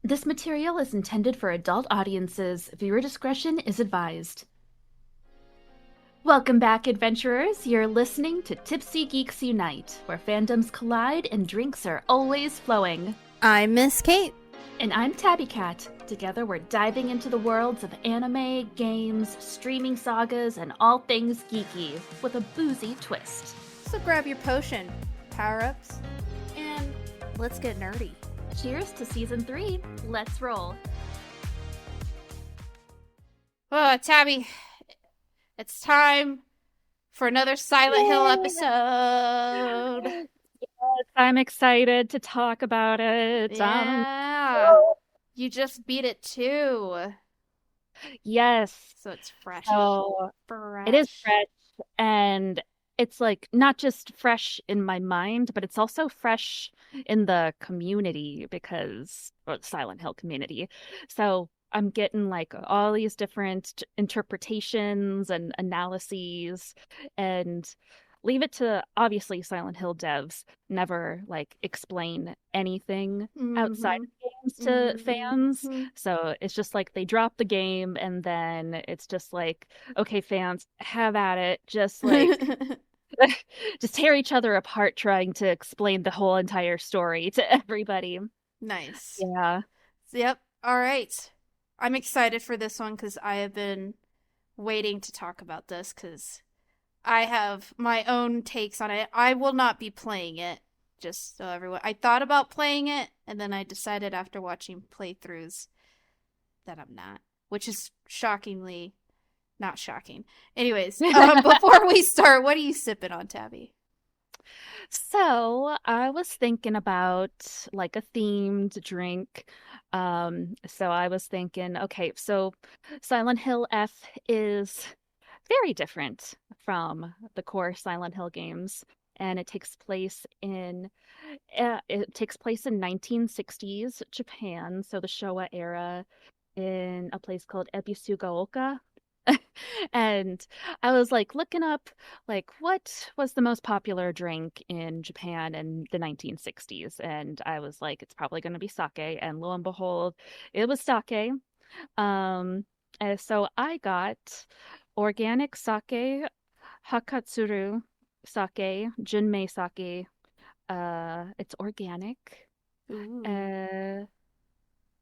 This material is intended for adult audiences. Viewer discretion is advised. Welcome back, adventurers. You're listening to Tipsy Geeks Unite, where fandoms collide and drinks are always flowing. I'm Miss Kate. And I'm TabiiKat. Together, we're diving into the worlds of anime, games, streaming sagas, and all things geeky, with a boozy twist. So grab your potion, power-ups, and let's get nerdy. Cheers to Season 3. Let's roll. Oh, Tabby, it's time for another Silent Hill episode. Yes, I'm excited to talk about it. Yeah. You just beat it too. Yes. So it's fresh. So it is fresh, and it's like not just fresh in my mind, but it's also fresh in the community or the Silent Hill community. So I'm getting like all these different interpretations and analyses, and leave it to obviously Silent Hill devs never like explain anything outside of games to fans. So it's just like they drop the game and then it's just like, okay, fans, have at it. Just like just tear each other apart trying to explain the whole entire story to everybody. Nice. Yeah. Yep. All right. I'm excited for this one because I have been waiting to talk about this because I have my own takes on it. I will not be playing it, just so everyone. I thought about playing it, and then I decided after watching playthroughs that I'm not, which is shockingly not shocking. Anyways, before we start, what are you sipping on, Tabby? So I was thinking about like a themed drink. So I was thinking, okay, so Silent Hill F is very different from the core Silent Hill games, and it takes place in 1960s Japan, so the Showa era, in a place called Ebisugaoka. And I was like looking up like what was the most popular drink in Japan in the 1960s, and I was like it's probably going to be sake, and lo and behold it was sake. So I got organic sake, Hakatsuru sake, Junmei sake. It's organic. Ooh.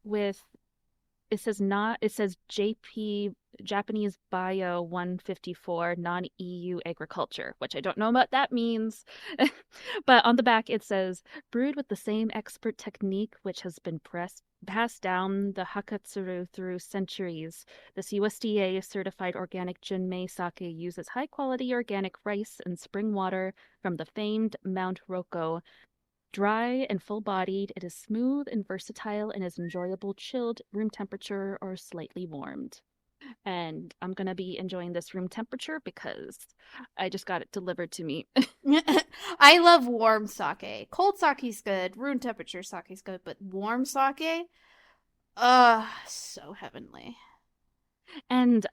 With it says JP Japanese Bio 154 non-EU agriculture, which I don't know what that means. But on the back it says brewed with the same expert technique which has been passed down the Hakatsuru through centuries. This USDA certified organic Junmei sake uses high quality organic rice and spring water from the famed Mount Roko. Dry and full-bodied, it is smooth and versatile and is enjoyable chilled, room temperature, or slightly warmed. And I'm going to be enjoying this room temperature because I just got it delivered to me. I love warm sake. Cold sake's good. Room temperature sake's good, but warm sake? So heavenly. And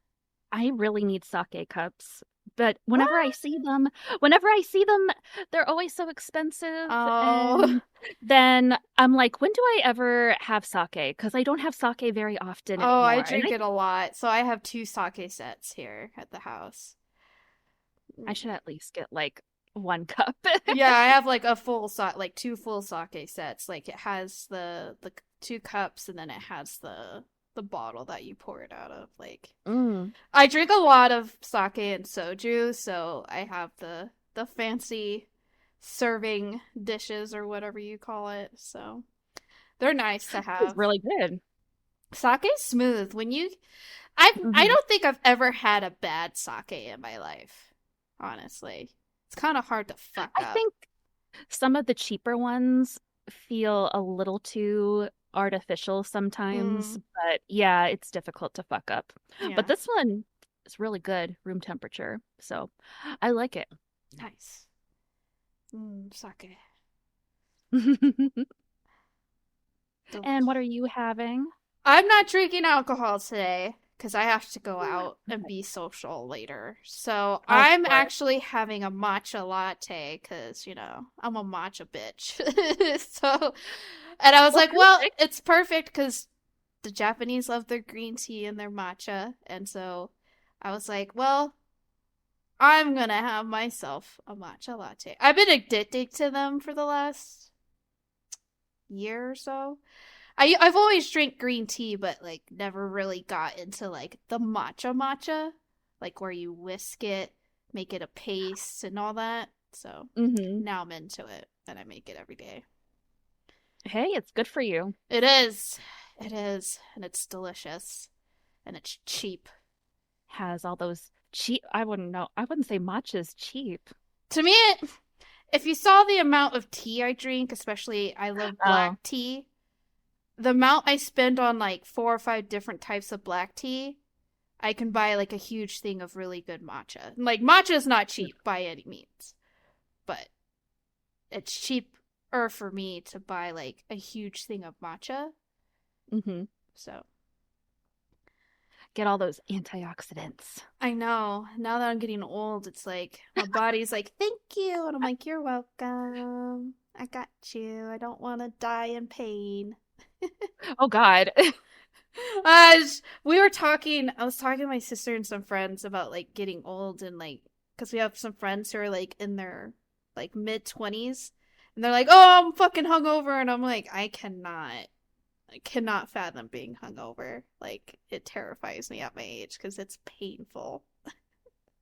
I really need sake cups. But What? whenever I see them, they're always so expensive. Oh. And then I'm like, when do I ever have sake? Because I don't have sake very often anymore. I drink it a lot. So I have 2 sake sets here at the house. I should at least get like 1 cup. Yeah, I have like a full like 2 full sake sets. Like it has the 2 cups and then it has the bottle that you pour it out of. Like I drink a lot of sake and soju, so I have the fancy serving dishes or whatever you call it. So they're nice to have. It's really good. Sake's smooth. I don't think I've ever had a bad sake in my life. Honestly, it's kind of hard to fuck up. I think some of the cheaper ones feel a little too artificial sometimes, but yeah, it's difficult to fuck up. Yeah. But this one is really good room temperature, so I like it. Nice. Sake. And what are you having? I'm not drinking alcohol today because I have to go out and be social later. So I'm actually having a matcha latte because, I'm a matcha bitch. So And I was Well, like, well, perfect. it's perfect because the Japanese love their green tea and their matcha. And so I was like, well, I'm going to have myself a matcha latte. I've been addicted to them for the last year or so. I've always drank green tea, but like never really got into like the matcha, like where you whisk it, make it a paste, and all that. So Mm-hmm. now I'm into it, and I make it every day. Hey, it's good for you. It is, and it's delicious, and it's cheap. Has all those cheap. I wouldn't know. I wouldn't say matcha's cheap. To me, if you saw the amount of tea I drink, especially I love Oh, black tea, the amount I spend on like 4 or 5 different types of black tea, I can buy like a huge thing of really good matcha. Like matcha is not cheap by any means, but it's cheaper for me to buy like a huge thing of matcha. mm-hmm. So Get all those antioxidants. I know now that I'm getting old, it's like my body's like, thank you. And I'm like, you're welcome. I got you. I don't want to die in pain. Oh God. We were talking, I was talking to my sister and some friends about like getting old and like, because we have some friends who are like in their like mid 20s and they're like, oh, I'm fucking hungover. And I'm like, I cannot fathom being hungover. Like, it terrifies me at my age because it's painful.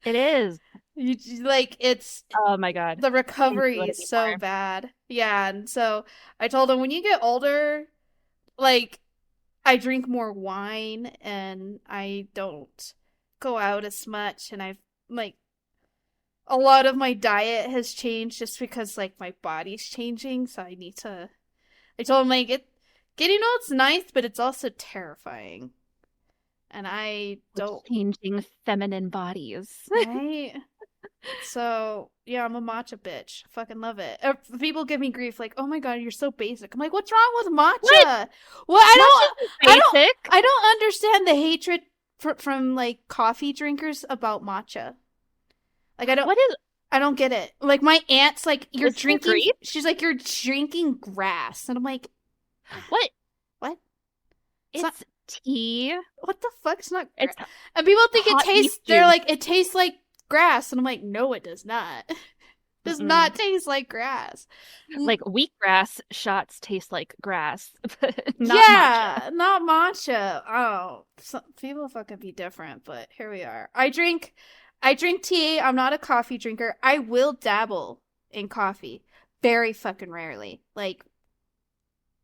It is. Like, it's Oh my God. the Can't do recovery it is so anymore. bad. Yeah. And so I told him, when you get older, like, I drink more wine and I don't go out as much. And I've, like, a lot of my diet has changed just because, like, my body's changing. So I need to. I told him, like, getting old's nice, but it's also terrifying. And I With don't. changing feminine bodies. Right? So, yeah, I'm a matcha bitch. I fucking love it. People give me grief like, "Oh my god, you're so basic." I'm like, "What's wrong with What? matcha?" Well, Much is I don't basic. I don't understand the hatred from like coffee drinkers about matcha. Like What is I don't get it. Like my aunt's like, "You're is there drinking." grief? She's like, "You're drinking grass." And I'm like, What? "What? It's not It's tea. what the fuck? It's not grass." It's And people think it hot tastes leaf they're juice. like, "It tastes like grass." And I'm like, "No, it does not." Does Mm-mm. not taste like grass. Like wheatgrass shots taste like grass, but not matcha. Yeah, not matcha. Oh, people fucking be different, but here we are. I drink tea. I'm not a coffee drinker. I will dabble in coffee very fucking rarely, like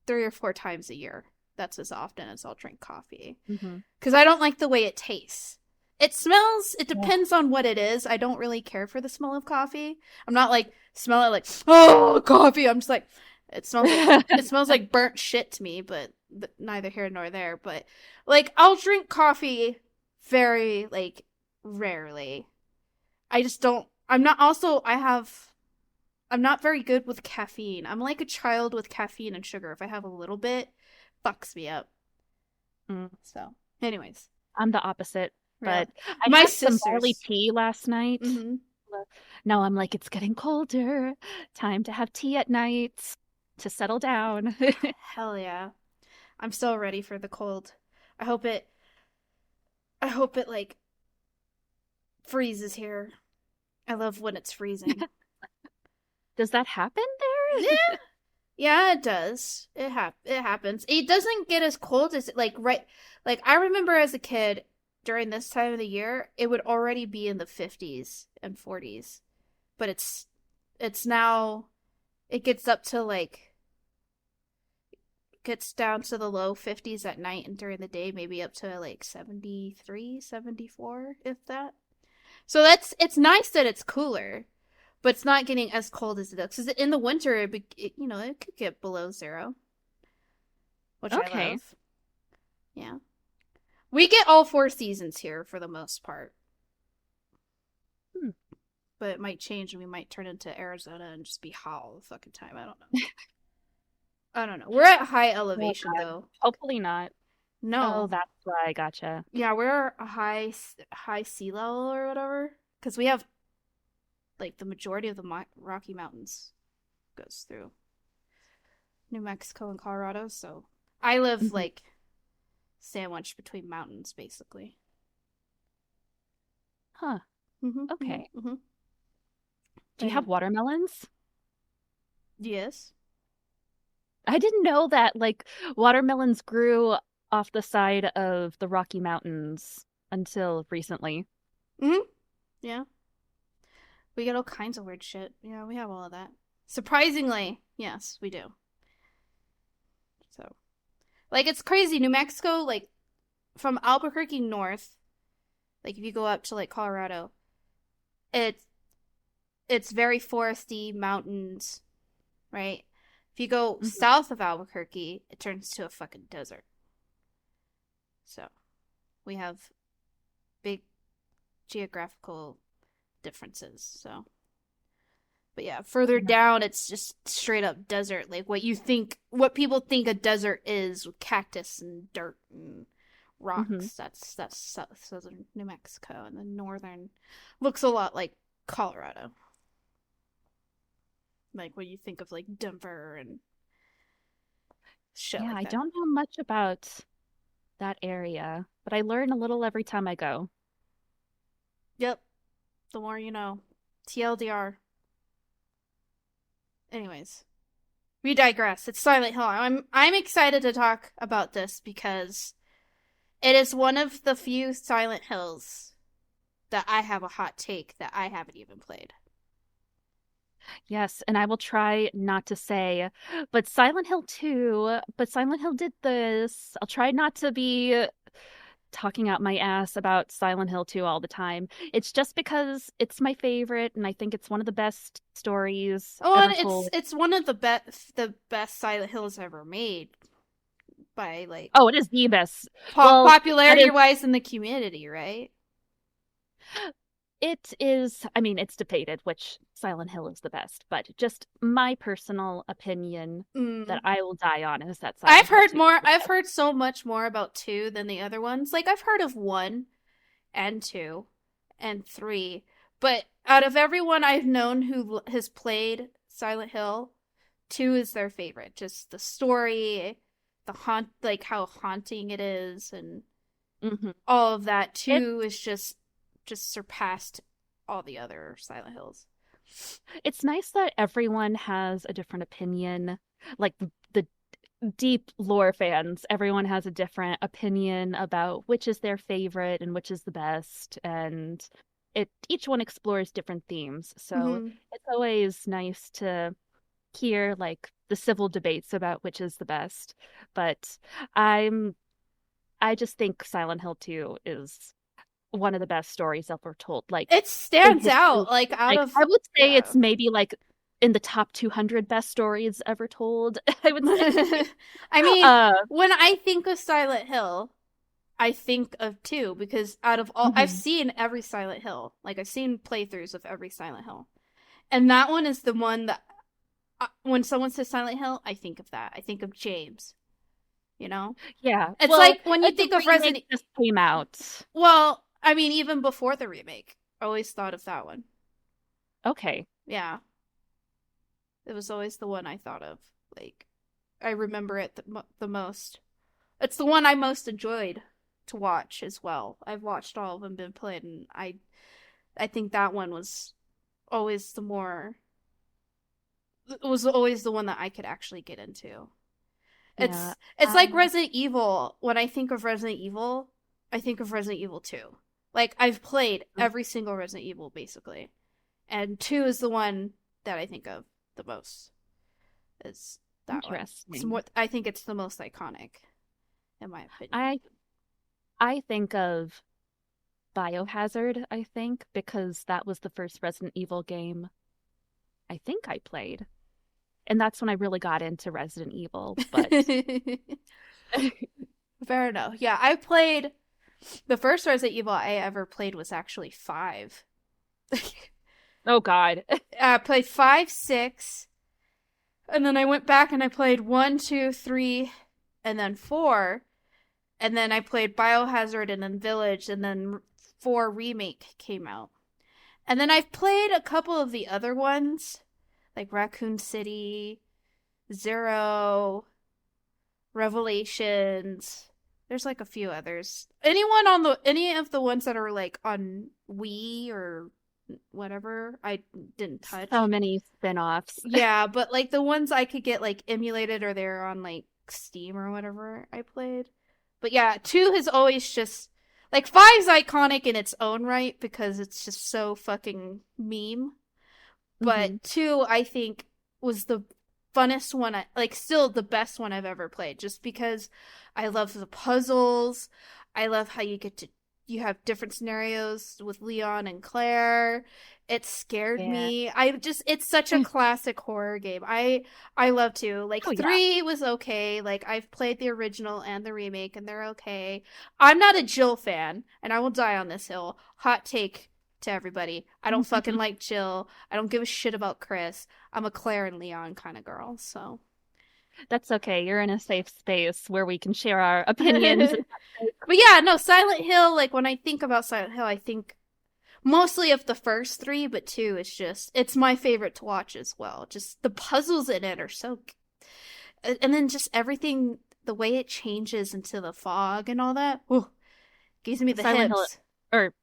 3 or 4 times a year. That's as often as I'll drink coffee Mm-hmm. because I don't like the way it tastes. It smells. It Yeah. depends on what it is. I don't really care for the smell of coffee. I'm not like smell it like, oh, coffee. I'm just like it smells like burnt shit to me, but neither here nor there. But like I'll drink coffee very like rarely. I just don't. I'm not also. I'm not very good with caffeine. I'm like a child with caffeine and sugar. If I have a little bit, fucks me up. Mm. So, anyways, I'm the opposite, really, but I my had some barley sisters. tea last night. Mm-hmm. Now I'm like, it's getting colder. Time to have tea at night to settle down. Hell yeah. I'm so ready for the cold. I hope it I hope it like freezes here. I love when it's freezing. Does that happen there? Yeah. Yeah, it does. It happens. It doesn't get as cold as like right like I remember as a kid during this time of the year, it would already be in the 50s and 40s. But it's now it gets up to like gets down to the low 50s at night and during the day maybe up to like 73, 74, if that. So it's nice that it's cooler, but it's not getting as cold as it does. Because in the winter, it could get below zero, which I Okay. love. Yeah, we get all 4 seasons here for the most part, Hmm. but it might change and we might turn into Arizona and just be hot all the fucking time. I don't know. I don't know. We're at high Oh elevation God. though. Hopefully not. Oh, No, that's why I gotcha. yeah, we're a high sea level or whatever because we have like the majority of the Rocky Mountains goes through. New Mexico and Colorado, so I live Hmm. like sandwiched between mountains, basically. Huh. Mm-hmm, mm-hmm, Okay. mm-hmm. Do you But yeah. have watermelons? Yes. I didn't know that like watermelons grew off the side of the Rocky Mountains until recently. Mm-hmm. Yeah. We get all kinds of weird shit. Yeah, we have all of that. Surprisingly, yes, we do. So, like, it's crazy. New Mexico, like, from Albuquerque north, like, if you go up to, like, Colorado, it's it's very foresty, mountains, right? If you go Hmm. south of Albuquerque, it turns to a fucking desert. So, we have big geographical differences. So, but yeah, further Yeah. down, it's just straight up desert. Like what people think a desert is with cactus and dirt and Hmm. rocks. That's southern New Mexico, and the northern looks a lot like Colorado. Like when you think of like Denver and shit Yeah, like I that. don't know much about that area, but I learn a little every time I go. Yep, the more you know. TLDR. Anyways, we digress. It's Silent Hill. I'm excited to talk about this because it is one of the few Silent Hills that I have a hot take that I haven't even played. Yes, and I will try not to say, but Silent Hill 2, but Silent Hill did this. I'll try not to be talking out my ass about Silent Hill 2 all the time. It's just because it's my favorite and I think it's one of the best stories Oh, and ever it's told. it's one of the best Silent Hills ever made by like Oh, it is the best. Well, that popularity is wise in the community, right? it is, I mean, it's debated which Silent Hill is the best, but just my personal opinion Mm. that I will die on is that Silent Hill 2 is the I've best. heard so much more about two than the other ones. Like I've heard of one and two and three, but out of everyone I've known who has played Silent Hill, two is their favorite. Just the story, the like how haunting it is, and Hmm. all of that. It Two is just surpassed all the other Silent Hills. it's nice that everyone has a different opinion. Like the deep lore fans, everyone has a different opinion about which is their favorite and which is the best, and it each one explores different themes. So Mm-hmm. it's always nice to hear like the civil debates about which is the best. But I'm I just think Silent Hill 2 is one of the best stories ever told, like It in stands history. out like out Like of I would say yeah. it's maybe like in the top 200 best stories ever told, I would say. I mean, Uh, when I think of Silent Hill, I think of two because out of all, I've mhm. seen every Silent Hill. Like I've seen playthroughs of every Silent Hill, and that one is the one that when someone says Silent Hill, I think of that. I think of James. You know, Yeah. it's Well, like when you the think of remake Resident. just came out. Well, I mean, even before the remake, I always thought of that one. Okay. Yeah, it was always the one I thought of. Like I remember it the most. It's the one I most enjoyed to watch as well. I've watched all of them been played, and I think that one was always the more was always the one that I could actually get into. Yeah. It's like I Resident Evil. When I think of Resident Evil, I think of Resident Evil 2. Like I've played every single Resident Evil basically, and 2 is the one that I think of the most. Is that one? It's interesting. more. I think it's the most iconic, in my opinion. I I think of Biohazard, I think, because that was the first Resident Evil game I think I played. And that's when I really got into Resident Evil, but Fair enough. Yeah, I played the first Resident Evil I ever played was actually 5. oh God. I played 5, 6, and then I went back and I played 1, 2, 3, and then 4, and then I played Biohazard and then Village, and then 4 Remake came out. And then I've played a couple of the other ones, like Raccoon City, Zero, Revelations. There's like a few others. Anyone on the any of the ones that are like on Wii or whatever, I didn't So touch. many spin-offs. Yeah, but like the ones I could get like emulated or they're on like Steam or whatever I played. But yeah, 2 has always just like five's iconic in its own right because it's just so fucking meme. Hmm. But 2 I think was the funnest one like still the best one I've ever played just because I love the puzzles. I love how you have different scenarios with Leon and Claire. It scared Yeah. me. I just it's such a classic horror game. I love to. Like Oh yeah. 3 was okay. Like I've played the original and the remake and they're okay. I'm not a Jill fan and I will die on this hill. Hot take to everybody. I don't fucking like Jill. I don't give a shit about Chris. I'm a Claire and Leon kind of girl. So, That's okay. You're in a safe space where we can share our opinions. but yeah, no, Silent Hill. Like when I think about Silent Hill, I think mostly of the first 3, but 2 is just it's my favorite to watch as well. Just the puzzles in it are so, and then just everything, the way it changes into the fog and all that. Ooh, gives me the Silent Hill hips. or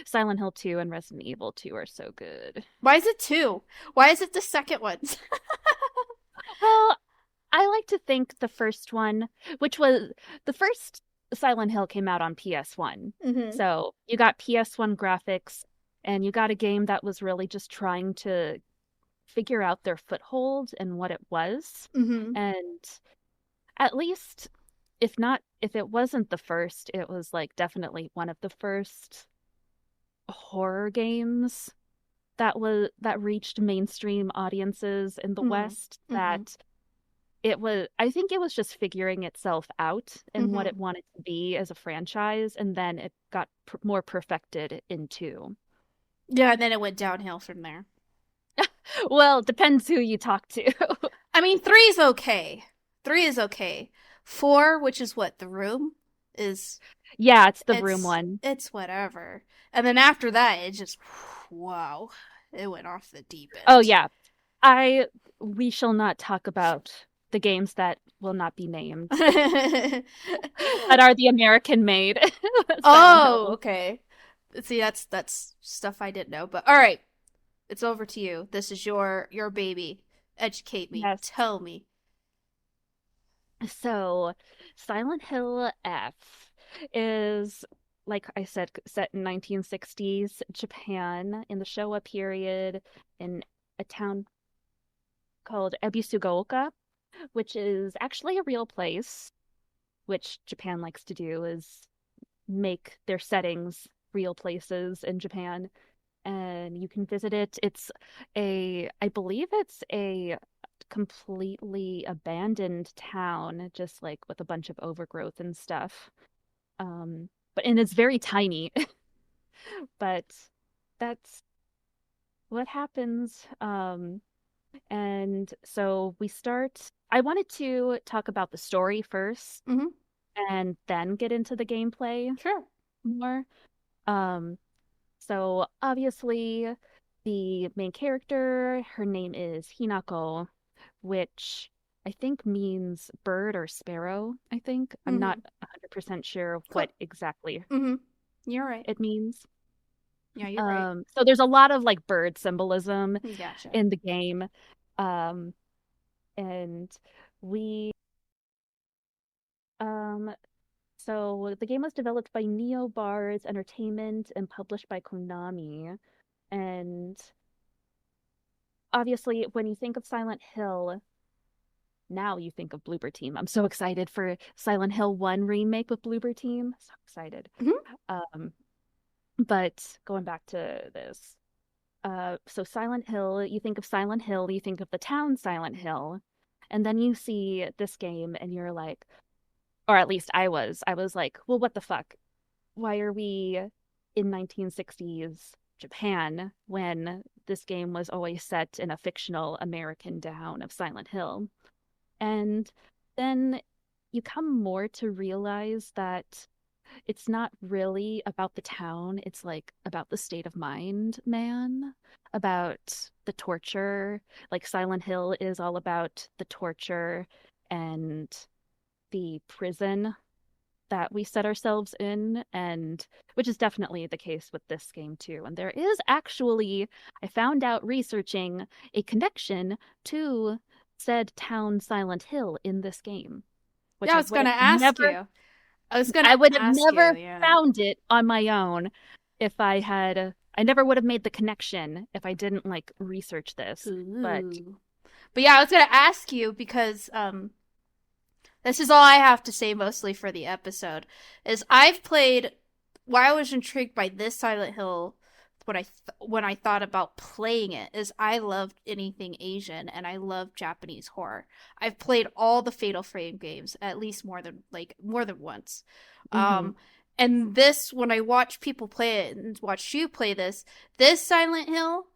Silent Hill 2 and Resident Evil 2 are so good. Why is it 2? Why is it the second one? Well, I like to think the first one, which was the first Silent Hill came out on PS1. Mm-hmm. So you got PS1 graphics and you got a game that was really just trying to figure out their foothold and what it was. Mm-hmm. And at least if it wasn't the first, it was like definitely one of the first horror games that reached mainstream audiences in the Mm-hmm. West Mm-hmm. that it was I think it was just figuring itself out and what Mm-hmm. it wanted to be as a franchise and then it got more perfected in two. Yeah, and then it went downhill from there. Well, depends who you talk to. I mean, three's okay. 3 is okay. 4, which is what the room is, Yeah, it's the room it's one. it's whatever. And then after that, it just wow, it went off the deep Oh end. yeah. I we shall not talk about the games that will not be named that are the American made Silent Oh, Hills. okay. See, that's stuff I didn't know. But all right, it's over to you. This is your baby. Educate me. Yes. Tell me. So, Silent Hill F is, like I said, set in 1960s Japan in the Showa period in a town called Ebisugaoka, which is actually a real place, which Japan likes to do is make their settings real places in Japan. And you can visit it. I believe it's a completely abandoned town, just like with a bunch of overgrowth and stuff. And it's very tiny, but that's what happens. And so we start. I wanted to talk about the story first Mm-hmm. and then get into the gameplay Sure. more. Um, so obviously the main character, her name is Hinako, which I think means bird or sparrow, I think. I'm Mm-hmm. not 100% sure Cool. what exactly Mm-hmm. You're right. it means. Yeah, you're right. So there's a lot of like bird symbolism Gotcha. in the game. Um, and we um so the game was developed by Neo Bars Entertainment and published by Konami. And obviously when you think of Silent Hill, now you think of Bloober Team. I'm so excited for Silent Hill 1 remake with Bloober Team. So excited. Mm-hmm. Um, but going back to this, so Silent Hill, you think of Silent Hill, you think of the town Silent Hill, and then you see this game and you're like, or at least I was like, well, what the fuck? Why are we in 1960s Japan when this game was always set in a fictional American town of Silent Hill? And then you come more to realize that it's not really about the town. It's like about the state of mind, man, about the torture. Like Silent Hill is all about the torture and the prison that we set ourselves in, and which is definitely the case with this game too. And there is actually, I found out researching, a connection to said town Silent Hill in this game, which Yeah, I I was would gonna have ask never you. I was gonna I would have ask you, never yeah. found it on my own if I never would have made the connection if I didn't like research this. But Ooh. But yeah, I was gonna ask you because this is all I have to say mostly for the episode. Is I've played. Why I was intrigued by this Silent Hill when I thought about playing it is I loved anything Asian and I love Japanese horror. I've played all the Fatal Frame games at least more than once. mhm. Um, and this when I watch people play it and watch you play this Silent Hill,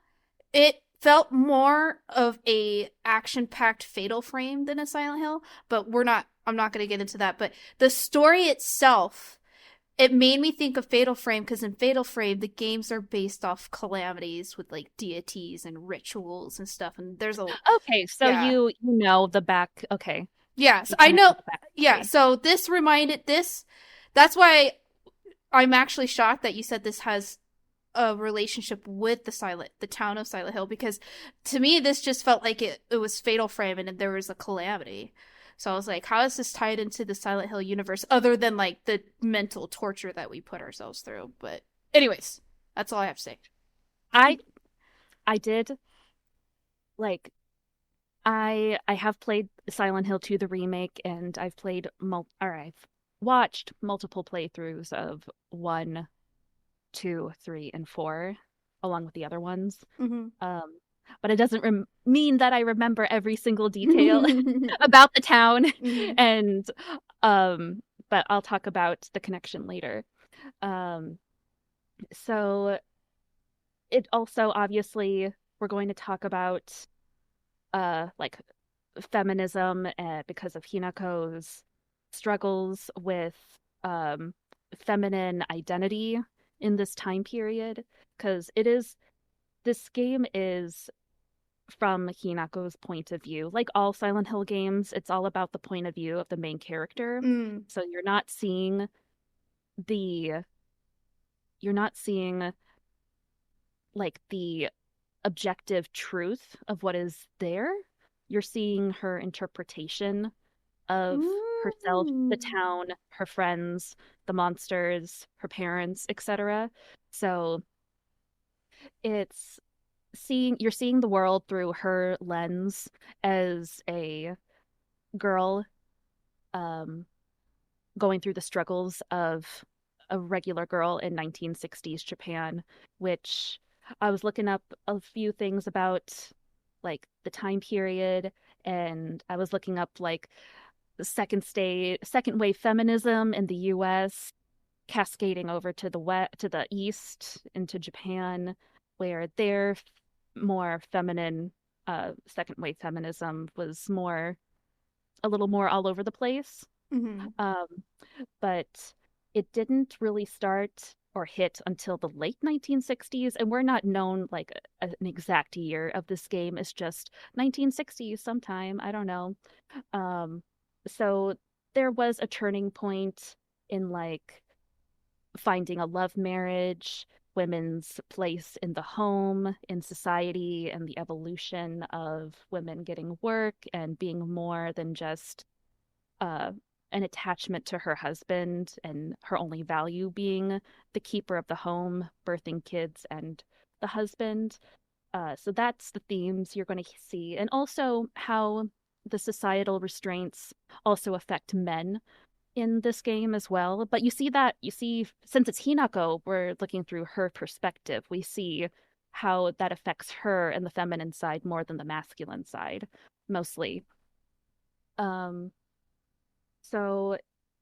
it felt more of a action-packed Fatal Frame than a Silent Hill, but I'm not going to get into that, but the story itself, it made me think of Fatal Frame because in Fatal Frame the games are based off calamities with like deities and rituals and stuff, and there's a Okay, so yeah. you know the back. Okay, Yes, you I kind of know know. the Yeah, backstory. so this reminded this that's why I'm actually shocked that you said this has a relationship with the town of Silent Hill, because to me this just felt like it was Fatal Frame and there was a calamity. So I was like, how is this tied into the Silent Hill universe other than like the mental torture that we put ourselves through? But anyways, that's all I have to say. I I did like I have played Silent Hill 2 the remake, and I've watched multiple playthroughs of 1, 2, 3, and 4 along with the other ones. Mm-hmm. But it doesn't mean that I remember every single detail about the town. Mm-hmm. And um, but I'll talk about the connection later. Um, so it also obviously we're going to talk about like feminism because of Hinako's struggles with um feminine identity in this time period, because this game is from Hinako's point of view. Like all Silent Hill games, it's all about the point of view of the main character. Mm. So the you're not seeing like the objective truth of what is there. You're seeing her interpretation of herself, the Mm. town, her friends, the monsters, her parents, etc. So it's you're seeing the world through her lens as a girl um going through the struggles of a regular girl in 1960s Japan, which I was looking up a few things about like the time period, and I was looking up like the second wave feminism in the US cascading over to to the east into Japan, where their more feminine second wave feminism was a little more all over the place. Mm-hmm. Um, but it didn't really start or hit until the late 1960s, and we're not known like an exact year of this game. It's just 1960s sometime, I don't know. Um, so there was a turning point in like finding a love marriage, women's place in the home, in society, and the evolution of women getting work and being more than just uh, an attachment to her husband, and her only value being the keeper of the home, birthing kids, and the husband. So that's the themes you're going to see, and also how the societal restraints also affect men in this game as well. But you see, since it's Hinako, we're looking through her perspective. We see how that affects her and the feminine side more than the masculine side, mostly. Um, so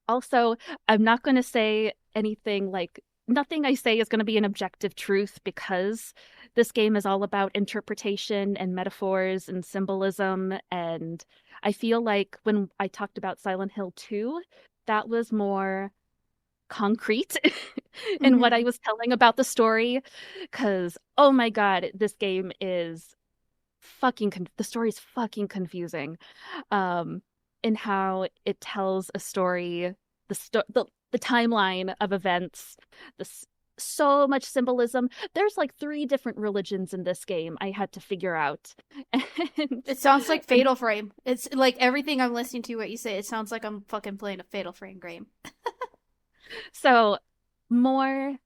also, I'm not going to say anything like nothing I say is going to be an objective truth, because this game is all about interpretation and metaphors and symbolism. And I feel like when I talked about Silent Hill 2, that was more concrete in what I Mm-hmm. was telling about the story. Because, oh my God, this game is the story is fucking confusing. Um, in how it tells a story, the timeline of events, this so much symbolism. There's like three different religions in this game I had to figure out. And, It sounds like and Fatal Frame. It's like everything I'm listening to what you say, it sounds like I'm fucking playing a Fatal Frame game. so more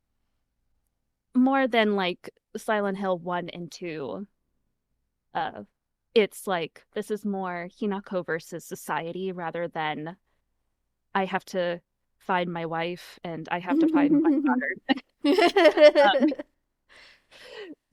more than like Silent Hill 1 and 2, uh it's like this is more Hinako versus society rather than I have to find my wife and I have to find my daughter.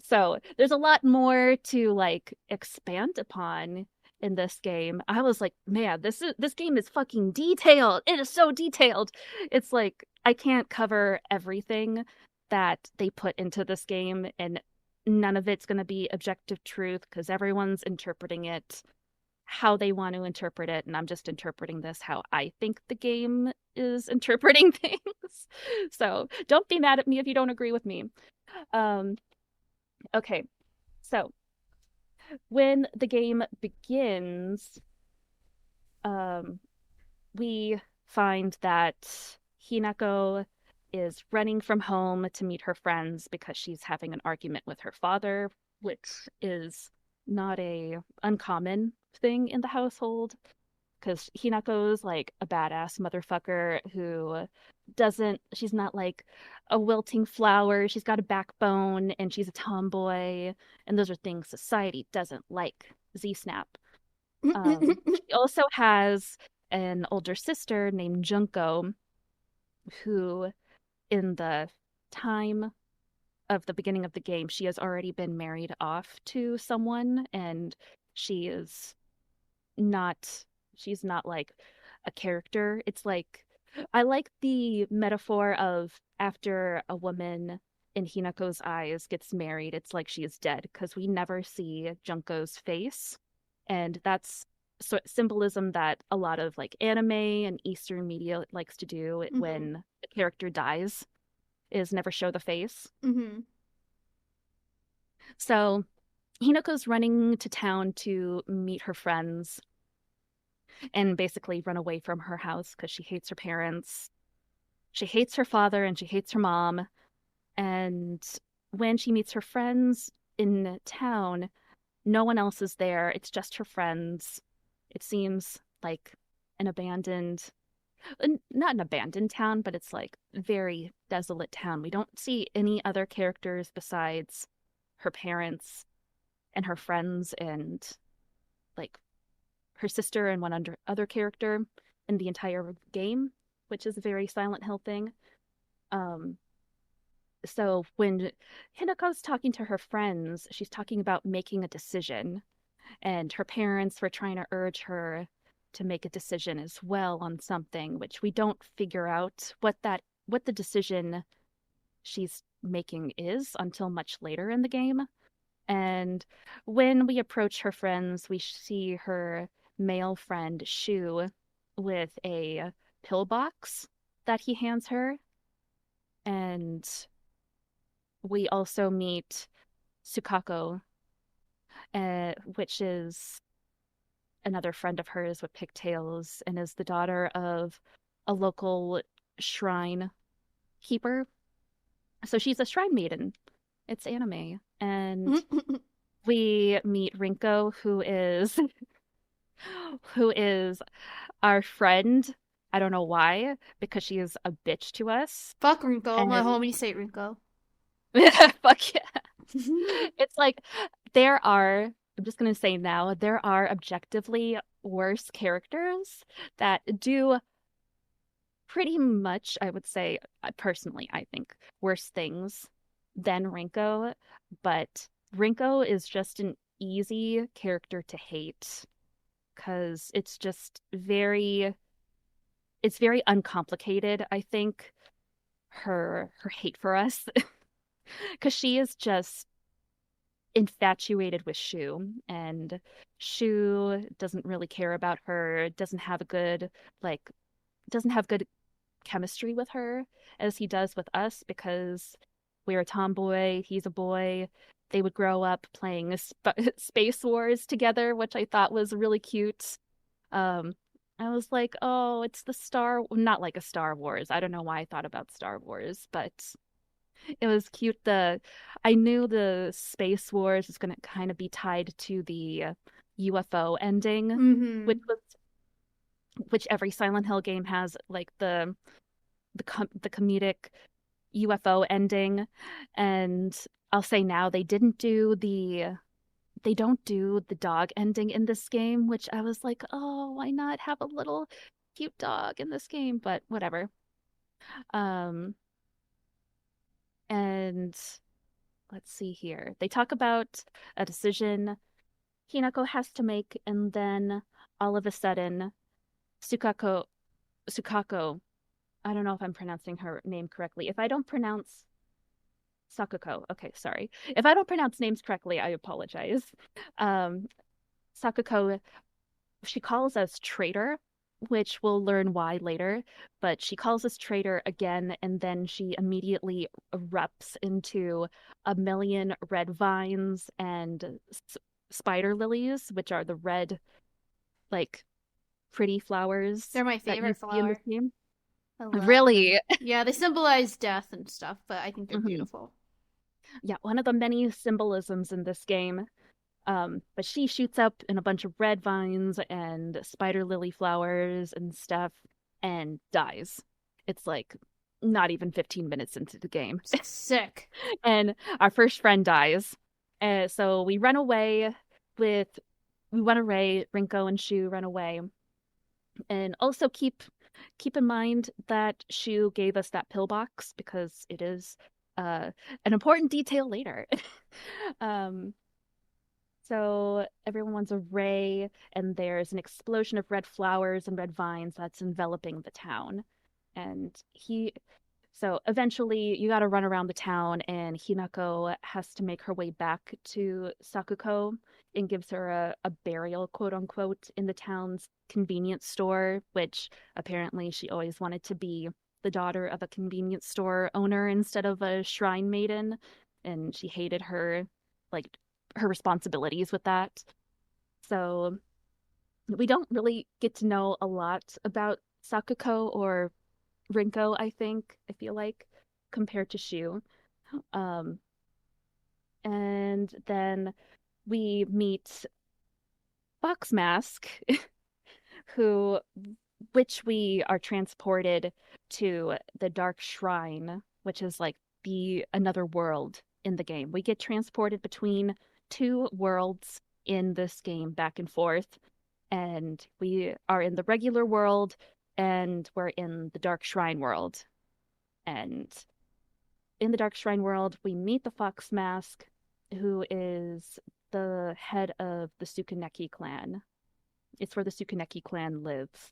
So there's a lot more to like expand upon in this game. I was like, man, this game is fucking detailed. It is so detailed. It's like I can't cover everything that they put into this game, and none of it's going to be objective truth because everyone's interpreting it how they want to interpret it, and I'm just interpreting this how I think the game is interpreting things. So don't be mad at me if you don't agree with me. Um, okay, so when the game begins, um, we find that Hinako is running from home to meet her friends because she's having an argument with her father, which is not a uncommon thing in the household because Hinako's like a badass motherfucker who she's not like a wilting flower. She's got a backbone and she's a tomboy. And those are things society doesn't like. Z Snap. She also has an older sister named Junko, who in the time of the beginning of the game, she has already been married off to someone and she is not she's not like a character. It's like I like the metaphor of after a woman in Hinako's eyes gets married, it's like she is dead because we never see Junko's face. And that's symbolism that a lot of like anime and Eastern media likes to do Mm-hmm. when a character dies, is never show the face. Mm-hmm. So Hinako's running to town to meet her friends and basically run away from her house because she hates her parents. She hates her father and she hates her mom. And when she meets her friends in town, no one else is there. It's just her friends. It seems like an abandoned, not an abandoned town, but it's like very desolate town. We don't see any other characters besides her parents and her friends and like her sister and one other character in the entire game, which is a very Silent Hill thing. Um, so when Hinako's talking to her friends, she's talking about making a decision, and her parents were trying to urge her to make a decision as well on something, which we don't figure out what the decision she's making is until much later in the game. And when we approach her friends, we see her male friend Shu with a pillbox that he hands her. And we also meet Sukako, which is another friend of hers with pigtails and is the daughter of a local shrine keeper. So she's a shrine maiden. It's anime. And we meet Rinko, who is our friend. I don't know why, because she is a bitch to us. Fuck Rinko. My And homies say Rinko. fuck yeah. It's like I'm just gonna say now, there are objectively worse characters that do pretty much, I would say, personally, I think, worse things than Rinko, but Rinko is just an easy character to hate because it's very uncomplicated, I think, her hate for us because she is just infatuated with Shu, and Shu doesn't really care about her, like doesn't have good chemistry with her as he does with us because we're a tomboy, he's a boy. They would grow up playing Space Wars together, which I thought was really cute. Um, I was like, oh, it's the not like a Star Wars. I don't know why I thought about Star Wars, but it was cute. I knew the Space Wars was going to kind of be tied to the UFO ending, Mm-hmm. which every Silent Hill game has, like the comedic UFO ending. And I'll say now they don't do the dog ending in this game, which I was like, oh, why not have a little cute dog in this game? But whatever. Um, and let's see here. They talk about a decision Hinako has to make, and then all of a sudden, Sukako, I don't know if I'm pronouncing her name correctly. If I don't pronounce Sakuko, okay, sorry. If I don't pronounce names correctly, I apologize. Um, Sakuko, she calls us traitor, which we'll learn why later, but she calls us traitor again, and then she immediately erupts into a million red vines and spider lilies, which are the red, like, pretty flowers They're my that you favorite see in this flower. game. I love them. Really? Yeah, they symbolize death and stuff, but I think they're Hmm. beautiful. Yeah, one of the many symbolisms in this game. But she shoots up in a bunch of red vines and spider lily flowers and stuff and dies. It's like not even 15 minutes into the game. Sick. And our first friend dies. So with we run away, Rinko and Shu run away. And also keep in mind that Shu gave us that pillbox because it is an important detail later. um So everyone's array, and there's an explosion of red flowers and red vines that's enveloping the town. And so eventually you got to run around the town, and Hinako has to make her way back to Sakuko and gives her a burial, quote unquote, in the town's convenience store, which apparently she always wanted to be the daughter of a convenience store owner instead of a shrine maiden. And she hated like, her responsibilities with that. So we don't really get to know a lot about Sakuko or Rinko, I feel like, compared to Shu. Um, and then we meet Fox Mask, who which we are transported to the Dark Shrine, which is like the another world in the game. We get transported between two worlds in this game back and forth, and we are in the regular world and we're in the Dark Shrine world. And in the Dark Shrine world, we meet the Fox Mask, who is the head of the Tsukaneki clan. It's where the Tsukaneki clan lives.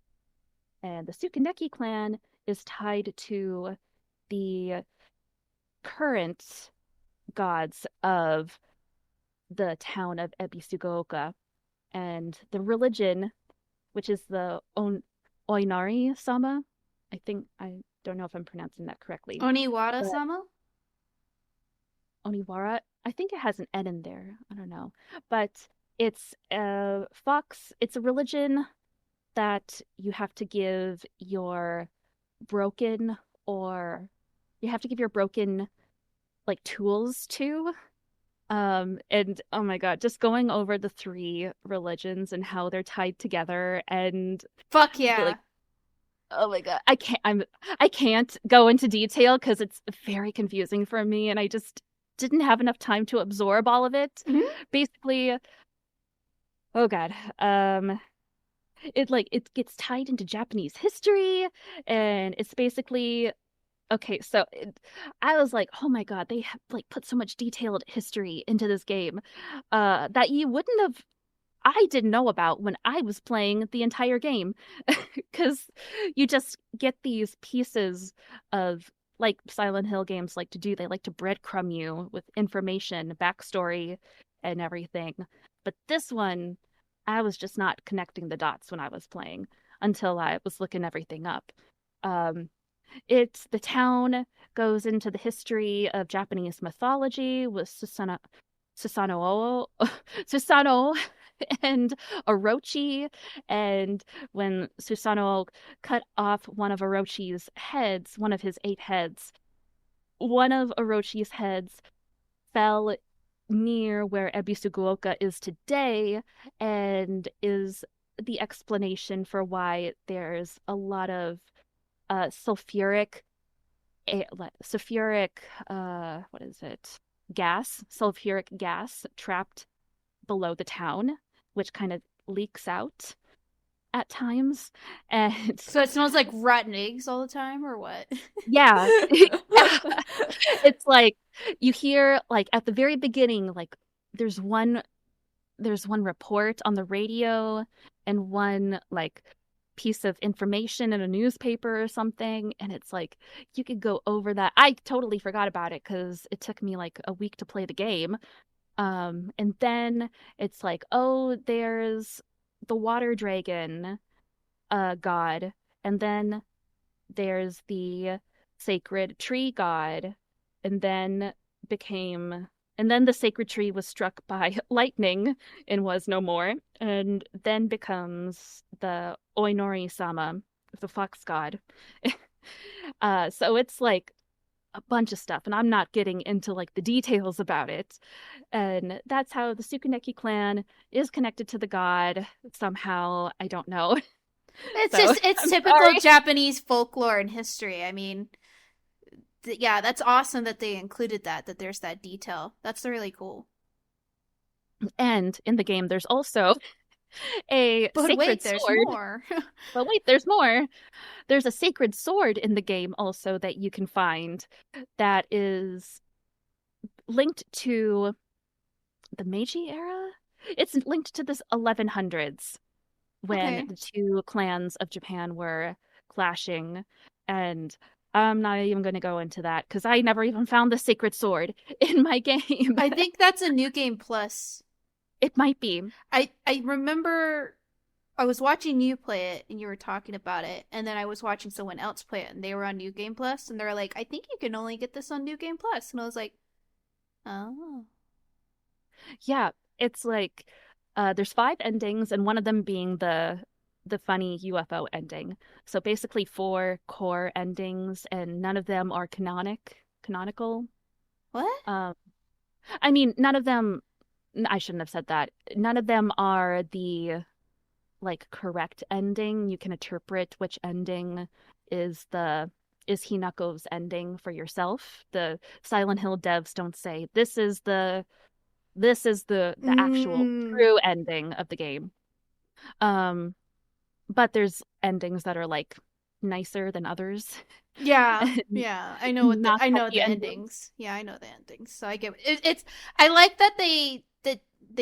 And the Tsukaneki clan is tied to the current gods of the town of Ebisugaoka. And the religion, which is the Oinari Sama, I don't know if I'm pronouncing that correctly, but Oniwara-sama? Oniwara, I think it has an N in there. I don't know. But it's a religion that you have to give your broken or you have to give your broken like tools to. And oh my God, just going over the three religions and how they're tied together and Fuck yeah. like oh my God, I can't go into detail because it's very confusing for me and I just didn't have enough time to absorb all of it. Mm-hmm. Basically, oh God, it gets tied into Japanese history and it's basically okay, so I was like, oh my God, they have like put so much detailed history into this game that you wouldn't have I didn't know about when I was playing the entire game because you just get these pieces of like Silent Hill games like to do. They like to breadcrumb you with information, backstory, and everything. But this one, I was just not connecting the dots when I was playing until I was looking everything up. Um, It's the town goes into the history of Japanese mythology with Susanoo, Susanoo and Orochi. And when Susanoo cut off one of Orochi's heads, one of his 8 heads, one of Orochi's heads fell near where Ebisukuoka is today and is the explanation for why there's a lot of sulfuric sulfuric what is it sulfuric gas trapped below the town, which kind of leaks out at times. And So it smells like rotten eggs all the time, or what? yeah, it's like you hear like at the very beginning, like there's one report on the radio and one like piece of information in a newspaper or something, and it's like you could go over that. I totally forgot about it because it took me like a week to play the game. And then it's like, oh, there's the water dragon god, and then there's the sacred tree god, and then became and then the sacred tree was struck by lightning and was no more, and then becomes the Oinori sama, the fox god. So it's like a bunch of stuff, and I'm not getting into like the details about it. And that's how the Tsukuneki clan is connected to the god somehow. I don't know. It's So just it's I'm typical sorry. Japanese folklore and history. I mean, yeah, that's awesome that they included that there's that detail. That's really cool. And in the game, there's also a But wait, sacred there's sword. more. But wait, there's more. There's a sacred sword in the game also that you can find that is linked to the Meiji era. It's linked to this 1100s when Okay. the two clans of Japan were clashing. And I'm not even going to go into that because I never even found the sacred sword in my game. I think that's a new game plus. It might be. I remember I was watching you play it and you were talking about it, and then I was watching someone else play it and they were on New Game Plus and they're like, I think you can only get this on New Game Plus. And I was like, oh. Yeah, it's like there's 5 endings, and one of them being the funny UFO ending. So basically 4 core endings, and none of them are canonical. What? Um, I mean, none of them. I shouldn't have said that. None of them are the like correct ending. You can interpret which ending is the is Hinako's ending for yourself. The Silent Hill devs don't say this is the actual Mm, true ending of the game. Um, but there's endings that are like nicer than others, yeah. and Yeah. not I know happy the endings. endings. Yeah, I know the endings. So I get it's I like that they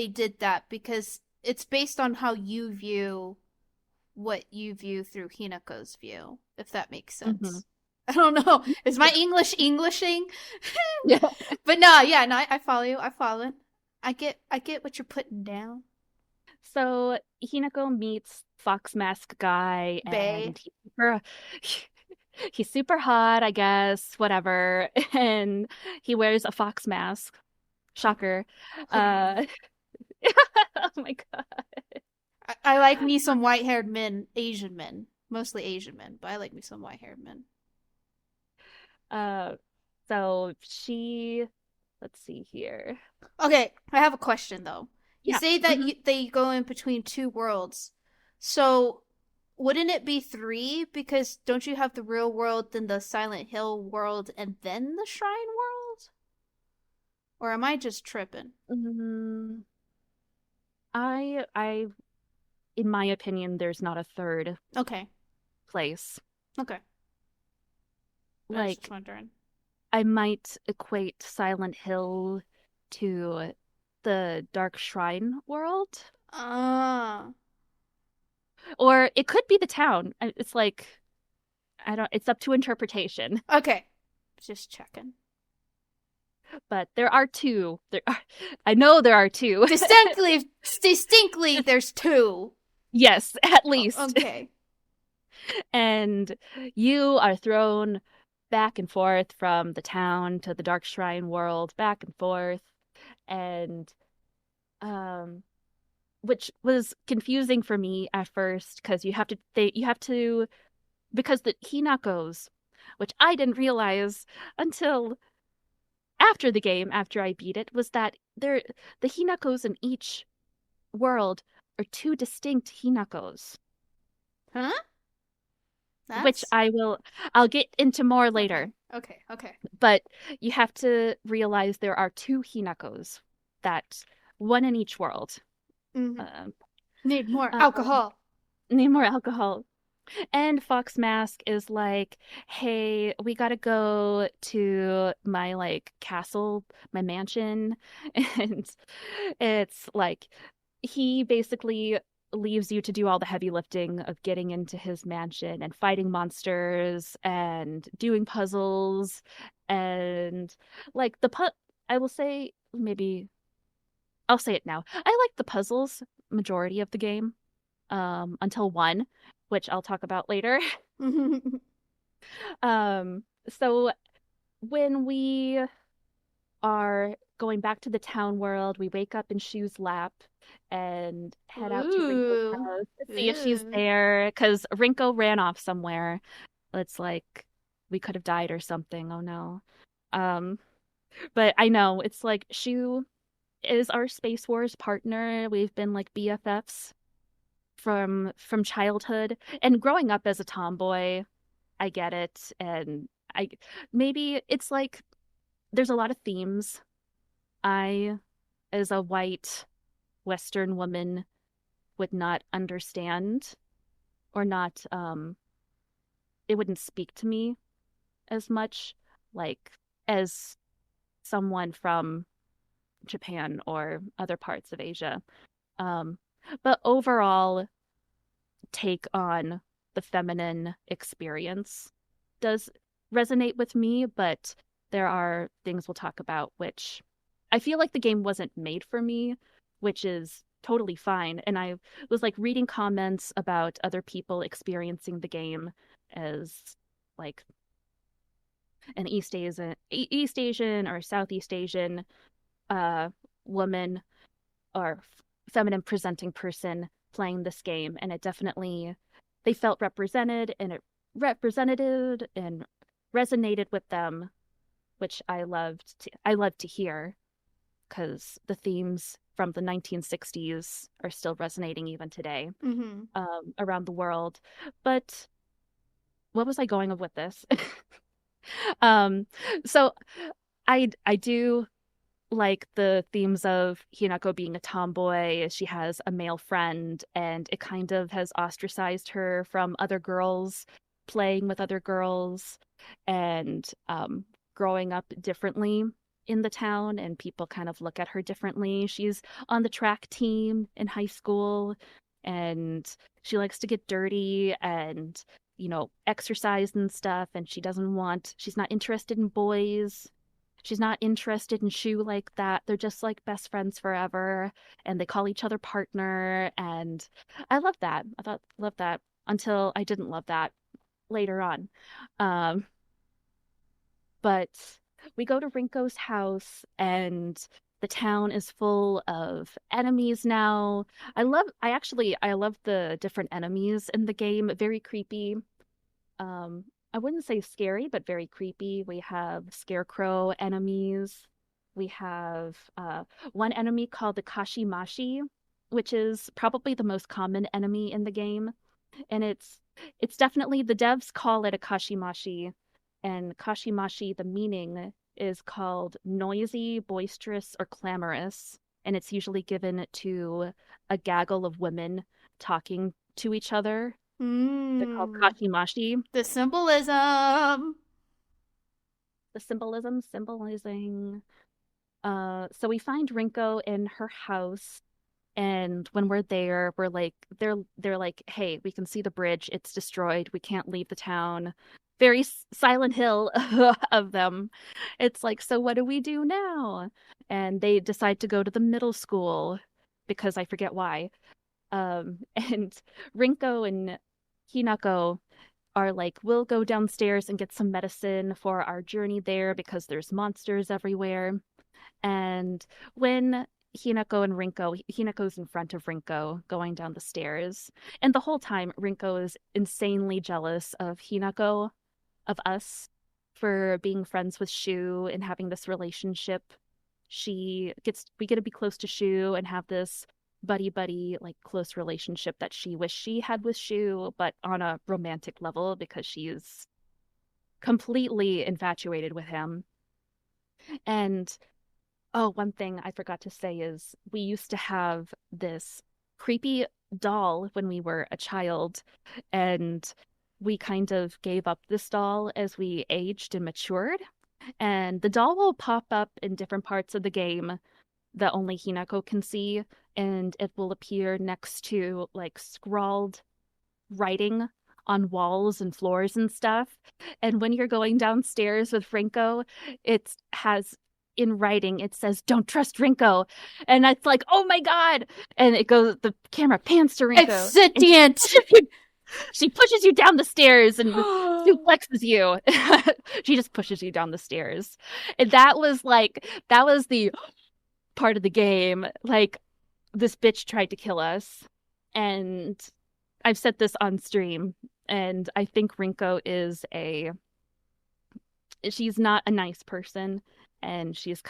did that because it's based on how you view what you view through Hinako's view, if that makes Hmm. sense. I don't know. Is my English Englishing? Yeah. But no, yeah, no, I follow you. I follow. I get what you're putting down. So Hinako meets Fox Mask guy, Bay. and he's super hot, I guess, whatever. And he wears a fox mask. Shocker. Uh, oh my God. I like me some white haired men, Asian men. Mostly Asian men, but I like me some white haired men. Uh, so let's see here. Okay, I have a question though. You Yeah. say that Mhm. they go in between two worlds. So wouldn't it be three? Because don't you have the real world, then the Silent Hill world, and then the Shrine world? Or am I just tripping? Mm, I, in my opinion, there's not a third Okay. place. Okay. I was just Like, wondering. I might equate Silent Hill to the Dark Shrine world, Ah. or it could be the town. It's like, I don't, it's up to interpretation, Okay. Just checking. but there are two. I know there are two. Distinctly, there's two. Yes, at least. Okay. And you are thrown back and forth from the town to the Dark Shrine world, back and forth, and um which was confusing for me at first because you have to because the Hinakos, which I didn't realize until after the game, after I beat it, was that the Hinakos in each world are two distinct Hinakos, Huh? which That's I'll get into more okay. later. Okay. Okay. But you have to realize there are two Hinakos, that one in each world. Hmm. Um, Need more um, alcohol. need more alcohol. And Fox Mask is like, hey, we gotta go to my like castle, my mansion. And it's like he basically leaves you to do all the heavy lifting of getting into his mansion and fighting monsters and doing puzzles and like I will say maybe I'll say it now. I like the puzzles majority of the game until one, which I'll talk about later. So when we are going back to the town world, we wake up in Shu's lap and head out to Rinko's Ooh. house to see if she's Ooh. there because Rinko ran off somewhere. It's like we could have died or something. Oh no. Um, but I know it's like Shu is our Space Wars partner. We've been like BFFs from childhood and growing up as a tomboy. I get it, and I maybe it's like there's a lot of themes I, as a white Western woman, would not understand or not it wouldn't speak to me as much like as someone from Japan or other parts of Asia. Um, but overall take on the feminine experience does resonate with me, but there are things we'll talk about which I feel like the game wasn't made for me, which is totally fine. And I was like reading comments about other people experiencing the game as like an East Asian or Southeast Asian uh woman or feminine presenting person playing this game, and it definitely they felt represented and it represented and resonated with them, which I loved to hear because the themes from the 1960s are still resonating even today Hmm. around the world. But what was I going with this? um, so I do like the themes of Hinako being a tomboy. She has a male friend, and it kind of has ostracized her from other girls playing with other girls and growing up differently in the town, and people kind of look at her differently. She's on the track team in high school, and she likes to get dirty and exercise and stuff, and she's not interested in boys. She's not interested in Shu like that. They're just like best friends forever, and they call each other partner. And I love that. Love that until I didn't love that later on. Um, but we go to Rinko's house, and the town is full of enemies now. I love the different enemies in the game. Very creepy. um, I wouldn't say scary, but very creepy. We have scarecrow enemies. We have one enemy called the Kashimashi, which is probably the most common enemy in the game. And it's definitely the devs call it a Kashimashi, and Kashimashi, the meaning is called noisy, boisterous, or clamorous, and it's usually given to a gaggle of women talking to each other. They're called Mm. Kashimashi. The symbolism. The symbolizing. So we find Rinko in her house, and when we're there, we're like, they're like, hey, we can see the bridge. It's destroyed. We can't leave the town. Very Silent Hill of them. It's like, so what do we do now? And they decide to go to the middle school because I forget why. And Rinko and Hinako are like, we'll go downstairs and get some medicine for our journey there because there's monsters everywhere. And when Hinako and Rinko, Hinako's in front of Rinko going down the stairs. And the whole time, Rinko is insanely jealous of Hinako, of us, for being friends with Shu and having this relationship. We get to be close to Shu and have this buddy buddy like close relationship that she wished she had with Shu, but on a romantic level because she's completely infatuated with him. And oh, one thing I forgot to say is we used to have this creepy doll when we were a child, and we kind of gave up this doll as we aged and matured. And the doll will pop up in different parts of the game that only Hinako can see, and it will appear next to like scrawled writing on walls and floors and stuff. And when you're going downstairs with Rinko, it has in writing, it says, "Don't trust Rinko." And it's like, oh my God. And the camera pans to Rinko. It's sentient. She pushes you down the stairs and suplexes you. She just pushes you down the stairs. And that was the part of the game. Like, this bitch tried to kill us. And I've said this on stream. And I think Rinko she's not a nice person. And she's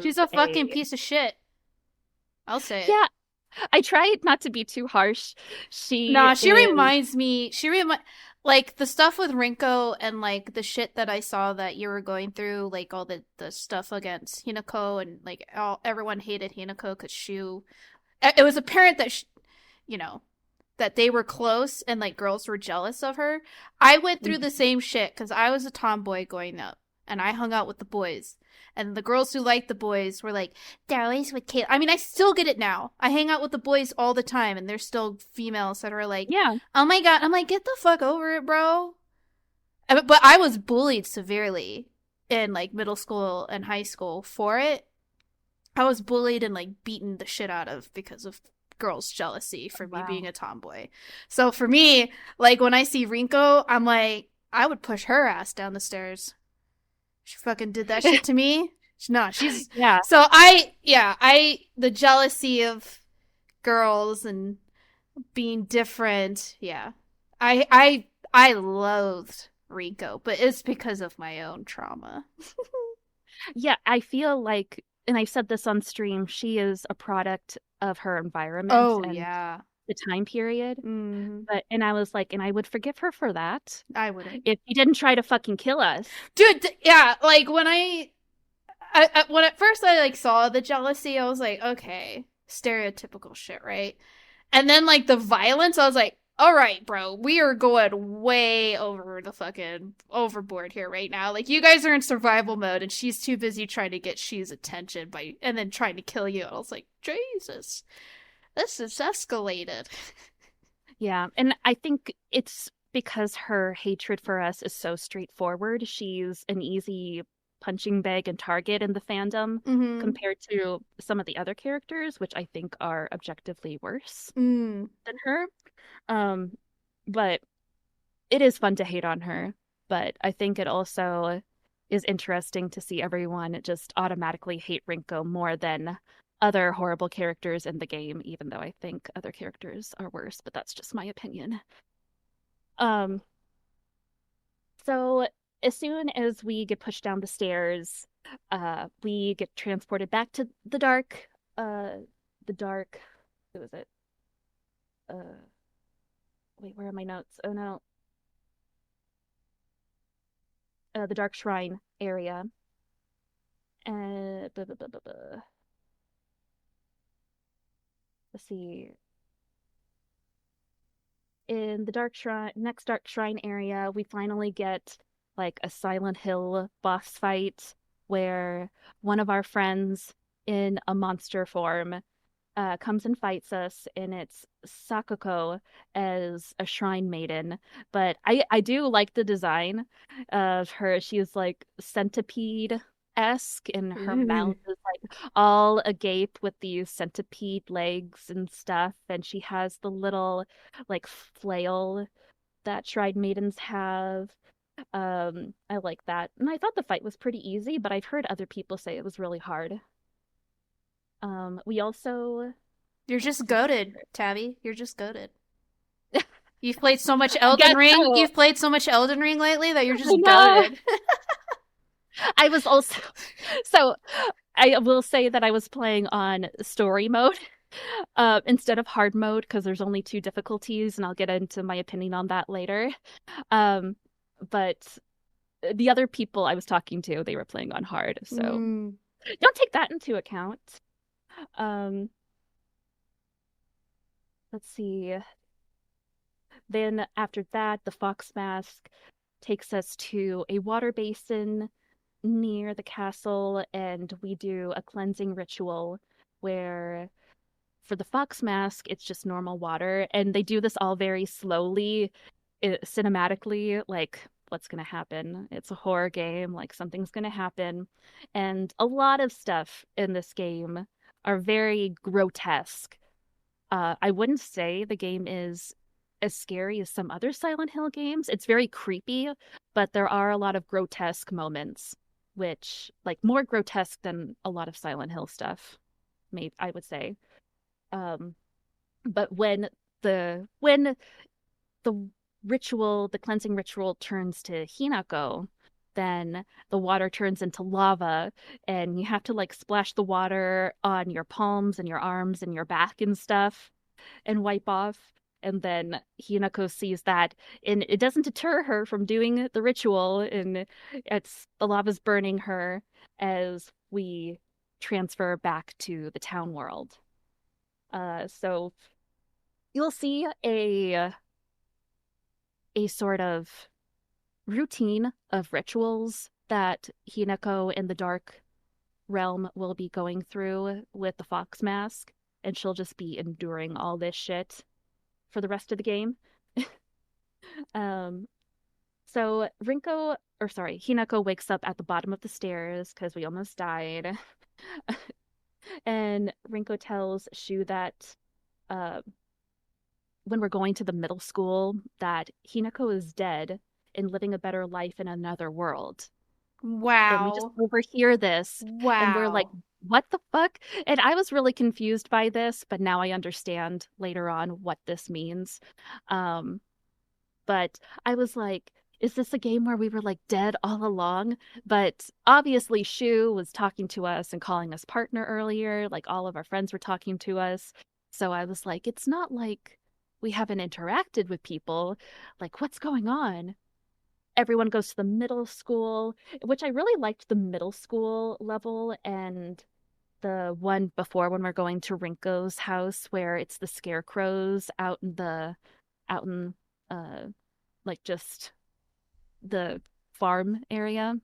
She's a fucking piece of shit. I'll say it. Yeah. I try not to be too harsh. Reminds me. Like the stuff with Rinko and like the shit that I saw that you were going through, like all the stuff against Hinako and like everyone hated Hinako because Shu. It was apparent that that they were close and like girls were jealous of her. I went through the same shit because I was a tomboy growing up and I hung out with the boys. And the girls who liked the boys were like, they're always with Kate. I mean, I still get it now. I hang out with the boys all the time, and there's still females that are like, yeah, oh my God. I'm like, get the fuck over it, bro. But I was bullied severely in like middle school and high school for it. I was bullied and like beaten the shit out of because of girls' jealousy for me being a tomboy. So for me, like when I see Rinko, I'm like, I would push her ass down the stairs. She fucking did that shit to me. No, she's yeah. So the jealousy of girls and being different. Yeah, I loathed Rinko, but it's because of my own trauma. Yeah, I feel like, and I've said this on stream, she is a product of her environment. Oh and yeah, the time period. mm-hmm. And I was like, and I would forgive her for that. I wouldn't. If he didn't try to fucking kill us. Dude, yeah, like when when at first I like saw the jealousy, I was like, okay, stereotypical shit, right? And then like the violence, I was like, all right, bro, we are going way over the fucking overboard here right now. Like you guys are in survival mode and she's too busy trying to get Shu's attention and then trying to kill you. And I was like, Jesus. This is escalated. Yeah, and I think it's because her hatred for us is so straightforward. She's an easy punching bag and target in the fandom compared to some of the other characters, which I think are objectively worse than her. But it is fun to hate on her. But I think it also is interesting to see everyone just automatically hate Rinko more than other horrible characters in the game, even though I think other characters are worse, but that's just my opinion. So as soon as we get pushed down the stairs, we get transported back to the dark, what was it? Wait, where are my notes? Oh no. The Dark Shrine area. Let's see. In the next Dark Shrine area, we finally get like a Silent Hill boss fight where one of our friends in a monster form comes and fights us, and it's Sakako as a shrine maiden. But I do like the design of her. She's like centipede-esque, and her mouth is like all agape with these centipede legs and stuff. And she has the little like flail that Shrine Maidens have. I like that. And I thought the fight was pretty easy, but I've heard other people say it was really hard. We also You're just let's goated, Tabby. You're just goated. You've played so much I Elden guess Ring. so. You've played so much Elden Ring lately that you're I just know. goated. I was also so I will say that I was playing on story mode instead of hard mode because there's only two difficulties, and I'll get into my opinion on that later. Um, but the other people I was talking to, they were playing on hard, so Mm. don't take that into account. Um, let's see. Then after that, the fox mask takes us to a water basin near the castle, and we do a cleansing ritual where for the fox mask, it's just normal water, and they do this all very slowly, cinematically, like what's going to happen. It's a horror game, like something's going to happen. And a lot of stuff in this game are very grotesque. I wouldn't say the game is as scary as some other Silent Hill games. It's very creepy, but there are a lot of grotesque moments, which, like, more grotesque than a lot of Silent Hill stuff, maybe I would say. Um, but when the ritual, the cleansing ritual turns to Hinako, then the water turns into lava, and you have to like splash the water on your palms and your arms and your back and stuff and wipe off. And then Hinako sees that, and it doesn't deter her from doing the ritual, and it's the lava's burning her as we transfer back to the town world. So you'll see a sort of routine of rituals that Hinako in the dark realm will be going through with the fox mask, and she'll just be enduring all this shit for the rest of the game. Um, so Hinako wakes up at the bottom of the stairs because we almost died. And Rinko tells Shu that uh, when we're going to the middle school, that Hinako is dead and living a better life in another world. And we just Wow. overhear this and we're like, Wow. what the fuck? And I was really confused by this, but now I understand later on what this means. Um, but I was like, is this a game where we were like dead all along? But obviously, Shu was talking to us and calling us partner earlier. Like all of our friends were talking to us. So I was like, it's not like we haven't interacted with people. Like, what's going on? Everyone goes to the middle school, which I really liked the middle school level and the one before when we're going to Rinko's house where it's the scarecrows out in uh like just the farm area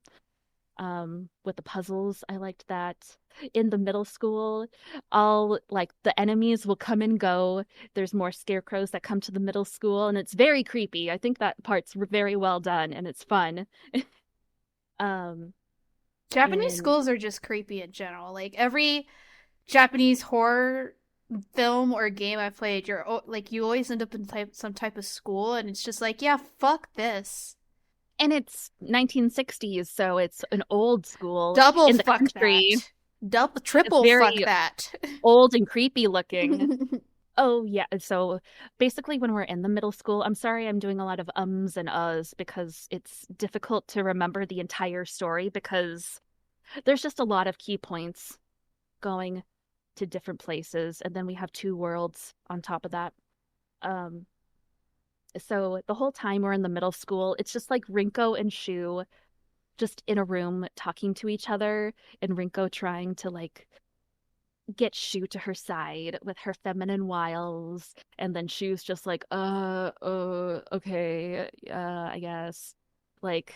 with the puzzles. I liked that. In the middle school, all like the enemies will come and go. There's more scarecrows that come to the middle school, and it's very creepy. I think that part's very well done and it's fun. um Japanese in schools are just creepy in general. Like every Japanese horror film or game I've played, like you always end up in some type of school, and it's just like, yeah, fuck this. and it's 1960s, so it's an old school Double in the fuck country. that. Double, It's triple fuck very that. old and creepy looking. Oh, yeah. So basically, when we're in the middle school, I'm sorry I'm doing a lot of ums and uhs because it's difficult to remember the entire story because there's just a lot of key points going to different places. And then we have two worlds on top of that. Um, so the whole time we're in the middle school, it's just like Rinko and Shu just in a room talking to each other, and Rinko trying to like get Shu to her side with her feminine wiles, and then Shu's just like, okay, I guess. Like,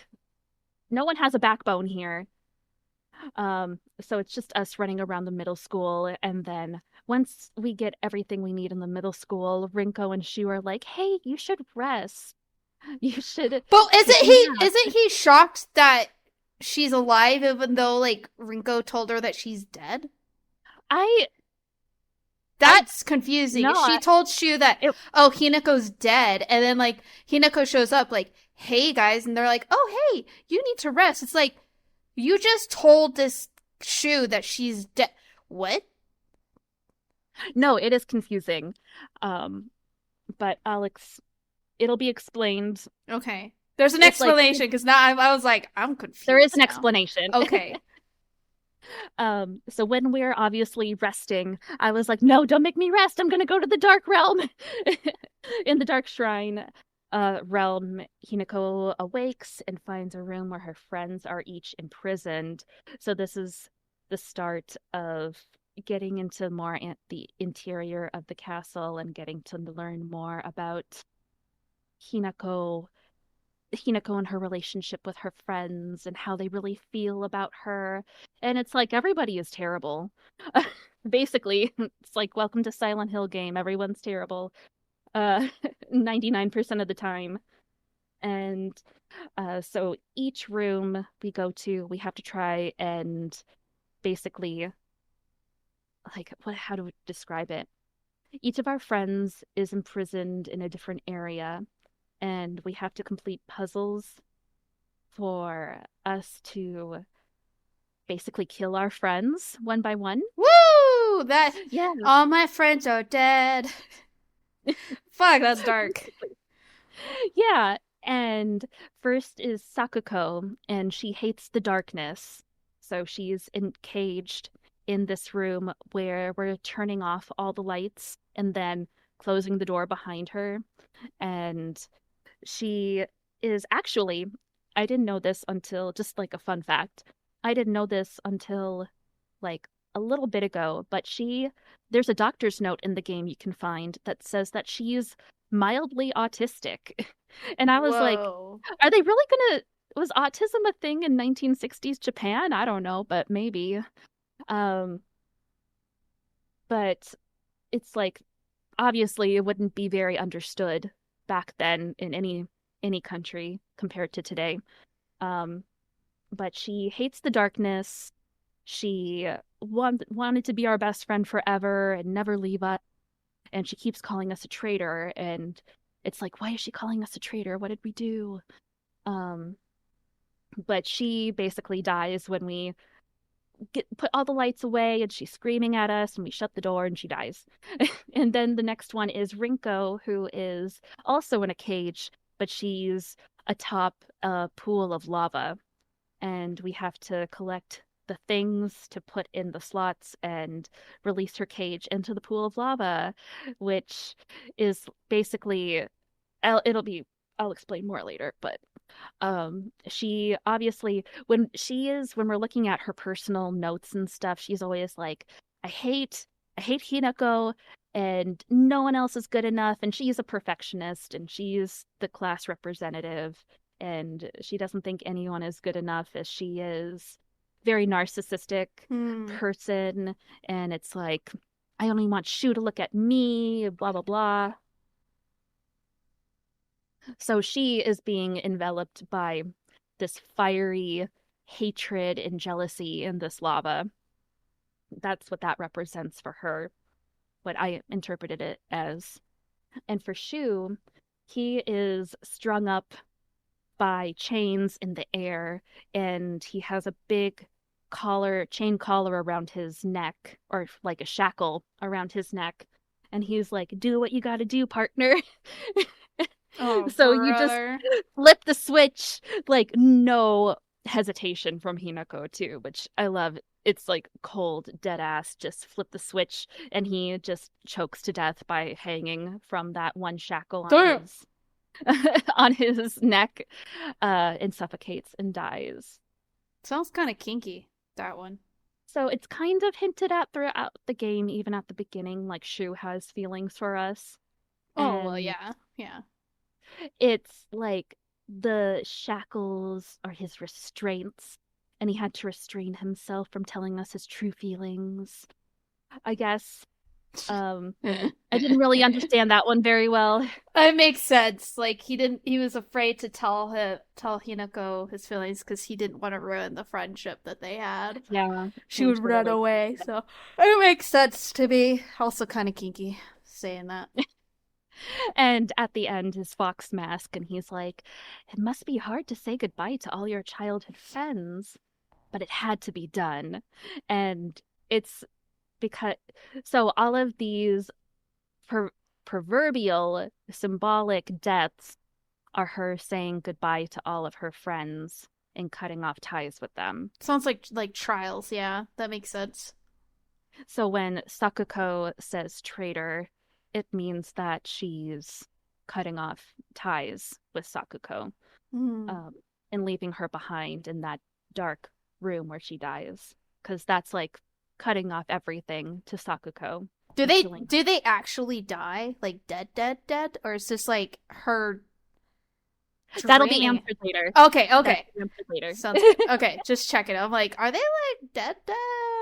no one has a backbone here. So it's just us running around the middle school, and then once we get everything we need in the middle school, Rinko and Shu are like, hey, you should rest. You should But take a nap. isn't he shocked that she's alive even though like Rinko told her that she's dead? I I That's confusing. no, She told Shu that, it oh, Hinako's dead. And then, like, Hinako shows up, like, hey, guys. And they're like, oh, hey, you need to rest. It's like, you just told this Shu that she's dead. What? no, it is confusing. Um, but it'll be explained. Okay. There's an It's like explanation because now I was like, I'm there is confused an now. explanation. Okay. So when we're obviously resting, I was like, no, don't make me rest. I'm gonna go to the dark realm. In the dark shrine realm, Hinako awakes and finds a room where her friends are each imprisoned. So this is the start of getting into more the interior of the castle and getting to learn more about Hinako Hinako and her relationship with her friends and how they really feel about her. And it's like everybody is terrible. Basically, it's like welcome to Silent Hill game. Everyone's terrible. 99% of the time. And so each room we go to, we have to try and basically like how to describe it. Each of our friends is imprisoned in a different area and we have to complete puzzles for us to basically kill our friends one by one. Woo! That Yeah. all my friends are dead. Fuck, that's dark. Yeah. And first is Sakuko, and she hates the darkness. So she's caged in this room where we're turning off all the lights and then closing the door behind her. And she is actually, I didn't know this until just like a fun fact. I didn't know this until like a little bit ago, but there's a doctor's note in the game you can find that says that she's mildly autistic. And I was like, Whoa. are they really was autism a thing in 1960s Japan? I don't know, but maybe. Um, but it's like obviously it wouldn't be very understood back then in any country compared to today. Um, but she hates the darkness. She wanted to be our best friend forever and never leave us. And she keeps calling us a traitor. And it's like, why is she calling us a traitor? What did we do? Um, but she basically dies when we put all the lights away and she's screaming at us and we shut the door and she dies. And then the next one is Rinko, who is also in a cage, but she's atop a pool of lava. And we have to collect the things to put in the slots and release her cage into the pool of lava, which is basically I'll explain more later, but she obviously when we're looking at her personal notes and stuff, she's always like, I hate Hinako and no one else is good enough, and she's a perfectionist and she's the class representative and she doesn't think anyone is good enough as she is. Very narcissistic Hmm. person, and it's like I only want Shu to look at me, blah blah blah. So she is being enveloped by this fiery hatred and jealousy in this lava. That's what that represents for her, what I interpreted it as. And for Shu, he is strung up by chains in the air, and he has a big chain collar around his neck, or like a shackle around his neck. And he's like, do what you gotta do, partner. Oh, So you just brother. flip the switch, like no hesitation from Hinako too, which I love. It's like cold, dead ass, just flip the switch, and he just chokes to death by hanging from that one shackle on Damn. his on his neck, and suffocates and dies. Sounds kind of kinky, that one. So it's kind of hinted at throughout the game, even at the beginning, like Shu has feelings for us. Oh, well, And yeah. Yeah. it's like the shackles are his restraints, and he had to restrain himself from telling us his true feelings. I guess Um, I didn't really understand that one very well. It makes sense. Like he was afraid to tell Hinako his feelings because he didn't want to ruin the friendship that they had. Yeah, She we would run totally. away. So it makes sense to me. Also kind of kinky saying that. And at the end, his fox mask, and he's like, "It must be hard to say goodbye to all your childhood friends, but it had to be done." And it's because so all of these per proverbial symbolic deaths are her saying goodbye to all of her friends and cutting off ties with them. Sounds like trials. Yeah, that makes sense. So when Sakuko says traitor, it means that she's cutting off ties with Sakuko, Mm. um, and leaving her behind in that dark room where she dies. Because that's like cutting off everything to Sakuko Do and they killing do they actually die? Like dead? Or is this like her her. That'll be draining? answered later. Okay, That'll okay. be answered later. Sounds good. Okay, just checking. I'm like, are they like dead?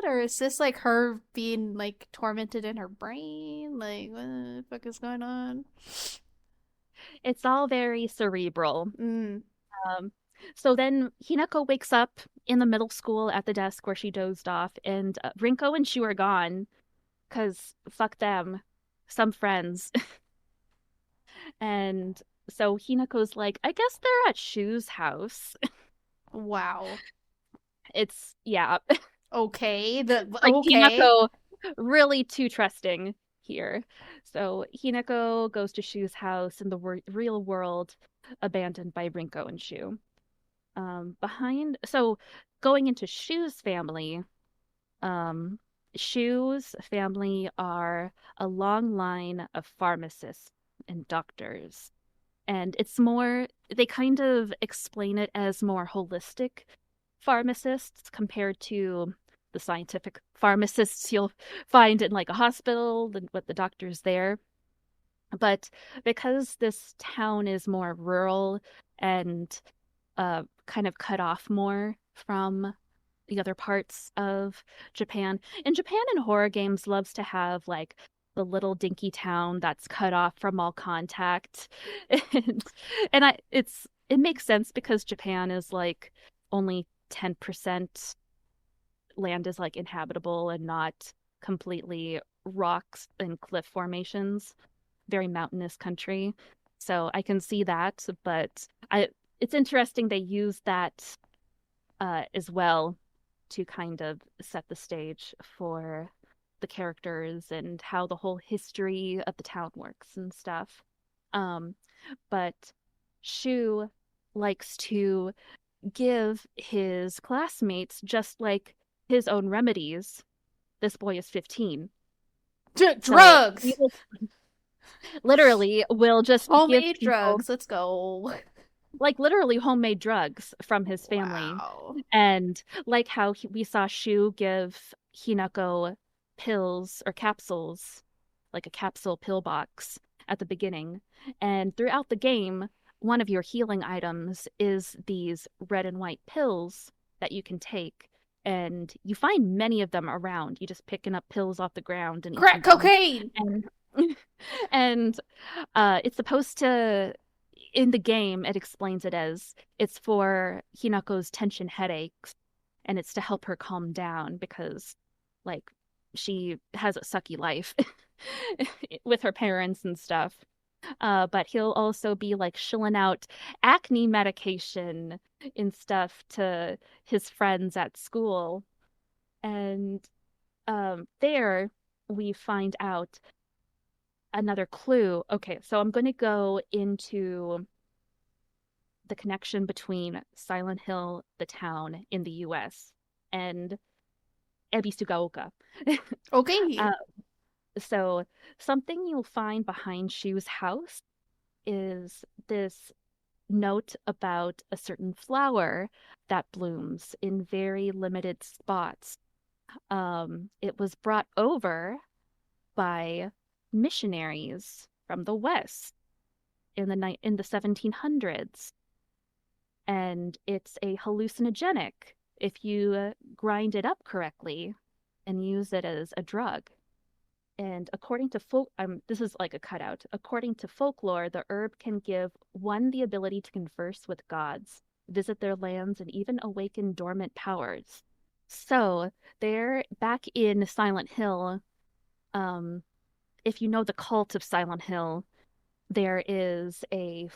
Or is this like her being like tormented in her brain? Like, what the fuck is going on? It's all very cerebral. Mm. Um, so then Hinako wakes up in the middle school at the desk where she dozed off, and Rinko and Shu are gone because fuck them, some friends. And so Hinako's like, I guess they're at Shu's house. Wow. It's, yeah, Okay. like Okay. Hinako really too trusting here. So Hinako goes to Shu's house in the real world, abandoned by Rinko and Shu. So going into Shu's family, um, Shu's family are a long line of pharmacists and doctors. And it's more, they kind of explain it as more holistic pharmacists compared to the scientific pharmacists you'll find in like a hospital and with the doctors there. But because this town is more rural and kind of cut off more from the other parts of Japan. And Japan in horror games loves to have like the little dinky town that's cut off from all contact. And it makes sense because Japan is like only 10% land is like inhabitable and not completely rocks and cliff formations. Very mountainous country. So I can see that, but I it's interesting they use that as well to kind of set the stage for the characters and how the whole history of the town works and stuff. Um, but Shu likes to give his classmates just like his own remedies. This boy is 15. So he Drugs. will literally will just give Homemade people drugs. Let's go. like literally homemade drugs from his family. Wow. And like how we saw Shu give Hinako pills or capsules, like a capsule pill box at the beginning. And throughout the game, one of your healing items is these red and white pills that you can take. And you find many of them around. You just picking up pills off the ground and eating Crack them. cocaine. And and it's supposed to in the game it explains it as it's for Hinako's tension headaches and it's to help her calm down because like she has a sucky life with her parents and stuff. But he'll also be like shilling out acne medication and stuff to his friends at school. And there we find out another clue. Okay, so I'm going to go into the connection between Silent Hill, the town in the US, and Ebisugaoka. Okay. uh, so, something you'll find behind Shu's house is this note about a certain flower that blooms in very limited spots. It was brought over by missionaries from the West in the 1700s, and it's a hallucinogenic if you grind it up correctly and use it as a drug. And according to folk, this is like a cutout. According to folklore, the herb can give one the ability to converse with gods, visit their lands, and even awaken dormant powers. So they're back in Silent Hill. Um, if you know the cult of Silent Hill, there is a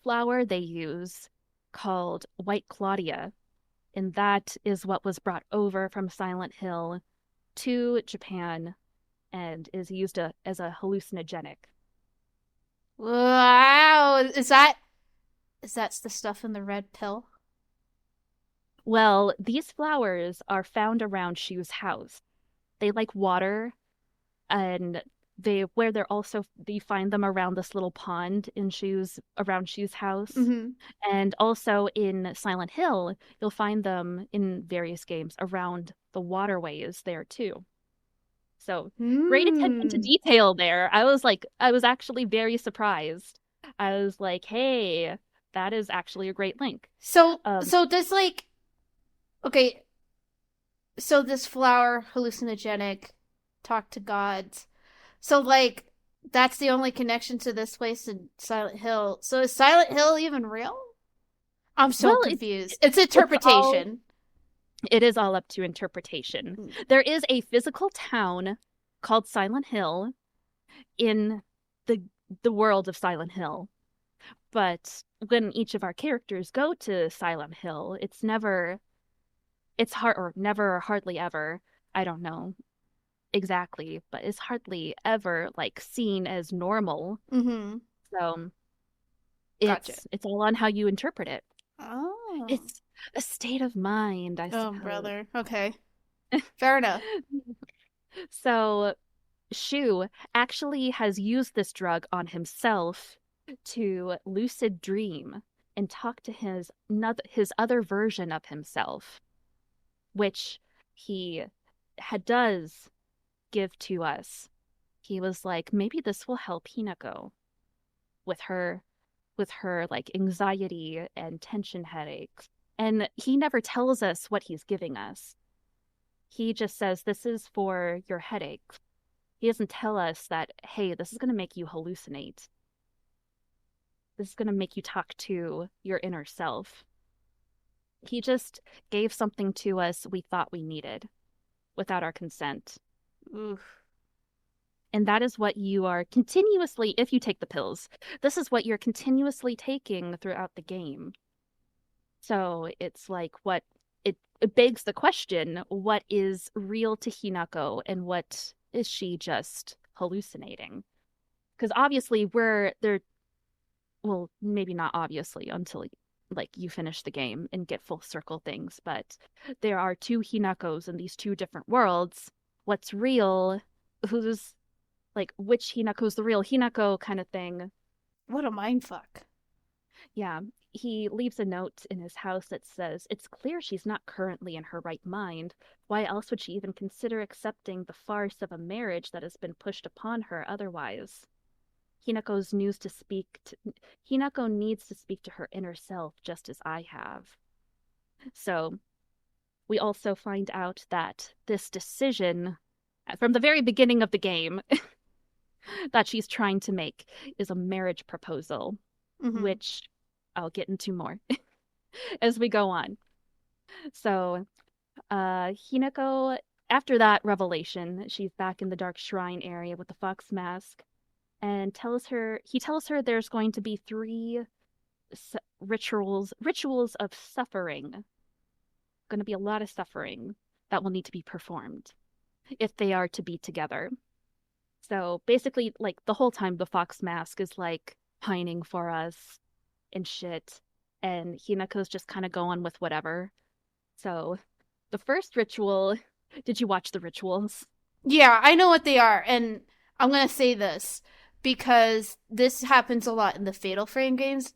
flower they use called White Claudia, and that is what was brought over from Silent Hill to Japan and is used as a hallucinogenic. Wow. Is that the stuff in the red pill? Well, these flowers are found around Shu's house. They like water, and they're also you find them around this little pond in Shu's house. Mm-hmm. And also in Silent Hill, you'll find them in various games around the waterways there too. So great attention to Hmm. detail there. I was actually very surprised. I was like, hey, that is actually a great link. So Um, so this like okay, so this flower hallucinogenic talk to gods. So like that's the only connection to this place in Silent Hill. So is Silent Hill even real? I'm so well, confused. It's it's all interpretation. it is all up to interpretation. There is a physical town called Silent Hill in the the world of Silent Hill. But when each of our characters go to Silent Hill, it's hard or never or hardly ever, I don't know exactly, but it's hardly ever like seen as normal. Mm-hmm. So Gotcha. it's all on how you interpret it. Oh. It's a state of mind, I Oh, suppose. brother. Okay. Fair enough. So Shu actually has used this drug on himself to lucid dream and talk to his other version of himself, which he does give to us. He was like, maybe this will help Hinako with her like anxiety and tension headaches. And he never tells us what he's giving us. He just says, this is for your headache. He doesn't tell us that, hey, this is going to make you hallucinate. This is going to make you talk to your inner self. He just gave something to us we thought we needed without our consent. Oof. And that is what you are continuously, if you take the pills, this is what you're continuously taking throughout the game. So it's like it begs the question, what is real to Hinako and what is she just hallucinating? Because obviously we're there, well, maybe not obviously until like you finish the game and get full circle things, but there are two Hinakos in these two different worlds. What's real? Who's like which Hinako's the real Hinako kind of thing. What a mindfuck. Yeah, he leaves a note in his house that says, it's clear she's not currently in her right mind. Why else would she even consider accepting the farce of a marriage that has been pushed upon her otherwise? Hinako's news to speak to, Hinako needs to speak to her inner self just as I have. So we also find out that this decision from the very beginning of the game that she's trying to make is a marriage proposal, Mm-hmm. which I'll get into more as we go on. So, Hinako, after that revelation, she's back in the dark shrine area with the fox mask and he tells her there's going to be three rituals of suffering. Going to be a lot of suffering that will need to be performed if they are to be together. So basically, like the whole time, the fox mask is like pining for us and shit, and Hinako's just kind of going with whatever. So the first ritual, did you watch the rituals? Yeah, I know what they are, and I'm gonna say this because this happens a lot in the Fatal Frame games.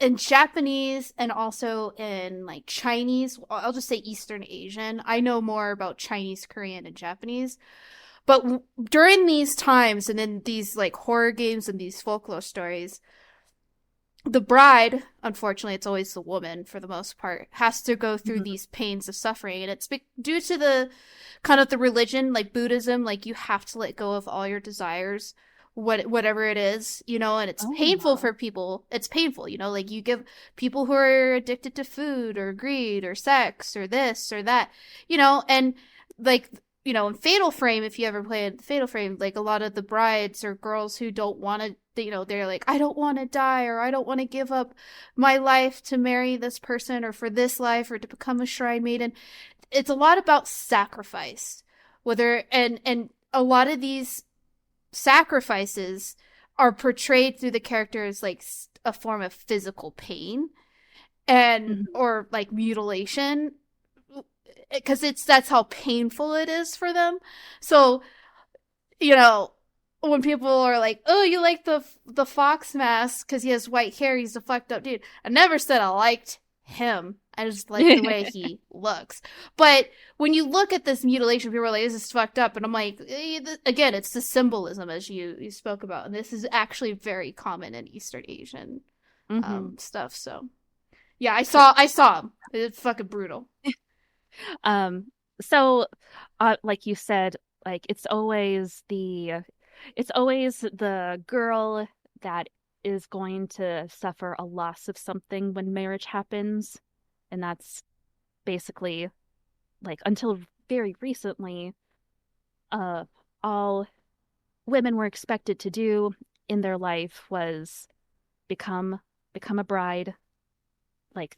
In Japanese and also in like Chinese, I'll just say Eastern Asian. I know more about Chinese, Korean, and Japanese. But during these times and in these like horror games and these folklore stories, the bride, unfortunately, it's always the woman for the most part, has to go through Mhm. these pains of suffering. And it's due to the kind of the religion, like Buddhism, like you have to let go of all your desires, whatever it is, and it's Oh, painful wow. for people. It's painful, like you give people who are addicted to food or greed or sex or this or that, and like, in Fatal Frame, if you ever played Fatal Frame, like a lot of the brides or girls who don't want to, they're like, I don't want to die, or I don't want to give up my life to marry this person or for this life or to become a shrine maiden. It's a lot about sacrifice. Whether and a lot of these sacrifices are portrayed through the characters like a form of physical pain and Mhm. or like mutilation, because that's how painful it is for them. So, you know, when people are like, "Oh, you like the fox mask because he has white hair, he's a fucked up dude." I never said I liked him. I just like the way he looks. But when you look at this mutilation, people are like, "This is fucked up," and I'm like, again, it's the symbolism as you spoke about, and this is actually very common in Eastern Asian Mhm. stuff. So yeah, I saw him. It's fucking brutal. Um, so, like you said, like it's always the girl that is going to suffer a loss of something when marriage happens, and that's basically like until very recently, uh, all women were expected to do in their life was become become a bride, like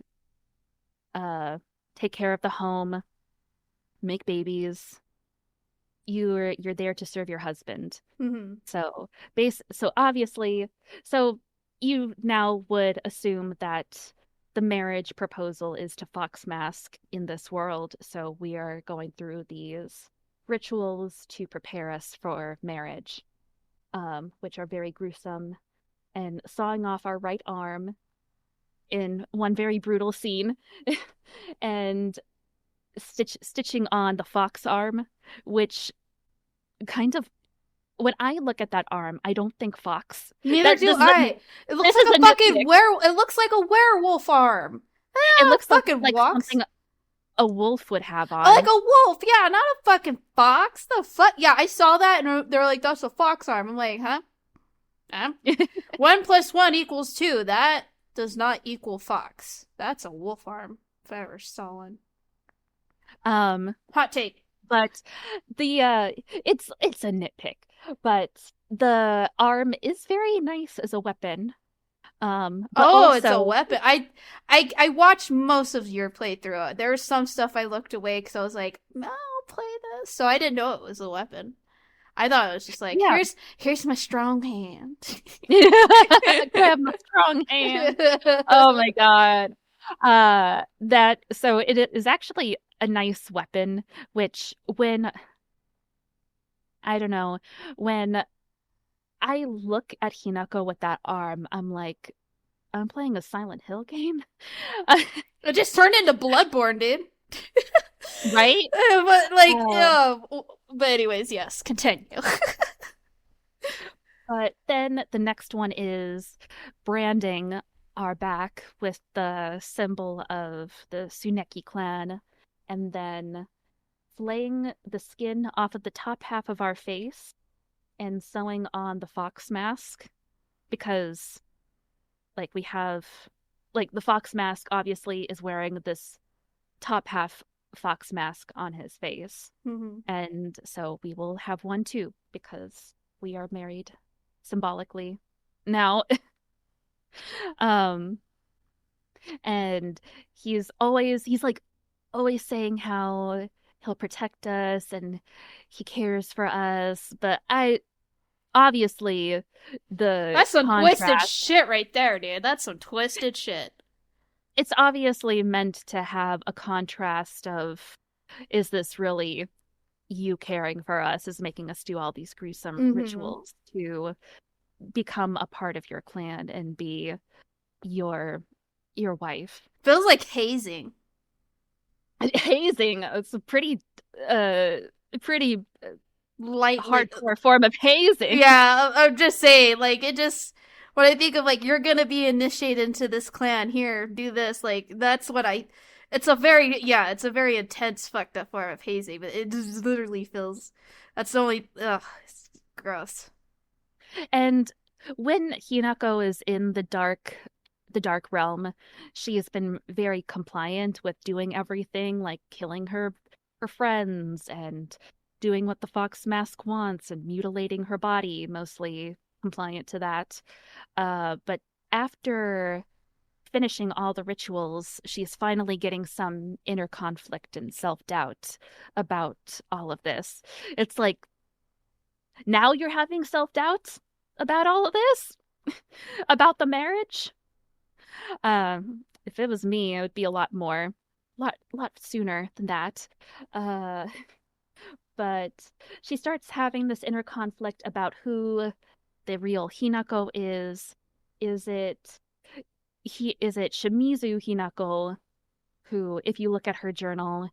uh, take care of the home, make babies. You're there to serve your husband. Mm-hmm. So obviously, so you now would assume that the marriage proposal is to fox mask in this world. So we are going through these rituals to prepare us for marriage, which are very gruesome, and sawing off our right arm in one very brutal scene, and stitching on the fox arm, which kind of when I look at that arm, I don't think fox. Neither That do this is I. It looks this like is a a fucking nitpick. were. It looks like a werewolf arm. It Ah, looks fucking like walks. something a wolf would have Like on. a wolf, yeah, not a fucking fox. The fuck? Yeah, I saw that and they're like, "That's a fox arm." I'm like, huh? Huh? 1 + 1 = 2. That does not equal fox. That's a wolf arm. If I ever saw one. Um, Hot take. but the it's a nitpick, but the arm is very nice as a weapon. But Oh, it's a also, weapon. I watched most of your playthrough. There was some stuff I looked away because I was like, I'll play this. So I didn't know it was a weapon. I thought it was just like, yeah, here's my strong hand. grab my strong hand. Oh my God. That so it is actually a nice weapon, which when I don't know, when I look at Hinako with that arm, I'm like, I'm playing a Silent Hill game. It just turned into Bloodborne, dude. Right? But like, Um, but anyways, yes, continue. but then the next one is branding our back with the symbol of the Tsuneki clan, and then flaying the skin off of the top half of our face and sewing on the fox mask because like we have like the fox mask obviously is wearing this top half fox mask on his face. Mhm. And so we will have one too because we are married symbolically now. um and he's like always saying how he'll protect us and he cares for us, but I obviously the That's some twisted contrast, shit right there, dude. That's some twisted shit. it's obviously meant to have a contrast of, is this really you caring for us, is making us do all these gruesome Mm-hmm. rituals to become a part of your clan and be your your wife. Feels like hazing. Hazing, it's a uh pretty Lightly. hardcore form of hazing. Yeah, I'm just saying, like, it just. when I think of like you're gonna be initiated into this clan, here, do this, like that's what I. It's a very intense fucked up form of hazing, but it just literally feels. That's the only. Ugh, it's gross. And when Hinako is in the dark realm, she has been very compliant with doing everything, like killing her friends and doing what the fox mask wants and mutilating her body, mostly compliant to that. But after finishing all the rituals, she's finally getting some inner conflict and self-doubt about all of this. It's like, now you're having self-doubt about all of this? About the marriage? If it was me, it would be a lot more, lot sooner than that. Uh, but she starts having this inner conflict about who the real Hinako is. Is it is it Shimizu Hinako, who, if you look at her journal,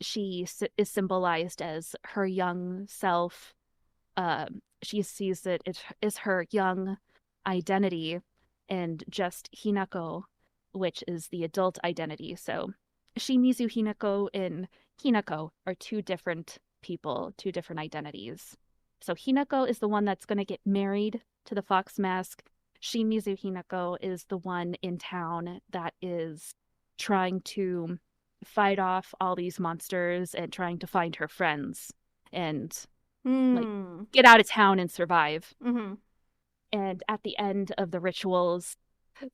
she is symbolized as her young self. She sees it as her young identity, and just Hinako, which is the adult identity. So Shimizu Hinako and Hinako are two different people, two different identities. So Hinako is the one that's going to get married to the Fox Mask. Shimizu Hinako is the one in town that is trying to fight off all these monsters and trying to find her friends and like Hmm. get out of town and survive. Mm-hmm. And at the end of the rituals,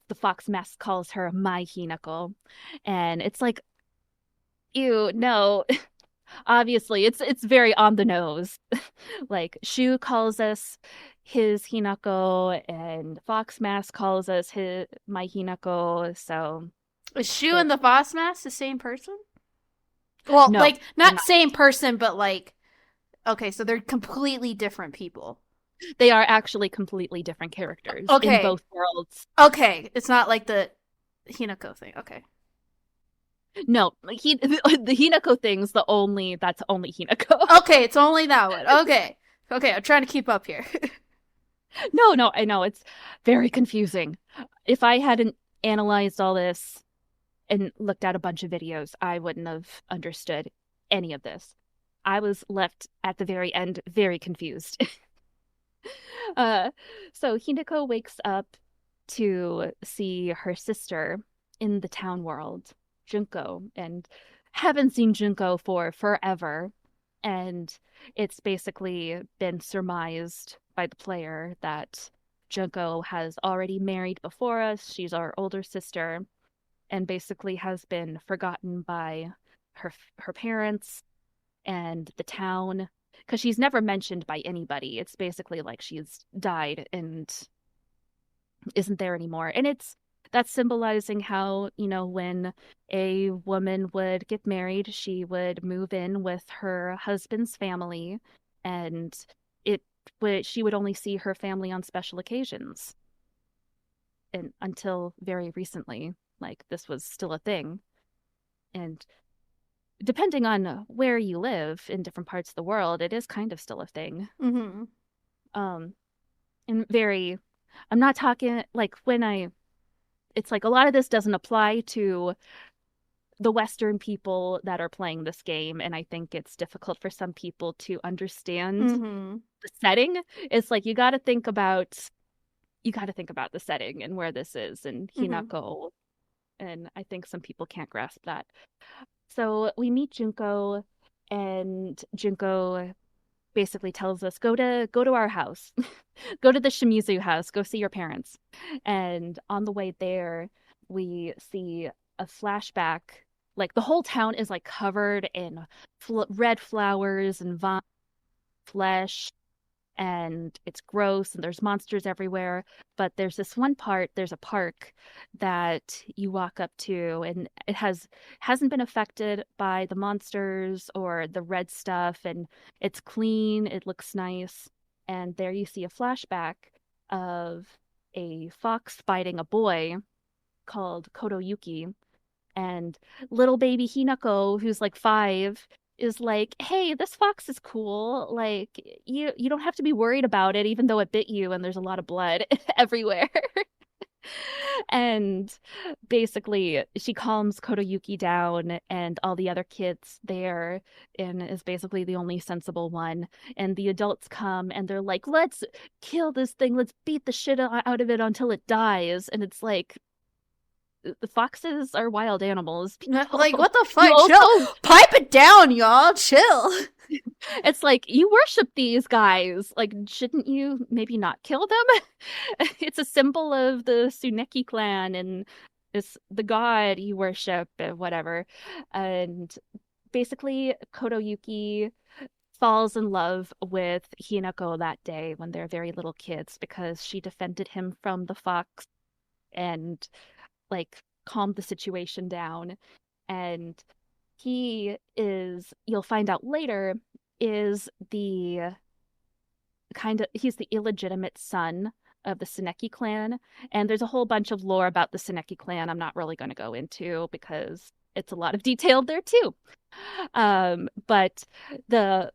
the fox mask calls her my Hinako. And it's like, ew, no. Obviously, it's very on the nose. Like Shu calls us his Hinako and Fox Mask calls us his my Hinako, so Is Shu it and the Boss Mask the same person? Well, no, like they're not not. same person, but like okay, so they're completely different people. They are actually completely different characters in Okay, both worlds. okay, it's not like the Hinako thing. Okay, No, the Hinako thing's that's only Hinako. okay, it's only that one. Okay, okay, I'm trying to keep up here. No, I know it's very confusing. If I hadn't analyzed all this and looked at a bunch of videos, I wouldn't have understood any of this. I was left at the very end very confused. uh, so Hinako wakes up to see her sister in the town world, Junko, and haven't seen Junko for forever. And it's basically been surmised by the player that Junko has already married before us. She's our older sister and basically has been forgotten by her parents and the town because she's never mentioned by anybody. It's basically like she's died and isn't there anymore. And that's symbolizing how, when a woman would get married, she would move in with her husband's family and she would only see her family on special occasions. And until very recently, like this was still a thing. And depending on where you live in different parts of the world, it is kind of still a thing. Mm-hmm. Um, and very, I'm not talking like it's like a lot of this doesn't apply to the Western people that are playing this game, and I think it's difficult for some people to understand Mm-hmm. the setting. It's like you got to think about the setting and where this is and Mm-hmm. Hinako, and I think some people can't grasp that. So we meet Junko, and Junko basically tells us go to our house, go to the Shimizu house, go see your parents. And on the way there, we see a flashback. Like the whole town is like covered in red flowers and flesh, and it's gross and there's monsters everywhere. But there's a park that you walk up to, and it hasn't been affected by the monsters or the red stuff, and it's clean, it looks nice. And there you see a flashback of a fox fighting a boy called Kotoyuki, and little baby Hinako, who's like 5, is like, "Hey, this fox is cool. Like you don't have to be worried about it even though it bit you and there's a lot of blood everywhere." And basically, she calms Kotoyuki down and all the other kids there, and is basically the only sensible one. And the adults come and they're like, "Let's kill this thing. Let's beat the shit out of it until it dies." And it's like, the foxes are wild animals, Like, people. what the You fuck? Chill. also, Pipe it down, y'all. Chill. it's like, you worship these guys. Like, shouldn't you maybe not kill them? It's a symbol of the Tsuneki clan and it's the god you worship, whatever. And basically, Kotoyuki falls in love with Hinako that day when they're very little kids because she defended him from the fox and like calmed the situation down. And he is, you'll find out later, is the he's the illegitimate son of the Seneki clan. And there's a whole bunch of lore about the Seneki clan I'm not really going to go into because it's a lot of detail there too. But the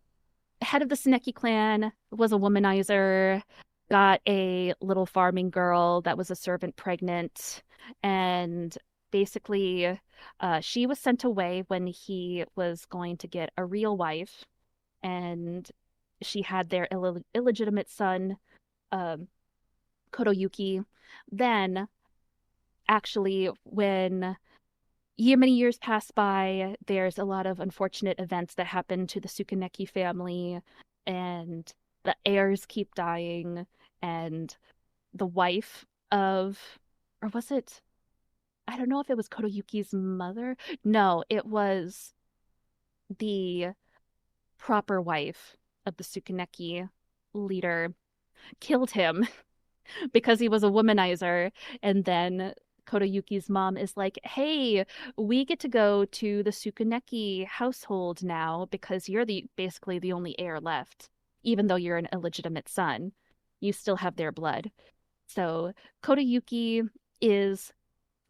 head of the Seneki clan was a womanizer, got a little farming girl that was a servant pregnant, and basically she was sent away when he was going to get a real wife, and she had their illegitimate son, um, Kotoyuki. Then, actually, when many years pass by, there's a lot of unfortunate events that happen to the Tsukaneki family, and the heirs keep dying, and the wife of, or was it, I don't know if it was Kotoyuki's mother. No, it was the proper wife of the Tsukaneki leader, killed him because he was a womanizer. And then Kotoyuki's mom is like, "Hey, we get to go to the Tsukaneki household now because you're the basically the only heir left. Even though you're an illegitimate son, you still have their blood." So Kotoyuki is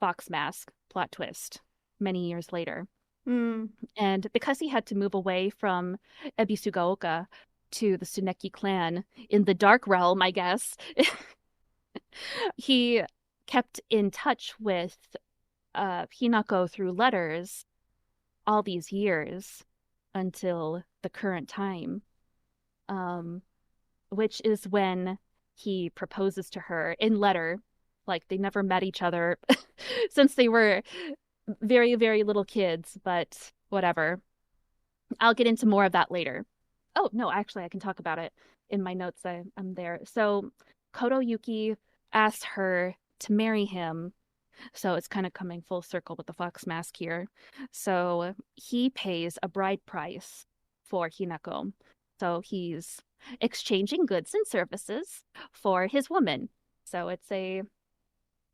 Fox Mask, plot twist, many years later. Mm. And because he had to move away from Ebisugaoka to the Tsuneki clan in the dark realm, I guess, he kept in touch with Hinako through letters all these years until the current time, um, which is when he proposes to her in letter. Like they never met each other since they were very, very little kids, but whatever. I'll get into more of that later. Oh, no, actually, I can talk about it in my notes. I'm there. So, Kotoyuki asked her to marry him. So, it's kind of coming full circle with the fox mask here. So, he pays a bride price for Hinako. So, he's exchanging goods and services for his woman. So,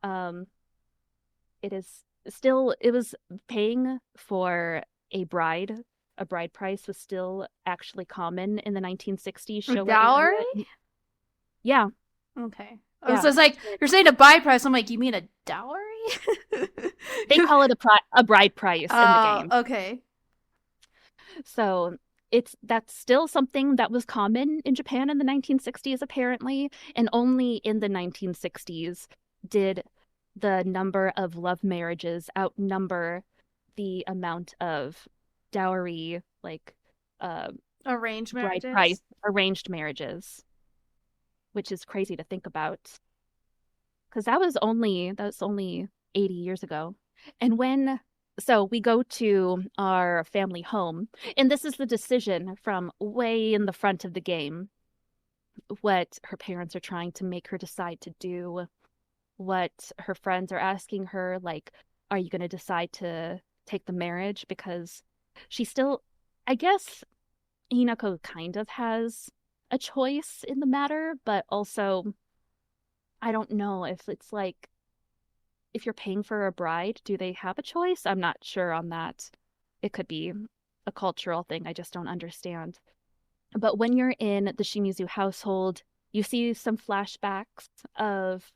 um, it is still, it was paying for a bride. A bride price was still actually common in the 1960s A Showa dowry? era. Yeah, Okay. I yeah. was like, you're saying a buy price. I'm like, you mean a dowry? They call it a bride price in the Oh, game. okay. So that's still something that was common in Japan in the 1960s apparently, and only in the 1960s did the number of love marriages outnumber the amount of dowry, like uh Arranged bride price marriages? arranged marriages, which is crazy to think about because that was only 80 years ago. And when so we go to our family home, and this is the decision from way in the front of the game, what her parents are trying to make her decide to do, what her friends are asking her, like, are you going to decide to take the marriage? Because she still, I guess, Hinako kind of has a choice in the matter, but also I don't know if it's like, if you're paying for a bride, do they have a choice? I'm not sure on that. It could be a cultural thing I just don't understand. But when you're in the Shimizu household, you see some flashbacks of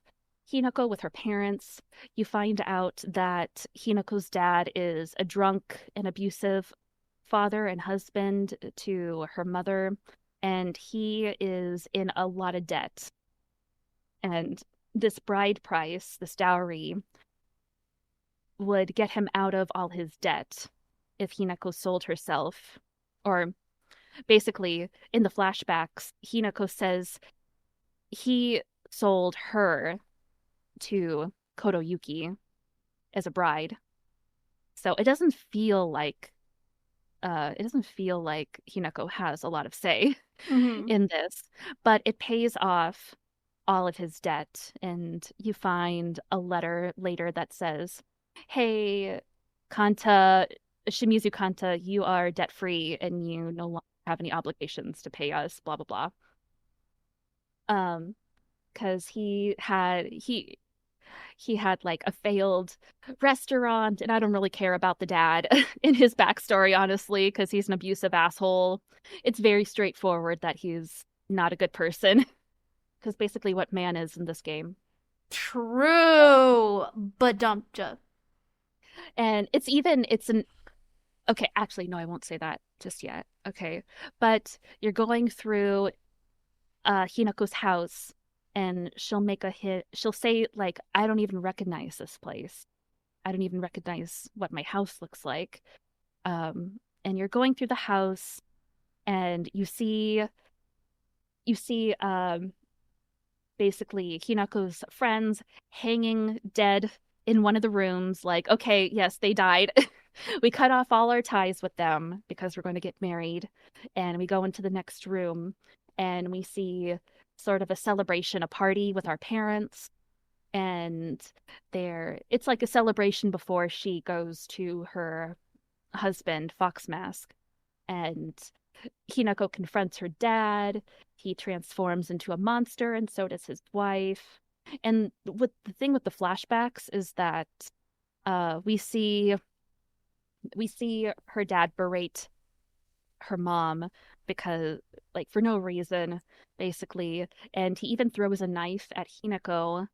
Hinako with her parents. You find out that Hinako's dad is a drunk and abusive father and husband to her mother, and he is in a lot of debt. And this bride price, this dowry, would get him out of all his debt if Hinako sold herself. Or basically, in the flashbacks, Hinako says he sold her to Kotoyuki as a bride. So it doesn't feel like Hinako has a lot of say Mm-hmm. in this, but it pays off all of his debt. And you find a letter later that says, "Hey, Kanta, Shimizu Kanta, you are debt free and you no longer have any obligations to pay us, blah, blah, blah." Um, because he had like a failed restaurant, and I don't really care about the dad in his backstory, honestly, because he's an abusive asshole. It's very straightforward that he's not a good person, because basically what man is in this game. True. But dumpja. And it's an okay, actually, no, I won't say that just yet. Okay. But you're going through Hinako's house, and she'll say like, "I don't even recognize this place. I don't even recognize what my house looks like." And you're going through the house, and you see basically Hinako's friends hanging dead in one of the rooms. Like, okay, yes, they died. We cut off all our ties with them because we're going to get married. And we go into the next room, and we see sort of a celebration, a party with our parents. And it's like a celebration before she goes to her husband, Fox Mask. And Hinako confronts her dad. He transforms into a monster, and so does his wife. And what the thing with the flashbacks is that we see her dad berate her mom because, like, for no reason, basically. And he even throws a knife at Hinako,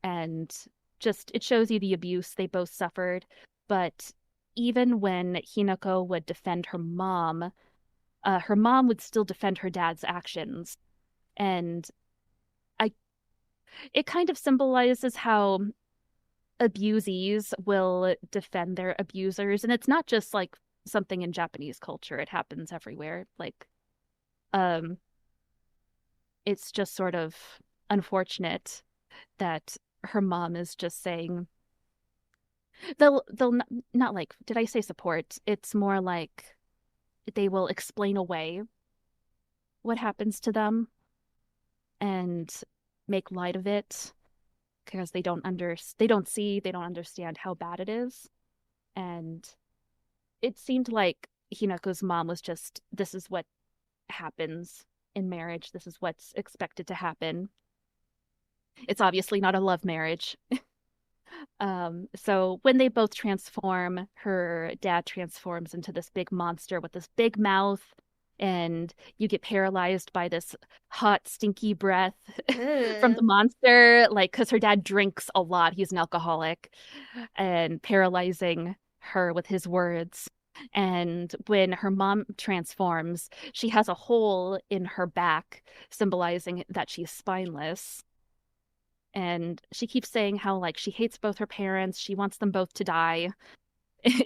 and just it shows you the abuse they both suffered. But even when Hinako would defend her mom would still defend her dad's actions. And I it kind of symbolizes how abusees will defend their abusers. And it's not just like something in Japanese culture, it happens everywhere. Like, um, it's just sort of unfortunate that her mom is just saying they'll not like, did I say support? It's more like they will explain away what happens to them and make light of it because they don't understand how bad it is. And it seemed like Hinako's mom was just, this is what happens in marriage, this is what's expected to happen. It's obviously not a love marriage. So when they both transform, her dad transforms into this big monster with this big mouth, and you get paralyzed by this hot, stinky breath from the Ew. monster, like, because her dad drinks a lot. He's an alcoholic, and paralyzing her with his words. And when her mom transforms, she has a hole in her back, symbolizing that she's spineless. And she keeps saying how like she hates both her parents, she wants them both to die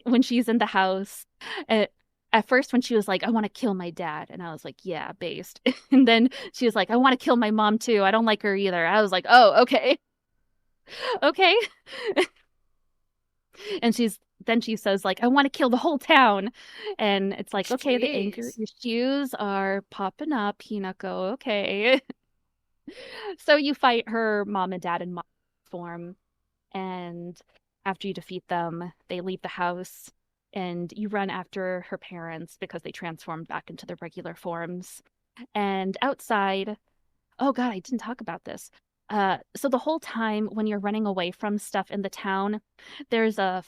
when she's in the house. At, at first when she was like, "I want to kill my dad," and I was like, "Yeah, based." And then she was like, "I want to kill my mom too. I don't like her either." I was like, "Oh, okay." Okay. And she says like, "I want to kill the whole town." And it's like, "Okay, the anger Jeez. issues are popping up, Hinako. Okay." So you fight her mom and dad in mob form, and after you defeat them, they leave the house, and you run after her parents because they transformed back into their regular forms. And outside, oh God, I didn't talk about this. So the whole time when you're running away from stuff in the town, there's a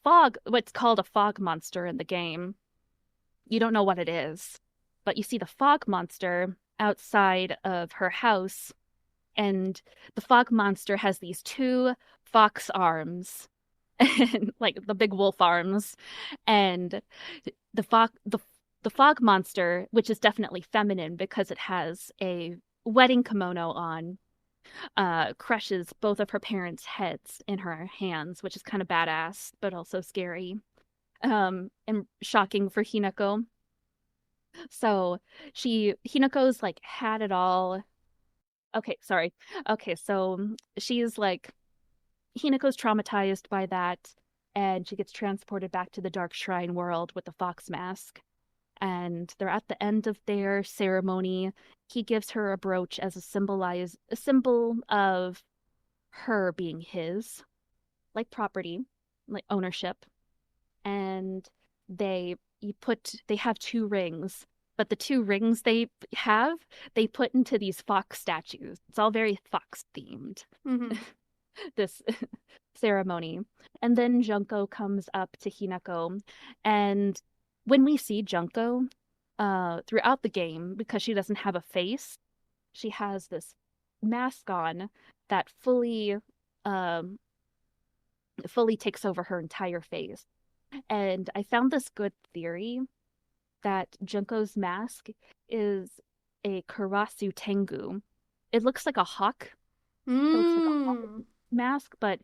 fog, what's called a fog monster in the game. You don't know what it is, but you see the fog monster outside of her house, and the fog monster has these two fox arms, and like the big wolf arms, and the fog the fog monster, which is definitely feminine because it has a wedding kimono on, crushes both of her parents' heads in her hands, which is kind of badass but also scary, and shocking for Hinako. So Hinako's like had it all. Okay, sorry. Okay, so she's like Hinako's traumatized by that, and she gets transported back to the Dark Shrine world with the fox mask. And they're at the end of their ceremony. He gives her a brooch as a symbol of her being his, like property, like ownership. And they have two rings, but the two rings they put into these fox statues. It's all very fox themed. Mm-hmm. This ceremony. And then Junko comes up to Hinako. And when we see Junko throughout the game, because she doesn't have a face, she has this mask on that um, fully takes over her entire face. And I found this good theory that Junko's mask is a Karasu Tengu. It looks like a hawk. It looks like a hawk Mm. mask, but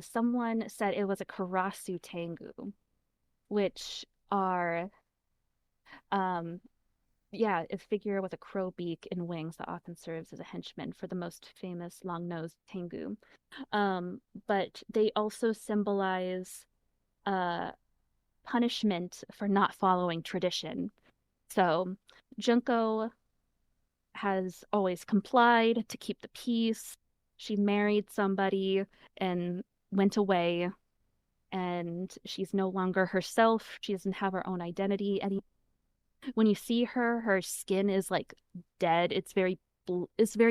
someone said it was a Karasu Tengu, which are um yeah, a figure with a crow beak and wings that often serves as a henchman for the most famous long-nosed Tengu. But they also symbolize uh punishment for not following tradition. So Junko has always complied to keep the peace. She married somebody and went away, and she's no longer herself. She doesn't have her own identity. And when you see her, her skin is like dead. It's very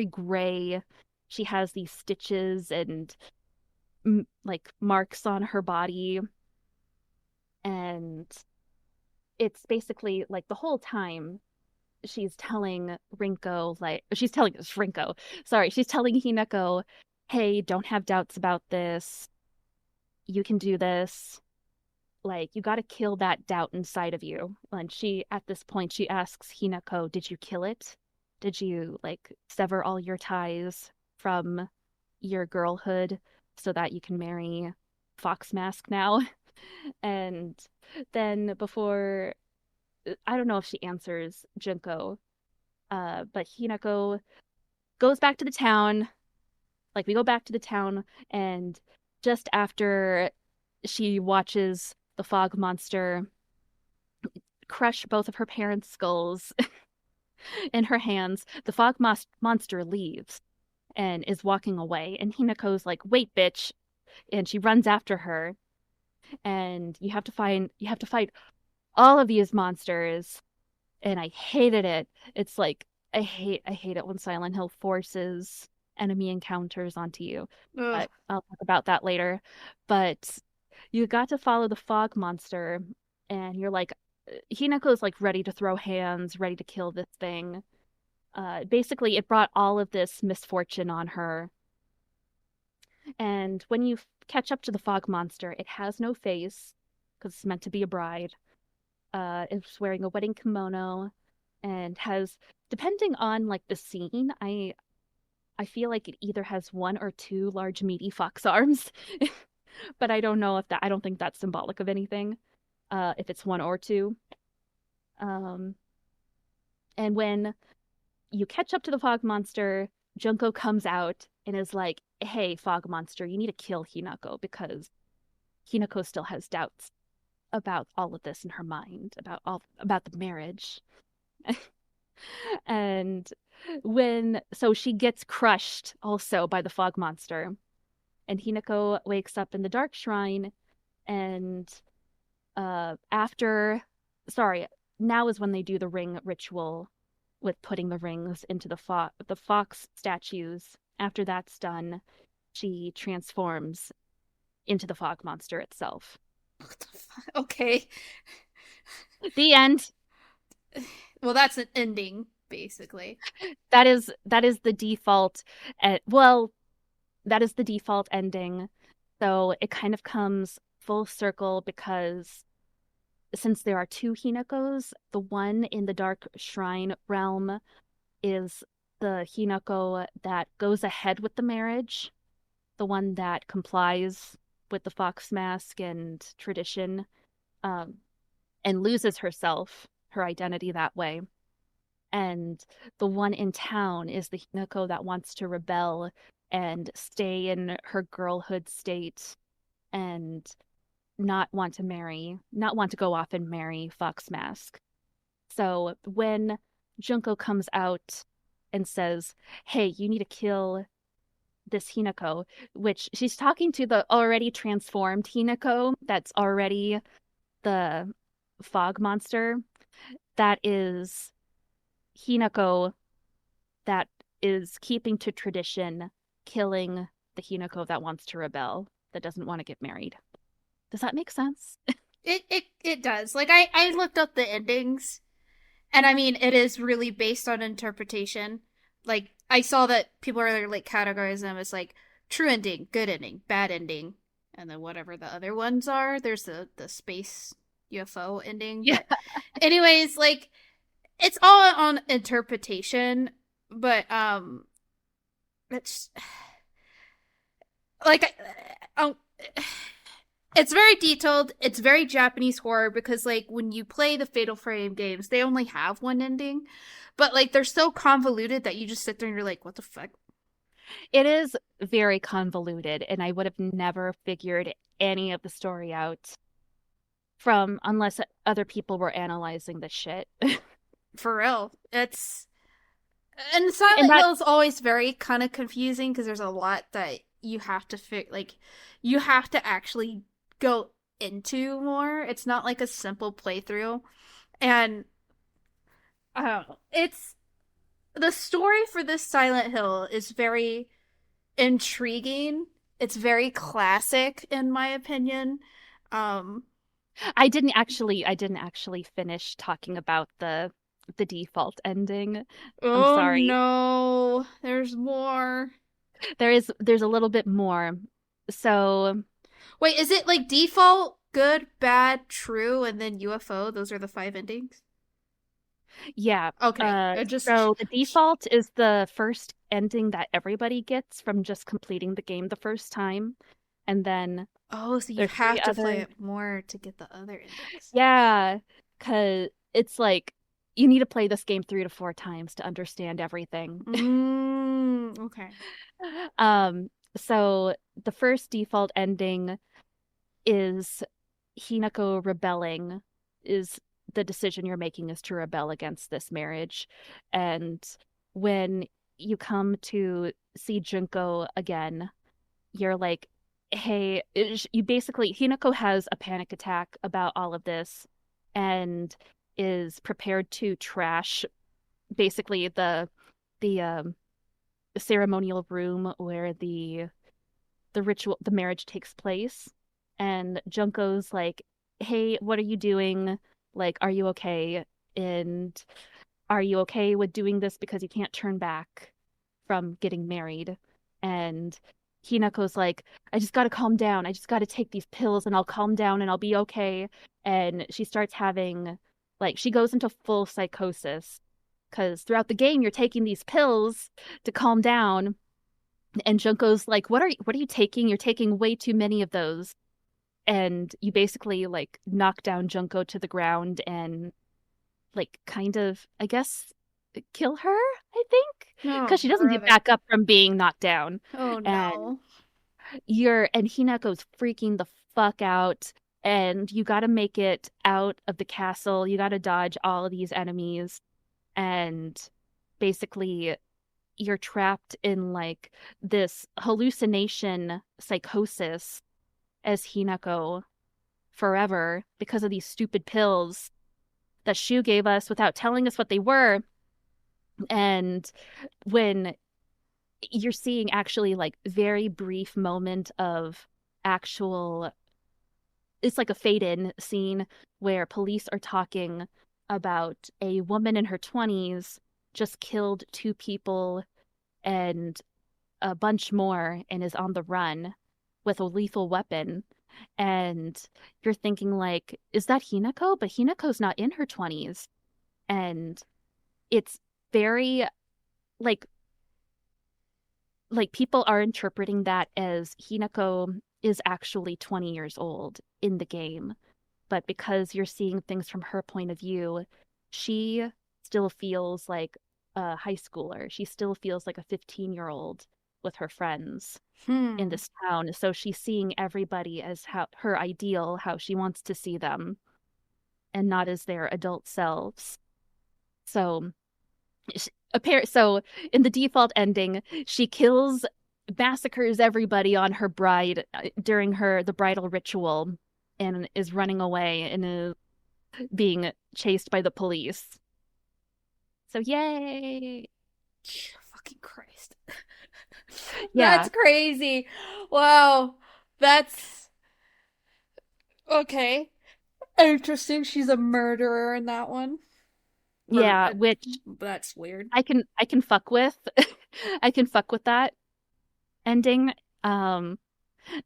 gray. She has these stitches and like marks on her body, and it's basically like the whole time she's telling Hinako, hey, don't have doubts about this. You can do this. Like, you got to kill that doubt inside of you. And at this point, she asks Hinako, did you kill it? Did you, like, sever all your ties from your girlhood so that you can marry Fox Mask now? And then I don't know if she answers Junko, but Hinako goes back to the town. Like, we go back to the town, and just after she watches the fog monster crush both of her parents' skulls in her hands, the monster leaves and is walking away. And Hinako's like, wait, bitch. And she runs after her. And you have to fight all of these monsters. And I hated it. It's like, I hate it when Silent Hill forces enemy encounters onto you. Ugh. But I'll talk about that later. But you got to follow the fog monster, and you're like, Hinako's like ready to throw hands, ready to kill this thing. Basically, it brought all of this misfortune on her. And when you catch up to the fog monster, it has no face because it's meant to be a bride. It's wearing a wedding kimono and has, depending on like the scene, I feel like it either has one or two large meaty fox arms, but I don't think that's symbolic of anything. If it's one or two. Um, and when you catch up to the fog monster, Junko comes out and is like, "Hey, fog monster, you need to kill Hinako because Hinako still has doubts about all of this in her mind about the marriage." And she gets crushed also by the fog monster, and Hinako wakes up in the dark shrine, and after sorry, now is when they do the ring ritual with putting the rings into the fox statues. After that's done, she transforms into the fog monster itself. What the fuck? Okay. The end. Well, that's an ending, basically. That is the default. Well, that is the default ending. So it kind of comes full circle because since there are two Hinakos, the one in the Dark Shrine realm is the Hinako that goes ahead with the marriage, the one that complies with the fox mask and tradition, um, and loses herself, her identity that way. And the one in town is the Hinako that wants to rebel and stay in her girlhood state and not want to marry, not want to go off and marry Fox Mask. So when Junko comes out and says, "Hey, you need to kill this Hinako," which she's talking to the already transformed Hinako that's already the fog monster, that is Hinako that is keeping to tradition, killing the Hinako that wants to rebel, that doesn't want to get married. Does that make sense? It does. Like I looked up the endings, and I mean it is really based on interpretation. Like I saw that people are like categorizing them as like true ending, good ending, bad ending, and then whatever the other ones are. There's the space UFO ending. Yeah. But anyways, like it's all on interpretation, but it's like um it's very detailed. It's very Japanese horror because like when you play the Fatal Frame games, they only have one ending, but like they're so convoluted that you just sit there and you're like, what the fuck? It is very convoluted, and I would have never figured any of the story out from unless other people were analyzing the shit. For real. It's and And Silent that Hill is always very kind of confusing because there's a lot that you have to like you have to actually go into more. It's not like a simple playthrough. And I don't know. It's the story for this Silent Hill is very intriguing. It's very classic in my opinion. Um I didn't actually finish talking about the default ending. I'm oh sorry. no, there's more. There's a little bit more. So Wait, is it like default, good, bad, true, and then UFO? Those are the five endings? yeah, Okay. uh I just. so the default is the first ending that everybody gets from just completing the game the first time. And then Oh, so you there's three have to play other. it more to get the other endings. Yeah, because it's like you need to play this game 3 to 4 times to understand everything. Okay. Um, so the first default ending is Hinako rebelling, is the decision you're making is to rebel against this marriage. And when you come to see Junko again, you're like, hey, you basically, Hinako has a panic attack about all of this and is prepared to trash basically the ceremonial room where the ritual, the marriage takes place. And Junko's like, hey, what are you doing? Like, are you okay? And are you okay with doing this because you can't turn back from getting married? And Hinako's like, I just gotta calm down. I just gotta take these pills and I'll calm down and I'll be okay. And she starts having, like, she goes into full psychosis because throughout the game, you're taking these pills to calm down. And Junko's like, what are you taking? You're taking way too many of those. And you basically like knock down Junko to the ground and like kind of, I guess, kill her, I think, Oh, because she doesn't get brother. back up from being knocked down. Oh, And no. Hinako's freaking the fuck out, and you got to make it out of the castle. You got to dodge all of these enemies, and basically you're trapped in like this hallucination psychosis as Hinako forever because of these stupid pills that Shu gave us without telling us what they were. And when you're seeing actually like very brief moment of actual, it's like a fade in scene where police are talking about a woman in her 20s just killed 2 people and a bunch more and is on the run. with a lethal weapon. And you're thinking like, is that Hinako? But Hinako's not in her 20s. And it's very like people are interpreting that as Hinako is actually 20 years old in the game. But because you're seeing things from her point of view, she still feels like a high schooler. She still feels like a 15-year-old with her friends in Hmm. this town. So she's seeing everybody as how her ideal, how she wants to see them, and not as their adult selves. So so in the default ending, she kills, massacres everybody on her bride during the bridal ritual, and is running away and is being chased by the police. So yay! Fucking Christ. That's Yeah, crazy. Wow. That's okay. Interesting. She's a murderer in that one. Or yeah, which that's weird. I can fuck with. I can fuck with that ending. Um,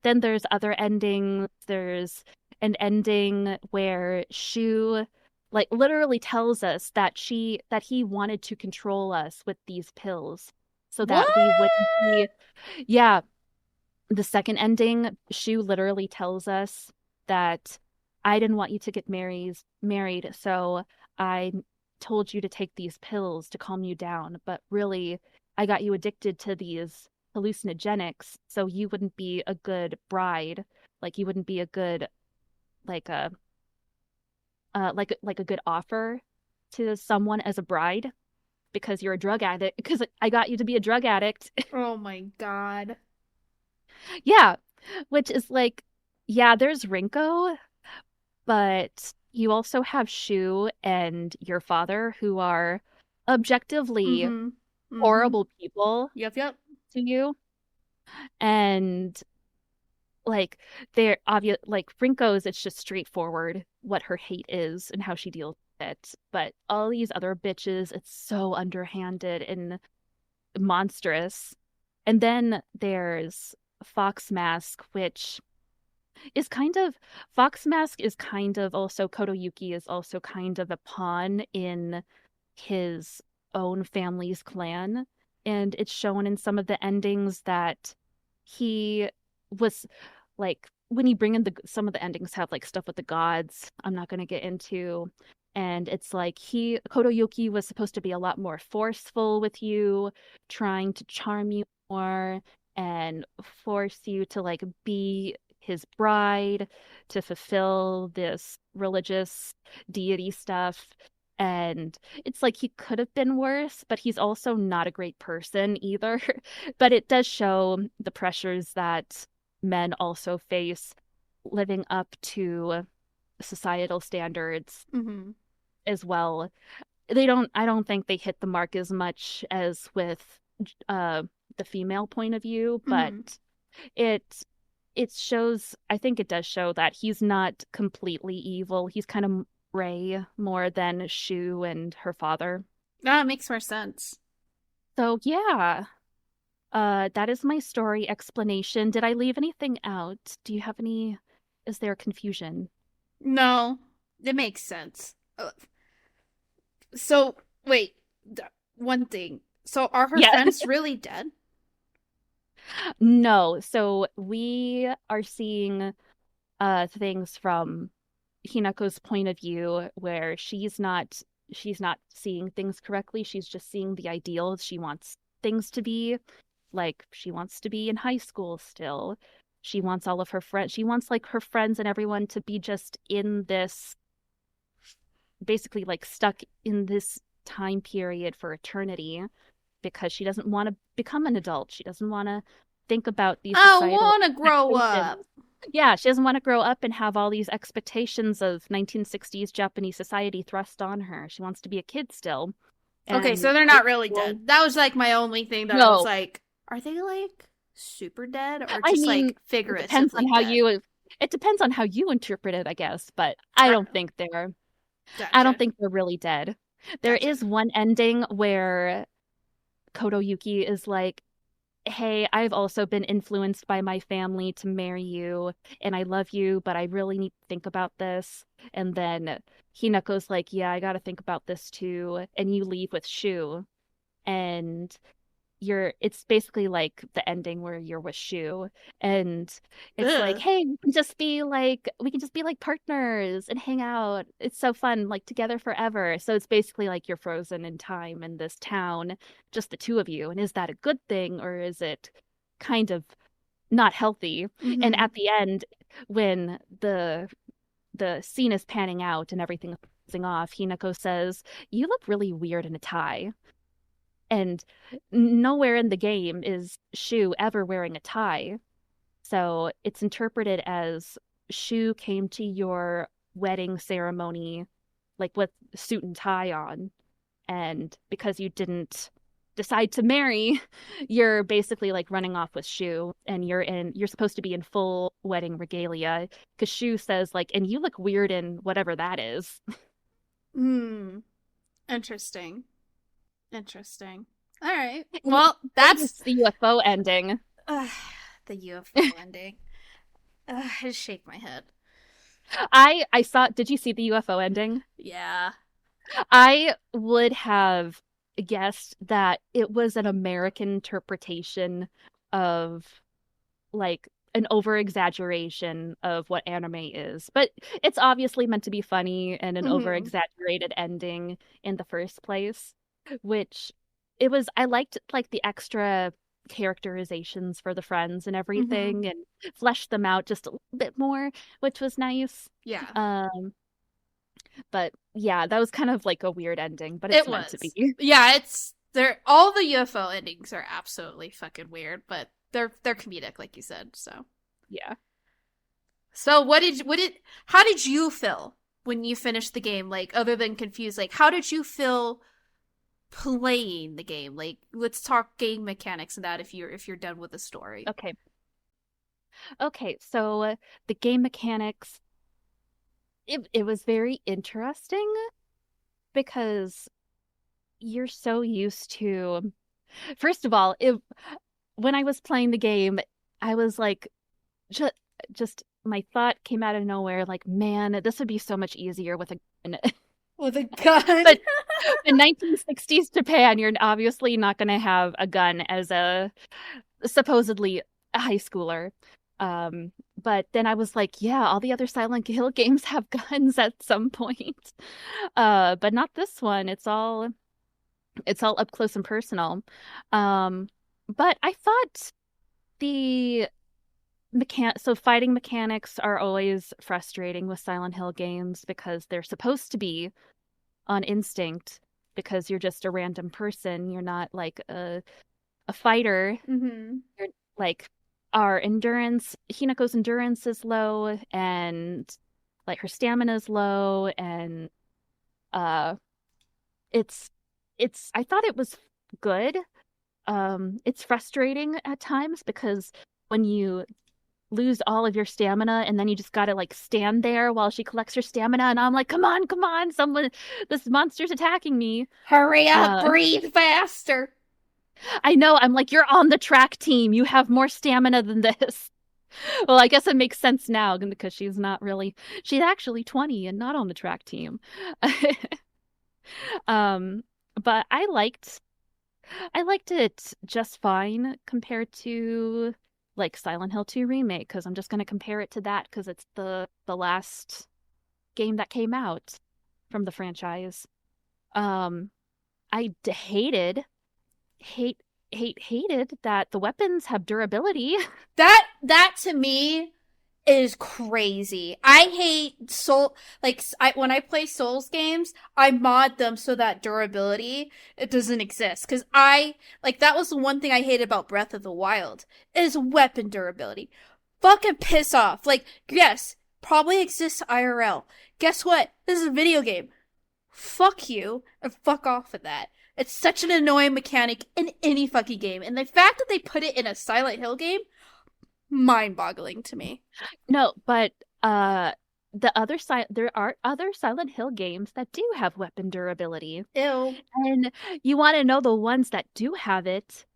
then there's other endings. There's an ending where Shu like literally tells us that he wanted to control us with these pills so What? that we wouldn't be. Yeah, the second ending, Shu literally tells us that I didn't want you to get married, so I told you to take these pills to calm you down, but really I got you addicted to these hallucinogenics so you wouldn't be a good bride, like you wouldn't be a good like a like a good offer to someone as a bride because you're a drug addict because I got you to be a drug addict. Oh my god. Yeah, which is like, yeah, there's Rinko, but you also have Shu and your father who are objectively Mm-hmm. Mm-hmm. horrible people Yep, yep. to you. And like they're obvious, like Rinko's, it's just straightforward what her hate is and how she deals with it. But all these other bitches, it's so underhanded and monstrous. And then there's Fox Mask, which is kind of Fox Mask is kind of also Kotoyuki is also kind of a pawn in his own family's clan. And it's shown in some of the endings that he was like when you bring in some of the endings have like stuff with the gods. I'm not going to get into. And it's like Kotoyuki was supposed to be a lot more forceful with you, trying to charm you more and force you to like be his bride to fulfill this religious deity stuff. And it's like he could have been worse, but he's also not a great person either. But it does show the pressures that men also face living up to societal standards Mm-hmm. as well. I don't think they hit the mark as much as with uh the female point of view, but Mm-hmm. it it shows, I think it does show that he's not completely evil. He's kind of gray more than Shu and her father. That makes more sense. So yeah, that is my story explanation. Did I leave anything out? Do you have any, is there confusion? No, it makes sense. So, wait, one thing. So, are her Yeah. friends really dead? No. So we are seeing things from Hinako's point of view where she's not seeing things correctly. She's just seeing the ideals she wants things to be. Like she wants to be in high school still. She wants all of her friends. She wants like her friends and everyone to be just in this, basically like stuck in this time period for eternity because she doesn't want to become an adult. She doesn't want to think about these I societal want to grow expectations. up. Yeah, she doesn't want to grow up and have all these expectations of 1960s Japanese society thrust on her. She wants to be a kid still. Okay, so And they're high not really school, dead. That was like my only thing that I was no. like, are they like super dead or I just mean, like it depends on figuratively how dead? it depends on how you interpret it, I guess, but I don't think Gotcha. they're really dead. There Gotcha. is one ending where Kotoyuki is like, hey, I've also been influenced by my family to marry you, and I love you, but I really need to think about this. And then Hinako's like, yeah, I gotta think about this too. And you leave with Shu, and it's basically like the ending where you're with Shu, and it's like, Ugh. hey, we can just be like partners and hang out. It's so fun, like together forever. So it's basically like you're frozen in time in this town, just the two of you. And is that a good thing, or is it kind of not healthy? And Mm-hmm. at the end, when the scene is panning out and everything is closing off, Hinako says, "You look really weird in a tie." And nowhere in the game is Shu ever wearing a tie. So it's interpreted as Shu came to your wedding ceremony like with suit and tie on. And because you didn't decide to marry, you're basically like running off with Shu, and you're supposed to be in full wedding regalia because Shu says like, and you look weird in whatever that is. Hmm. Interesting. Interesting. All right. And you Well, that's notice the UFO ending. uh, the UFO ending. I just shake my head. I saw, did you see the UFO ending? Yeah. I would have guessed that it was an American interpretation of like an over exaggeration of what anime is. But it's obviously meant to be funny and an over Mm-hmm. exaggerated ending in the first place, which I liked like the extra characterizations for the friends and Mm-hmm. everything and fleshed them out just a little bit more, which was nice. Yeah. Um but yeah, that was kind of like a weird ending, but It it's meant to was. be. Yeah, it's they're all the UFO endings are absolutely fucking weird, but they're comedic, like you said. So Yeah. so what did how did you feel when you finished the game? Like other than confused, like how did you feel playing the game? Like let's talk game mechanics and that if you're done with the story. Okay. Okay, so the game mechanics, it was very interesting because you're so used to, first of all, when I was playing the game, I was like, just, just my thought came out of nowhere, like, man, this would be so much easier with a gun. With a gun. But in 1960s Japan, you're obviously not going to have a gun as a supposedly a high schooler. But then I was like, yeah, all the other Silent Hill games have guns at some point. But not this one. It's all up close and personal. Um, but I thought the so fighting mechanics are always frustrating with Silent Hill games because they're supposed to be on instinct because you're just a random person. You're not like a fighter. Mm-hmm. You're like our endurance, Hinako's endurance is low and like her stamina is low and uh it's I thought it was good. It's frustrating at times because when you lose all of your stamina and then you just gotta like stand there while she collects her stamina and I'm like, come on, someone, this monster's attacking me. Hurry up, Uh breathe faster. I know, I'm like, you're on the track team. You have more stamina than this. Well, I guess it makes sense now because she's actually 20 and not on the track team. Um, but I liked it just fine compared to like Silent Hill 2 remake because I'm just going to compare it to that because it's the last game that came out from the franchise. Um, I hate hated that the weapons have durability. That to me is crazy. I hate soul like when I play Souls games, I mod them so that durability it doesn't exist cuz I like that was the one thing I hated about Breath of the Wild is weapon durability. Fucking piss off. Like yes, probably exists IRL. Guess what? This is a video game. Fuck you and fuck off with that. It's such an annoying mechanic in any fucking game. And the fact that they put it in a Silent Hill game, mind boggling to me. No, but there are other Silent Hill games that do have weapon durability. Ew. And you want to know the ones that do have it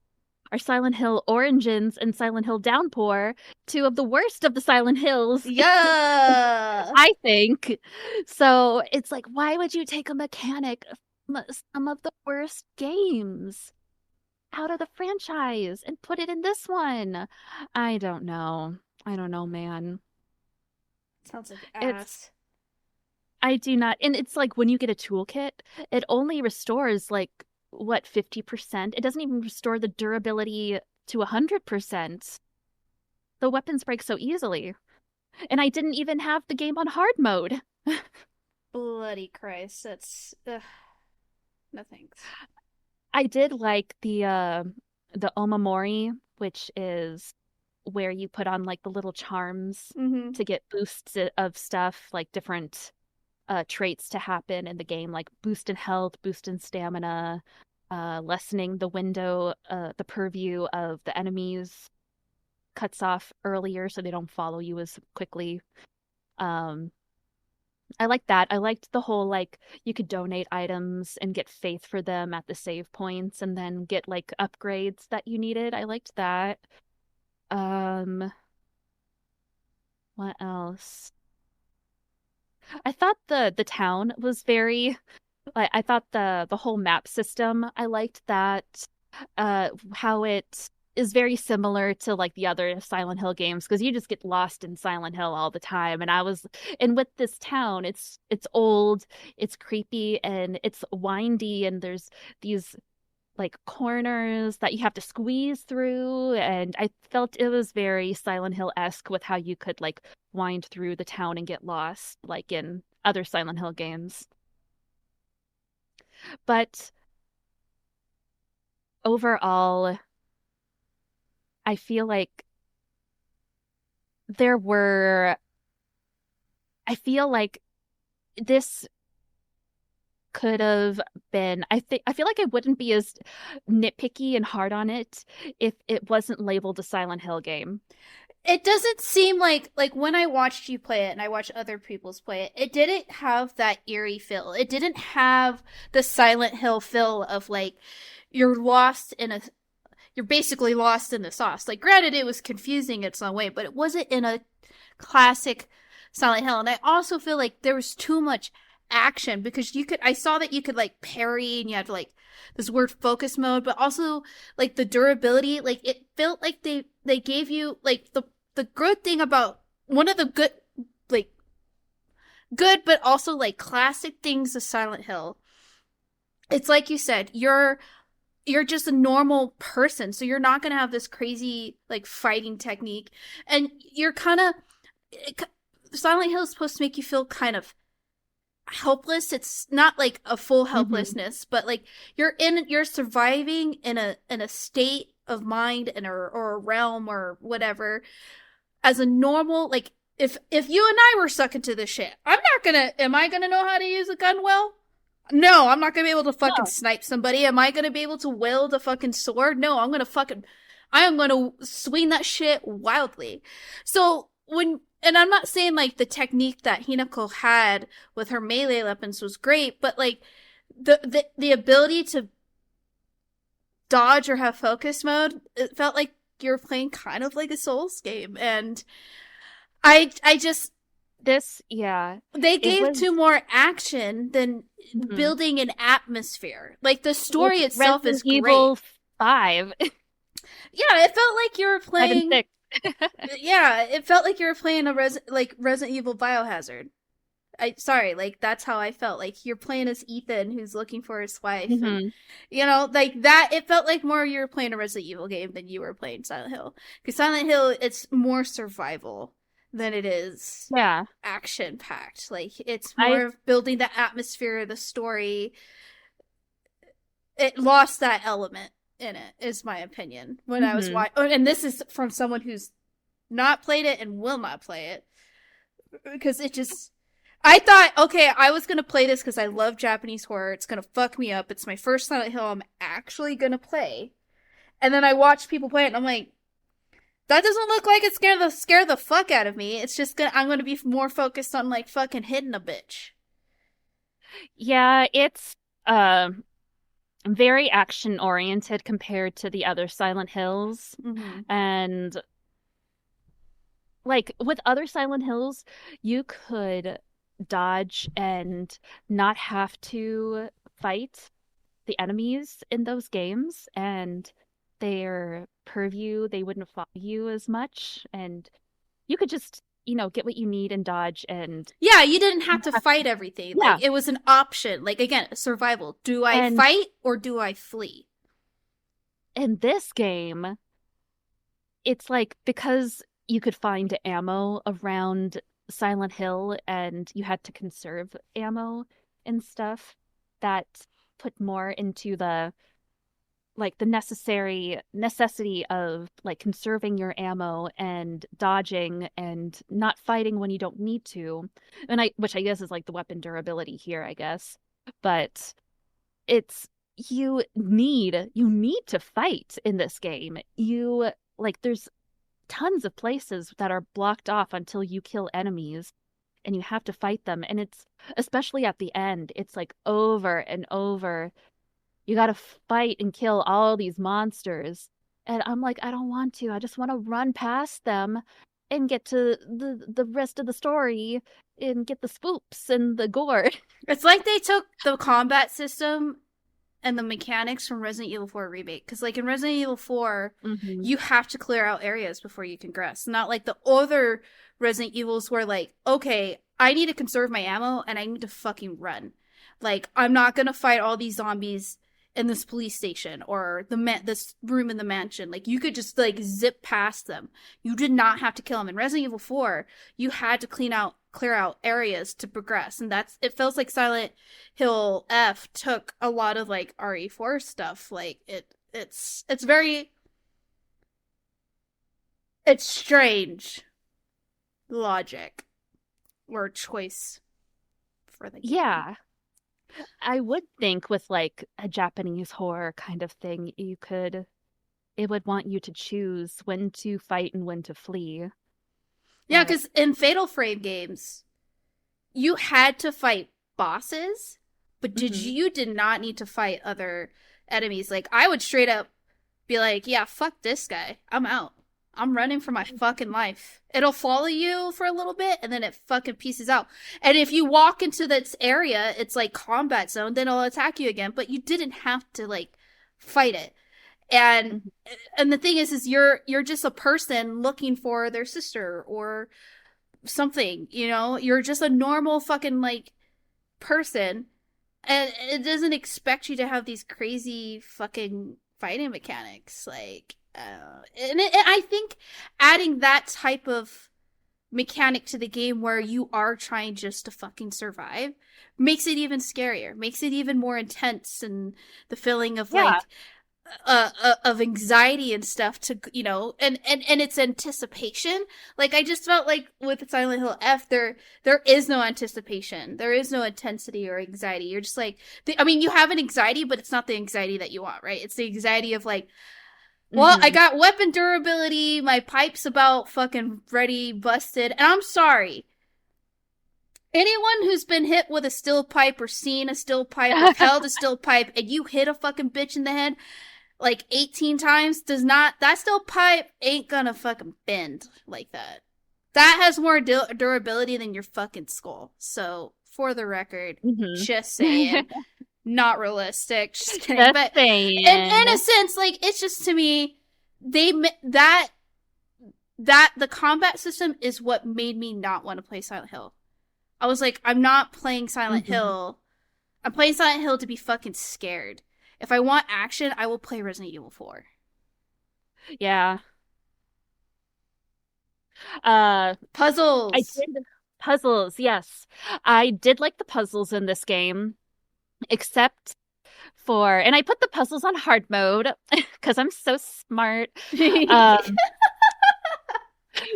are Silent Hill Origins and Silent Hill Downpour, two of the worst of the Silent Hills, Yeah. I think. So it's like, why would you take a mechanic from some of the worst games out of the franchise and put it in this one? I don't know. I don't know, man. Sounds like It's ass. I do not. And it's like when you get a toolkit, it only restores like what, 50%? It doesn't even restore the durability to 100%. The weapons break so easily. And I didn't even have the game on hard mode. Bloody Christ. That's no thanks. I did like the Omamori, which is where you put on like the little charms Mm-hmm. to get boosts of stuff, like different traits to happen in the game, like boost in health, boost in stamina, lessening the window, the purview of the enemies cuts off earlier so they don't follow you as quickly. Um, I like that. I liked the whole like you could donate items and get faith for them at the save points and then get like upgrades that you needed. I liked that. Um, what else? I thought the town was very like I thought the whole map system, I liked that how it is very similar to like the other Silent Hill games because you just get lost in Silent Hill all the time and with this town it's old, it's creepy and it's windy and there's these like corners that you have to squeeze through and I felt it was very Silent Hill-esque with how you could like wind through the town and get lost like in other Silent Hill games. But overall, I feel like there were, I feel like this could have been, I feel like I wouldn't be as nitpicky and hard on it if it wasn't labeled a Silent Hill game. It doesn't seem like when I watched you play it and I watched other people's play it, it didn't have that eerie feel. It didn't have the Silent Hill feel of like you're lost in a you're basically lost in the sauce. Like granted it was confusing in some way, but it wasn't in a classic Silent Hill. And I also feel like there was too much action because I saw that you could like parry and you had like this weird focus mode, but also like the durability, like it felt like they gave you like the good thing about one of the like good but also like classic things of Silent Hill. It's like you said, you're just a normal person, so you're not going to have this crazy like fighting technique and you're kind of Silent Hill is supposed to make you feel kind of helpless. It's not like a full Hmm. helplessness, but like you're surviving in a state of mind and or a realm or whatever as a normal like if you and I were sucked into this shit, I'm not gonna am I gonna know how to use a gun well? No, I'm not gonna be able to fucking No. snipe somebody. Am I gonna be able to wield a fucking sword? No, I am gonna swing that shit wildly. So and I'm not saying like the technique that Hinako had with her melee weapons was great, but like the ability to dodge or have focus mode, it felt like you're playing kind of like a Souls game, and I just Yeah, they it gave was, too more action than mhm. building an atmosphere. Like the story It's itself is Resident great. Evil 5, Yeah, it felt like you were 5 and playing. 6. Yeah, it felt like you were playing a Resident Evil Biohazard. I sorry, like that's how I felt. Like you're playing as Ethan who's looking for his wife, and Hmm. like that. It felt like more you were playing a Resident Evil game than you were playing Silent Hill. Because Silent Hill, it's more survival than it is Yeah, action packed. Like it's I, more of building the atmosphere of the story. It lost that element in it, is my opinion. When I was mhm. watching, and this is from someone who's not played it and will not play it because it just. I thought, okay, I was gonna play this because I love Japanese horror. It's gonna fuck me up. It's my first Silent Hill I'm actually gonna play. And then I watched people play it, and I'm like, that doesn't look like it's scare the fuck out of me. It's just I'm gonna be more focused on like fucking hitting a bitch. Yeah, it's, um very action oriented compared to the other Silent Hills. Hmm. And like with other Silent Hills, you could dodge and not have to fight the enemies in those games, and their purview, they wouldn't follow you as much, and you could just, get what you need and dodge and Yeah, you didn't have to fight everything. Like yeah. it was an option. Like again, survival. Do I And fight or do I flee? in this game, it's like because you could find ammo around Silent Hill and you had to conserve ammo and stuff, that put more into the like the necessity of like conserving your ammo and dodging and not fighting when you don't need to. And which I guess is like the weapon durability here, I guess. But it's you need to fight in this game. You like there's tons of places that are blocked off until you kill enemies and you have to fight them, and it's especially at the end, it's like over and over. You got to fight and kill all these monsters. And I'm like, I don't want to. I just want to run past them and get to the rest of the story and get the spoops and the gore. It's like they took the combat system and the mechanics from Resident Evil 4 Remake. Because, like, in Resident Evil 4, Hmm. you have to clear out areas before you can progress. Not like the other Resident Evils where, like, okay, I need to conserve my ammo and I need to fucking run. Like, I'm not gonna fight all these zombies in this police station or this room in the mansion. Like, you could just, like, zip past them. You did not have to kill them. In Resident Evil 4, you had to clear out areas to progress, and it feels like Silent Hill F took a lot of like RE4 stuff. Like it's very, it's strange logic or choice for the game. Yeah. I would think with like a Japanese horror kind of thing, it would want you to choose when to fight and when to flee. Yeah, But because in Fatal Frame games, you had to fight bosses, but mhm. you did not need to fight other enemies. Like I would straight up be like, yeah, fuck this guy. I'm out. I'm running for my fucking life. It'll follow you for a little bit and then it fucking pieces out. And if you walk into this area, it's like combat zone, then it'll attack you again, but you didn't have to like fight it. And Mhm. and the thing is you're just a person looking for their sister or something, you know? You're just a normal fucking like person, and it doesn't expect you to have these crazy fucking fighting mechanics. Like, I think adding that type of mechanic to the game where you are trying just to fucking survive makes it even scarier, makes it even more intense, and the feeling of Yeah. like of anxiety and stuff to and it's anticipation. Like I just felt like with Silent Hill F there is no anticipation, there is no intensity or anxiety. You're just like I mean you have an anxiety, but it's not the anxiety that you want, right? It's the anxiety of like, well, I Hmm. got weapon durability, my pipe's about fucking ready busted, and I'm sorry, anyone who's been hit with a steel pipe or seen a steel pipe or held a steel pipe and you hit a fucking bitch in the head like 18 times does not, that steel pipe ain't gonna fucking bend like that. That has more durability than your fucking skull. So for the record, Hmm. just saying, not realistic. Just kidding. Just But in a saying. sense, like it's just to me, they that the combat system is what made me not want to play Silent Hill. I was like, I'm not playing Silent Hmm. Hill. I'm playing Silent Hill to be fucking scared. If I want action, I will play Resident Evil 4. Yeah. Uh, I Puzzles. did puzzles, yes. I did like the puzzles in this game, except and I put the puzzles on hard mode because I'm so smart. Um,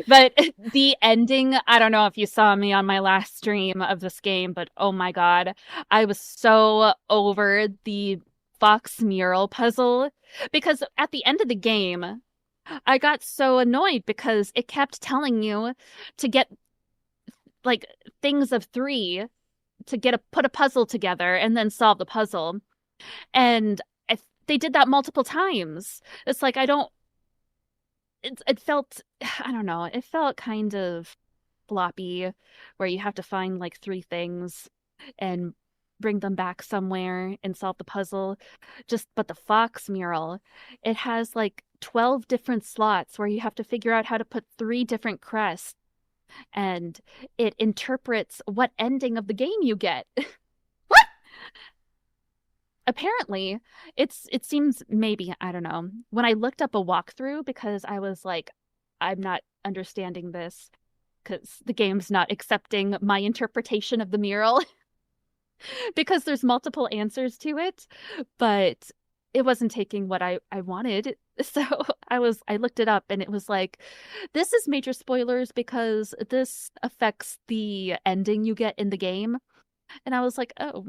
but the ending, I don't know if you saw me on my last stream of this game, but oh my God, I was so over the Fox mural puzzle because at the end of the game, I got so annoyed because it kept telling you to get like things of three to put a puzzle together and then solve the puzzle. And they did that multiple times. It's like I don't it felt I don't know, it felt kind of floppy where you have to find like three things and bring them back somewhere and solve the puzzle. Just but the Fox mural, it has like 12 different slots where you have to figure out how to put three different crests and it interprets what ending of the game you get. What? Apparently, it seems maybe, I don't know. When I looked up a walkthrough because I was like I'm not understanding this because the game's not accepting my interpretation of the mural because there's multiple answers to it, but it wasn't taking what I wanted. So I looked it up and it was like, this is major spoilers because this affects the ending you get in the game. And I was like, oh,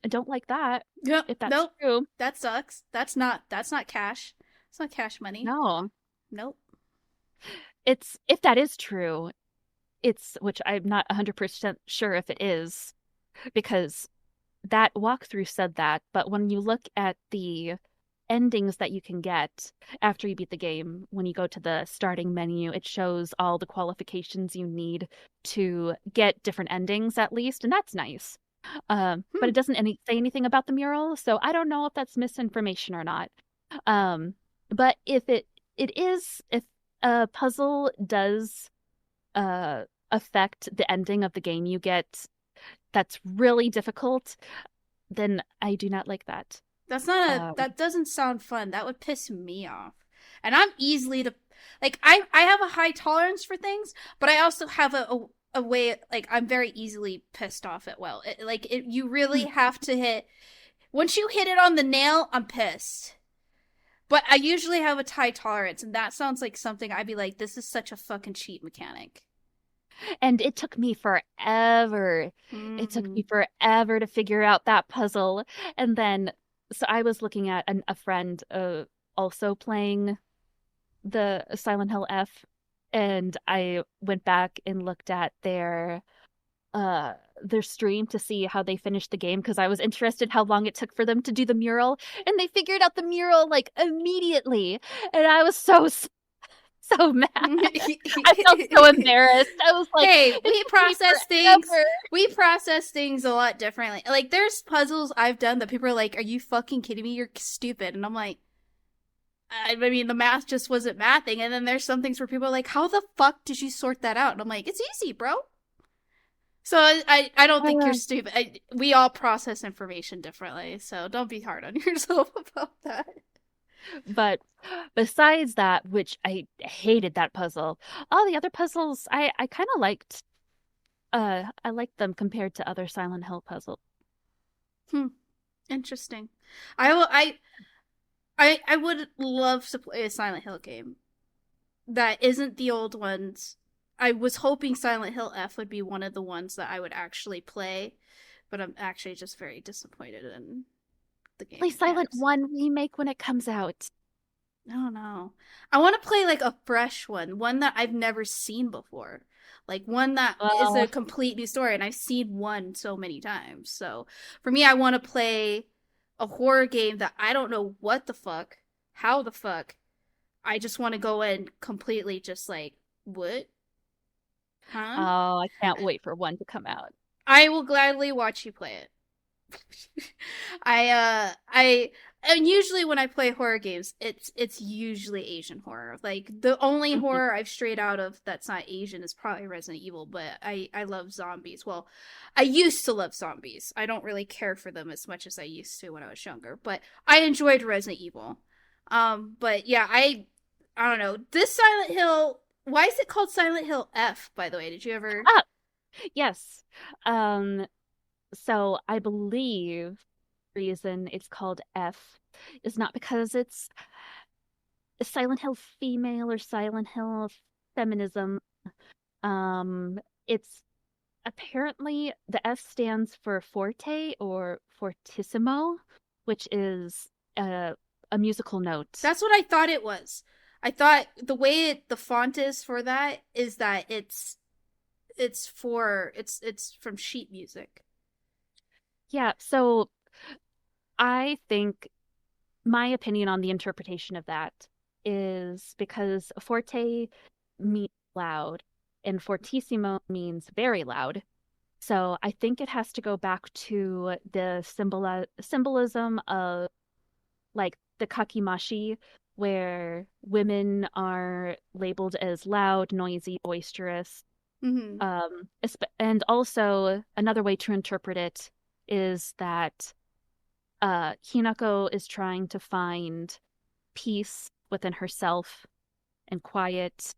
I don't like that, Yep. if that's Nope. true. That sucks. That's not cash. It's not cash money. No. Nope. It's if that is true, it's which I'm not 100% sure if it is because that walkthrough said that, but when you look at the endings that you can get after you beat the game, when you go to the starting menu, it shows all the qualifications you need to get different endings at least, and that's nice. But Hmm. it doesn't say anything about the mural, so I don't know if that's misinformation or not. Um, but if it is, if a puzzle does uh affect the ending of the game you get that's really difficult, then I do not like that. That's not a Um, that doesn't sound fun. That would piss me off. And I'm easily to like I have a high tolerance for things, but I also have a way like I'm very easily pissed off at you really have to hit once you hit it on the nail, I'm pissed. But I usually have a high tolerance, and that sounds like something I'd be like, this is such a fucking cheap mechanic. and it took me forever. It took Mm-hmm. me forever to figure out that puzzle. And then, so I was looking at a friend also playing the Silent Hill F, and I went back and looked at uh their stream to see how they finished the game because I was interested how long it took for them to do the mural, and they figured out the mural like immediately, and I was so mad. I felt so embarrassed. I was like, Hey, it took me forever. we process things a lot differently. Like there's puzzles I've done that people are like, "Are you fucking kidding me? You're stupid." And I'm like, I mean, the math just wasn't mathing. And then there's some things where people are like, "How the fuck did you sort that out?" And I'm like, "It's easy, bro." So I don't think you're Uh, stupid. We all process information differently, so don't be hard on yourself about that. but besides that, which I hated that puzzle, all the other puzzles I kind of liked. I liked them compared to other Silent Hill puzzles. Hmm, interesting. I will. I would love to play a Silent Hill game that isn't the old ones. I was hoping Silent Hill F would be one of the ones that I would actually play, but I'm actually just very disappointed in the game Play Silent mechanics. 1 remake when it comes out. No, no. I want to play like a fresh one that I've never seen before. Like one that is a Well, complete new story, and I've seen one so many times. So for me, I want to play a horror game that I don't know what the fuck, how the fuck. I just want to go in completely just like, what? Huh? oh, I can't wait for one to come out. I will gladly watch you play it. I and usually when I play horror games, it's usually Asian horror. Like the only Mhm. horror I've strayed out of that's not Asian is probably Resident Evil, but I love zombies. Well, I used to love zombies. I don't really care for them as much as I used to when I was younger, but I enjoyed Resident Evil. But yeah, I don't know. This Silent Hill, why is it called Silent Hill F, by the way? Did you ever Ah, yes. Um, so I believe the reason it's called F is not because it's Silent Hill female or Silent Hill feminism. Um, it's apparently the S stands for forte or fortissimo, which is a musical note. That's what I thought it was. I thought the way the font is for that is that it's from sheet music. Yeah, so I think my opinion on the interpretation of that is because forte means loud and fortissimo means very loud. So I think it has to go back to the symbolism of like the kakimashi, where women are labeled as loud, noisy, boisterous. Mm-hmm. And also another way to interpret it is that Hinako is trying to find peace within herself and quiet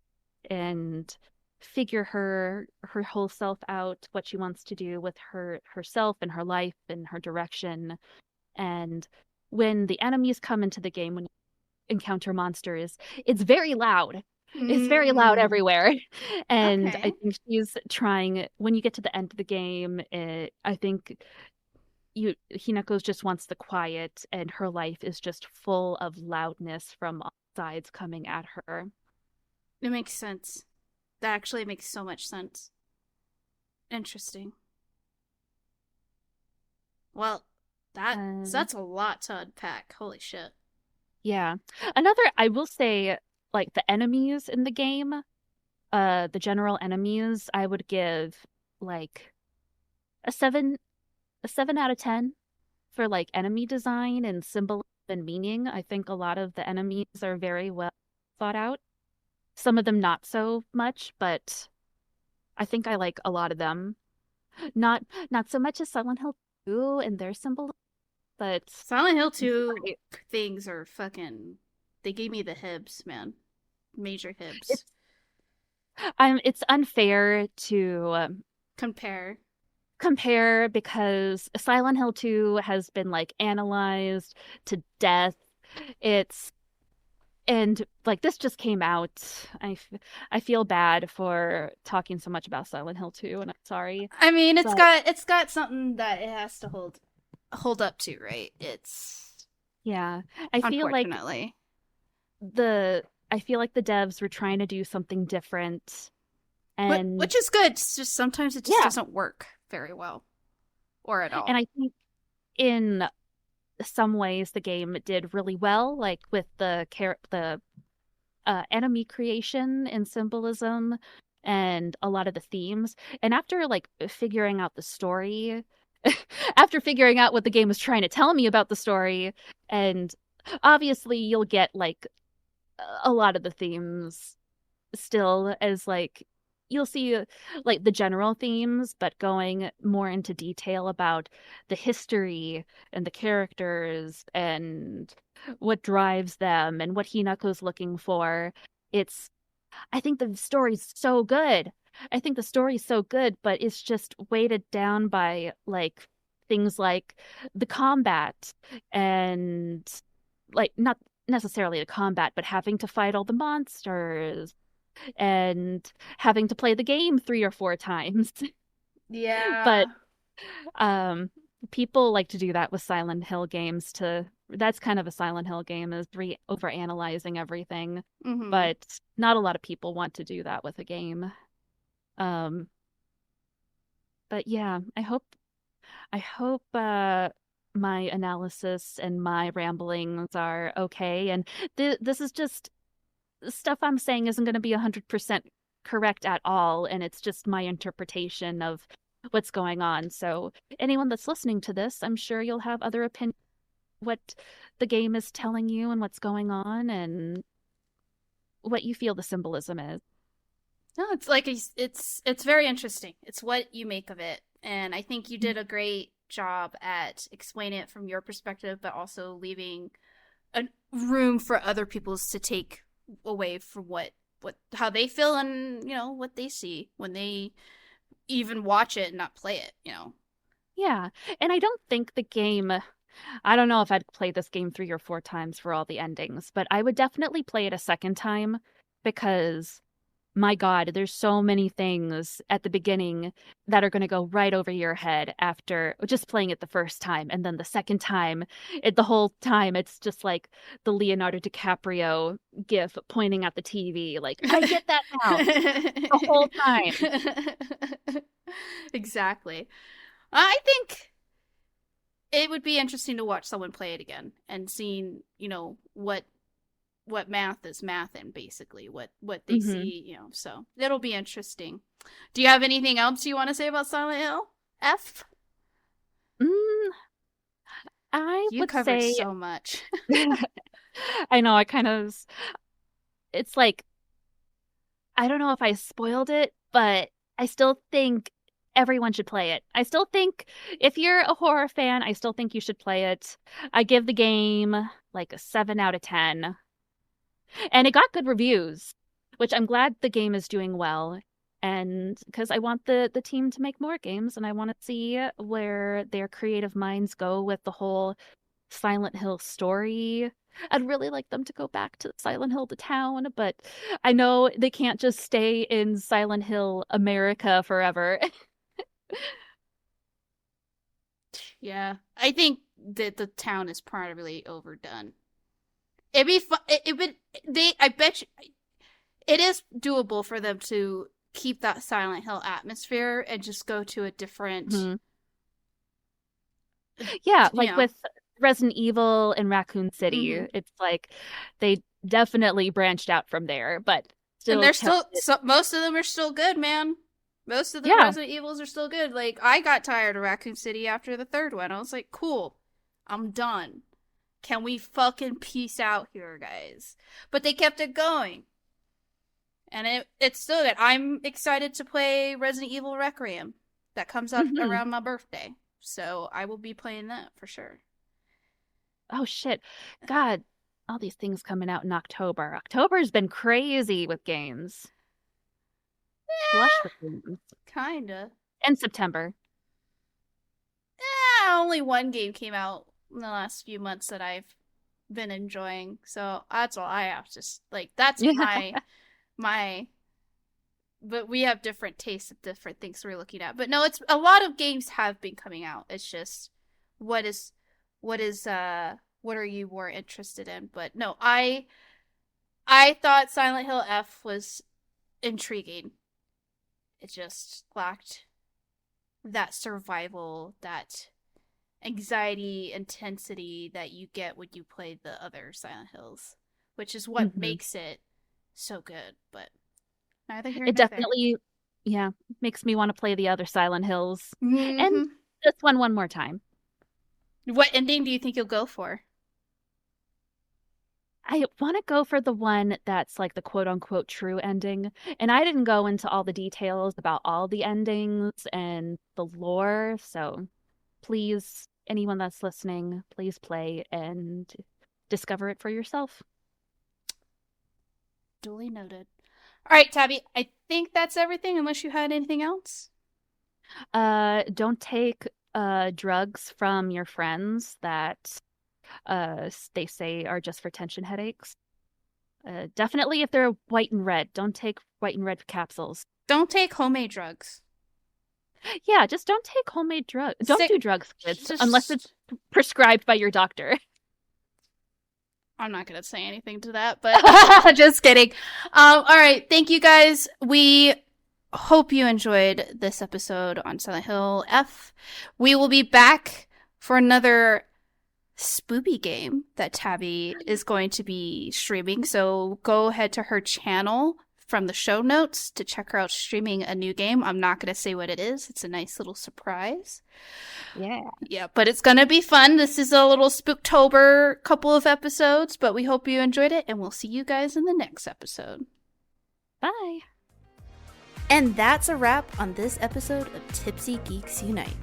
and figure her whole self out, what she wants to do with herself and her life and her direction. And when the enemies come into the game, when you encounter monsters, it's very loud. It's very loud Mm. everywhere. And I Okay. think she's trying, when you get to the end of the game, I think Hinako's just wants the quiet, and her life is just full of loudness from all sides coming at her. It makes sense. That actually makes so much sense. Interesting. Well, Um, that's a lot to unpack. Holy shit. yeah. Another, I will say, like the enemies in the game, the general enemies, I would give like a seven, a 7 out of 10 for like enemy design and symbol and meaning. I think a lot of the enemies are very well thought out. Some of them not so much, but I think I like a lot of them. Not not so much as Silent Hill 2 and their symbol, but Silent Hill 2 things are fucking. They gave me the hibs, man. Major hibs. it's it's unfair to Compare. compare because Silent Hill 2 has been like analyzed to death. It's and like this just came out. I feel bad for talking so much about Silent Hill 2 and I'm sorry. I mean, But it's got something that it has to hold up to, right? It's yeah, I feel like unfortunately. the I feel like the devs were trying to do something different and Which is good. It's just sometimes it just yeah, doesn't work very well or at and all. I think in some ways the game did really well, like with the enemy creation and symbolism and a lot of the themes. And after like figuring out the story, after figuring out what the game was trying to tell me about the story, and obviously you'll get like a lot of the themes still as like you'll see like the general themes, but going more into detail about the history and the characters and what drives them and what Hinako's looking for. It's I think the story's so good. I think the story's so good, but it's just weighted down by like things like the combat and like not necessarily the combat, but having to fight all the monsters and having to play the game 3 or 4 times. But Yeah. um people like to do that with Silent Hill games to that's kind of a Silent Hill game is over analyzing everything. Mm-hmm. But not a lot of people want to do that with a game. Um but yeah, I hope my analysis and my ramblings are okay and this is just stuff I'm saying isn't going to be 100% correct at all, and it's just my interpretation of what's going on. So, anyone that's listening to this, I'm sure you'll have other opinions what the game is telling you and what's going on and what you feel the symbolism is. No, it's like it's very interesting. It's what you make of it, and I think you did a great job at explaining it from your perspective, but also leaving a room for other people's to take away from what how they feel and what they see when they even watch it and not play it. Yeah, and I don't think the game. I don't know if I'd play this game 3 or 4 times for all the endings, but I would definitely play it a second time because my God, there's so many things at the beginning that are going to go right over your head after just playing it the first time. And then the second time, the whole time, it's just like the Leonardo DiCaprio gif pointing at the TV. Like, I get that now the whole time. Exactly. I think it would be interesting to watch someone play it again and seeing, what math is math and basically what they see, so it'll be interesting. Do you have anything else you want to say about Silent Hill F? I You would covered say so much. I know it's like I don't know if I spoiled it, but I still think everyone should play it. I still think if you're a horror fan, I still think you should play it. I give the game like a 7 out of 10. And it got good reviews, which I'm glad the game is doing well. And because I want the team to make more games and I want to see where their creative minds go with the whole Silent Hill story. I'd really like them to go back to Silent Hill, the town, but I know they can't just stay in Silent Hill, America forever. Yeah, I think that the town is probably overdone. It'd be fun. It would. I bet you, it is doable for them to keep that Silent Hill atmosphere and just go to a different. Mhm. Yeah, like with Resident Evil and Raccoon City, it's like they definitely branched out from there, but still. And they're still most of them are still good, man. Most of the Resident Evils are still good. Like, I got tired of Raccoon City after the third one. I was like, cool, I'm done. Can we fucking peace out here, guys? But they kept it going. And it's still good. I'm excited to play Resident Evil Requiem. That comes out around my birthday. So I will be playing that for sure. Oh, shit. God, all these things coming out in October. October's been crazy with games. Flush with games. Kinda. And September. Only one game came out in the last few months that I've been enjoying. So that's all I have. Just like that's my but we have different tastes of different things we're looking at. But no, it's a lot of games have been coming out. It's just what are you more interested in? But no, I thought Silent Hill F was intriguing. It just lacked that survival, that anxiety, intensity that you get when you play the other Silent Hills, which is what makes it so good. But neither here nor it definitely, makes me want to play the other Silent Hills there. and this one more time. What ending do you think you'll go for? I want to go for the one that's like the quote-unquote true ending. And I didn't go into all the details about all the endings and the lore. So please, anyone that's listening, please play and discover it for yourself. Duly noted. All right, Tabby, I think that's everything unless you had anything else. Don't take drugs from your friends that they say are just for tension headaches. Definitely if they're white and red. Don't take white and red capsules. Don't take homemade drugs. Yeah, just don't take homemade drugs. Don't do drugs, kids, unless it's prescribed by your doctor. I'm not going to say anything to that, but just kidding. All right, thank you guys. We hope you enjoyed this episode on Silent Hill F. We will be back for another spoopy game that Tabby is going to be streaming. So go ahead to her channel from the show notes to check her out streaming a new game. I'm not going to say what it is. It's a nice little surprise. Yeah, but it's going to be fun. This is a little Spooktober couple of episodes, but we hope you enjoyed it, and we'll see you guys in the next episode. Bye. And that's a wrap on this episode of Tipsy Geeks Unite.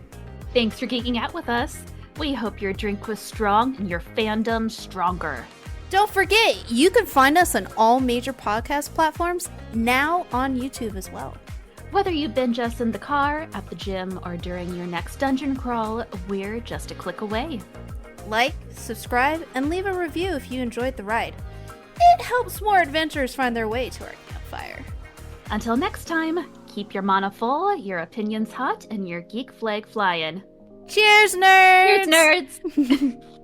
Thanks for geeking out with us. We hope your drink was strong and your fandom stronger. Don't forget, you can find us on all major podcast platforms, now on YouTube as well. Whether you binge us in the car, at the gym, or during your next dungeon crawl, we're just a click away. Like, subscribe, and leave a review if you enjoyed the ride. It helps more adventurers find their way to our campfire. Until next time, keep your mana full, your opinions hot, and your geek flag flying. Cheers, nerds! Cheers, nerds!